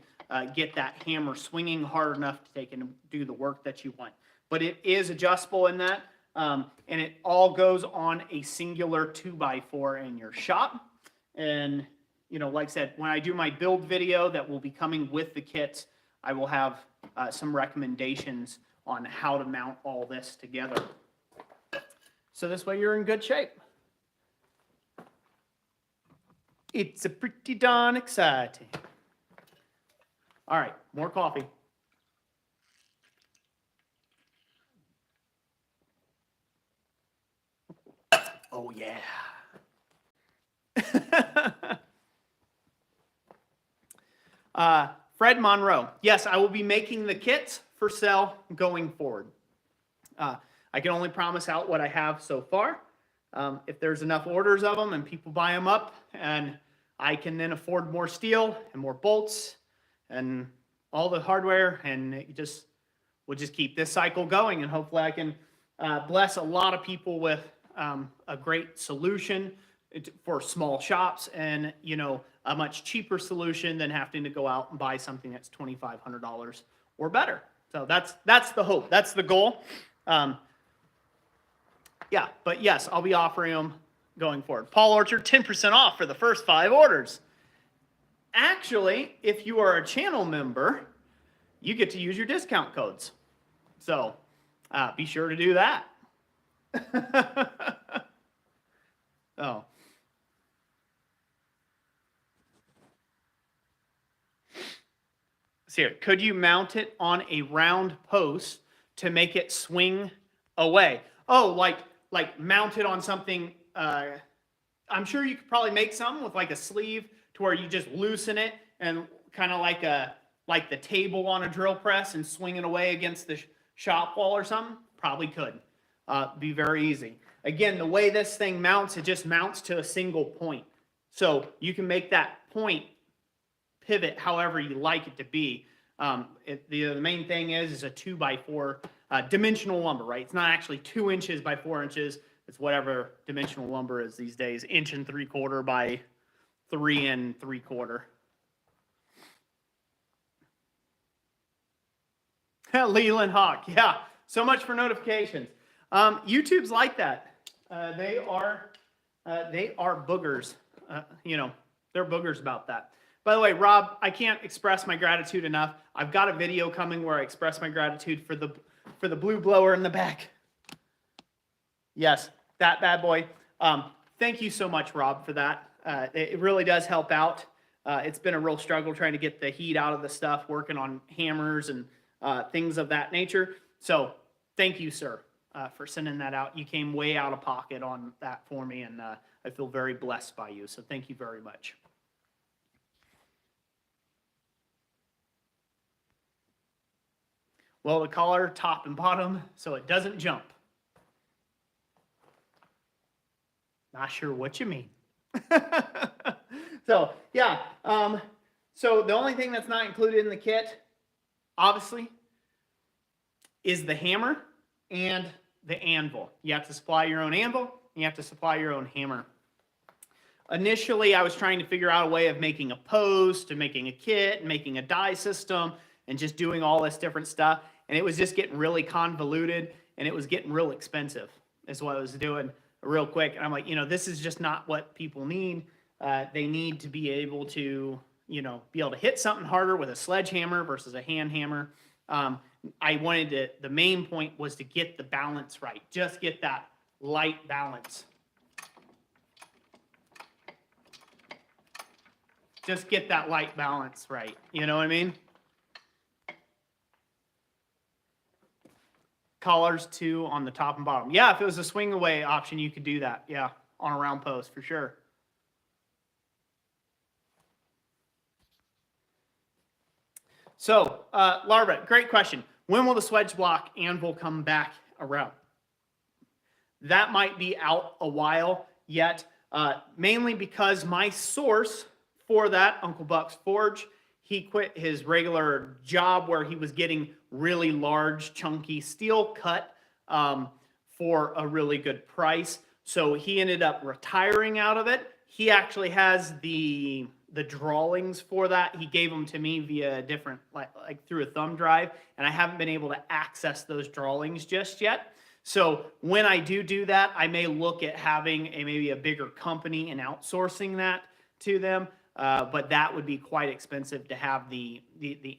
get that hammer swinging hard enough to take and do the work that you want. But it is adjustable in that, and it all goes on a singular 2x4 in your shop. And, like I said, when I do my build video that will be coming with the kits, I will have some recommendations on how to mount all this together. So this way you're in good shape. It's a pretty darn exciting. All right, more coffee. Oh, yeah. Fred Monroe. Yes, I will be making the kits for sale going forward. I can only promise out what I have so far. If there's enough orders of them and people buy them up, and I can then afford more steel and more bolts and all the hardware, and we'll just keep this cycle going, and hopefully I can bless a lot of people with a great solution for small shops, and a much cheaper solution than having to go out and buy something that's $2,500 or better. So that's the hope. That's the goal. Yeah, but yes, I'll be offering them going forward. Paul Orchard, 10% off for the first 5 orders. Actually, if you are a channel member, you get to use your discount codes. So be sure to do that. Oh. So here, could you mount it on a round post to make it swing away? Oh, like mount it on something. I'm sure you could probably make some with like a sleeve to where you just loosen it and kind of like the table on a drill press and swing it away against the shop wall or something. Probably could. Be very easy. Again, the way this thing mounts, it just mounts to a single point. So you can make that point pivot however you like it to be. The main thing is a 2x4 dimensional lumber, right? It's not actually 2 inches by 4 inches. It's whatever dimensional lumber is these days, 1 3/4 by 3 3/4. Leland Hawk, yeah. So much for notifications. YouTube's like that. They are boogers. They're boogers about that. By the way, Rob, I can't express my gratitude enough. I've got a video coming where I express my gratitude for the blue blower in the back. Yes, that bad boy. Thank you so much, Rob, for that. It really does help out. It's been a real struggle trying to get the heat out of the stuff, working on hammers and things of that nature. So thank you, sir, for sending that out. You came way out of pocket on that for me, and I feel very blessed by you. So thank you very much. Well, the collar, top and bottom, so it doesn't jump. Not sure what you mean. So, yeah. So the only thing that's not included in the kit, obviously, is the hammer and the anvil. You have to supply your own anvil, and you have to supply your own hammer. Initially, I was trying to figure out a way of making a post, and making a kit, and making a die system, and just doing all this different stuff. And it was just getting really convoluted, and it was getting real expensive, is what I was doing real quick. And I'm like, this is just not what people need. They need to be able to you know, be able to hit something harder with a sledgehammer versus a hand hammer. I wanted to, the main point was to get the balance right. Just get that light balance. Just get that light balance right. You know what I mean? Collars too on the top and bottom. Yeah, if it was a swing away option, you could do that. Yeah, on a round post for sure. So, Larva, great question. When will the swedge block anvil come back around? That might be out a while yet, mainly because my source for that, Uncle Buck's Forge, he quit his regular job where he was getting really large, chunky steel cut for a really good price. So he ended up retiring out of it. He actually has the drawings for that. He gave them to me via a different, like through a thumb drive, and I haven't been able to access those drawings just yet. So when I do that, I may look at having maybe a bigger company and outsourcing that to them. But that would be quite expensive to have the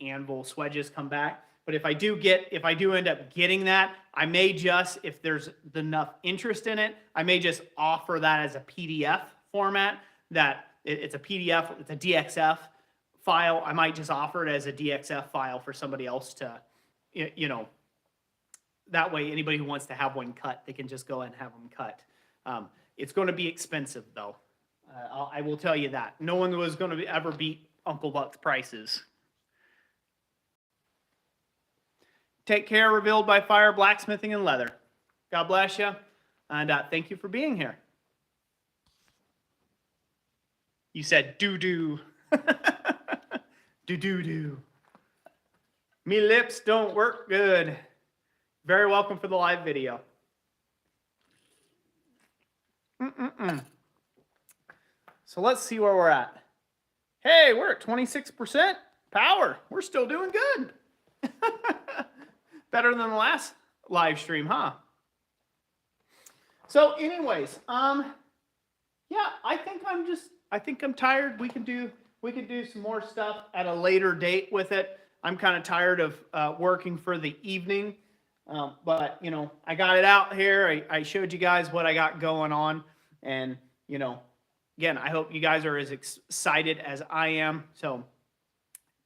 anvil swedges come back. But if I do end up getting that, I may just, if there's enough interest in it, I may just offer that as a PDF format. That it's a PDF, it's a DXF file. I might just offer it as a DXF file for somebody else to, you know, that way anybody who wants to have one cut, they can just go ahead and have them cut. It's going to be expensive though. I will tell you that. No one was going to ever beat Uncle Buck's prices. Take care, Revealed by Fire, Blacksmithing and Leather. God bless you, and thank you for being here. You said doo-doo. Do-do-do. Me lips don't work good. Very welcome for the live video. So let's see where we're at. Hey, we're at 26% power. We're still doing good. Better than the last live stream, huh? So anyways, yeah, I think I'm tired. We can do some more stuff at a later date with it. I'm kind of tired of working for the evening. But, you know, I got it out here. I showed you guys what I got going on. And, you know, again, I hope you guys are as excited as I am. So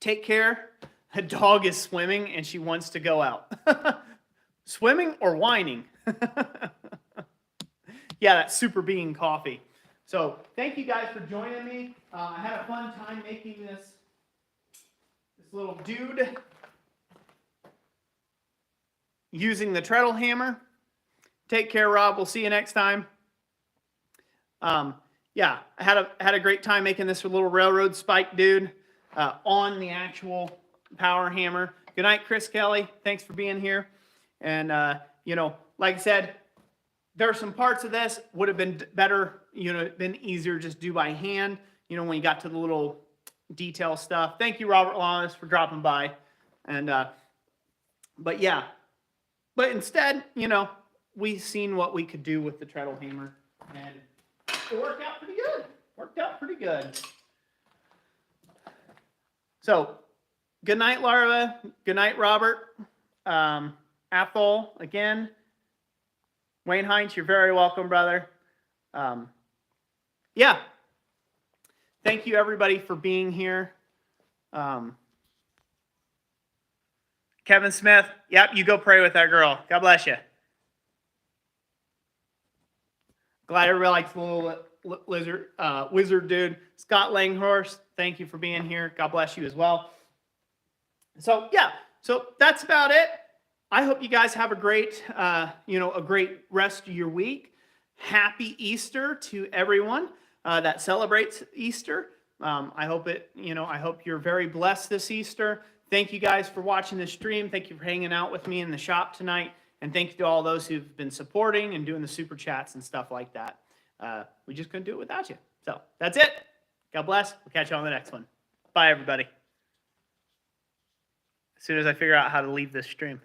take care. The dog is swimming and she wants to go out. Swimming or whining? Yeah, that's Super Bean coffee. So thank you guys for joining me. I had a fun time making this little dude using the Treadle Hammer. Take care, Rob. We'll see you next time. Yeah, I had a great time making this little railroad spike dude on the actual power hammer. Good night, Chris Kelly. Thanks for being here. And, you know, like I said, there are some parts of this would have been better, you know, been easier just do by hand, you know, when you got to the little detail stuff. Thank you, Robert Lamas, for dropping by. And, but yeah, but instead, you know, we've seen what we could do with the Treadle Hammer, and it worked out pretty good. Worked out pretty good. So, good night, Larva. Good night, Robert. Athol, again. Wayne Heinz, you're very welcome, brother. Yeah. Thank you, everybody, for being here. Kevin Smith, yep, you go pray with that girl. God bless you. Glad everybody likes the little wizard dude. Scott Langhorst, thank you for being here. God bless you as well. So, yeah, so that's about it. I hope you guys have a great, you know, a great rest of your week. Happy Easter to everyone that celebrates Easter. I hope I hope you're very blessed this Easter. Thank you guys for watching the stream. Thank you for hanging out with me in the shop tonight. And thank you to all those who've been supporting and doing the super chats and stuff like that. We just couldn't do it without you. So that's it. God bless. We'll catch you on the next one. Bye, everybody. As soon as I figure out how to leave this stream.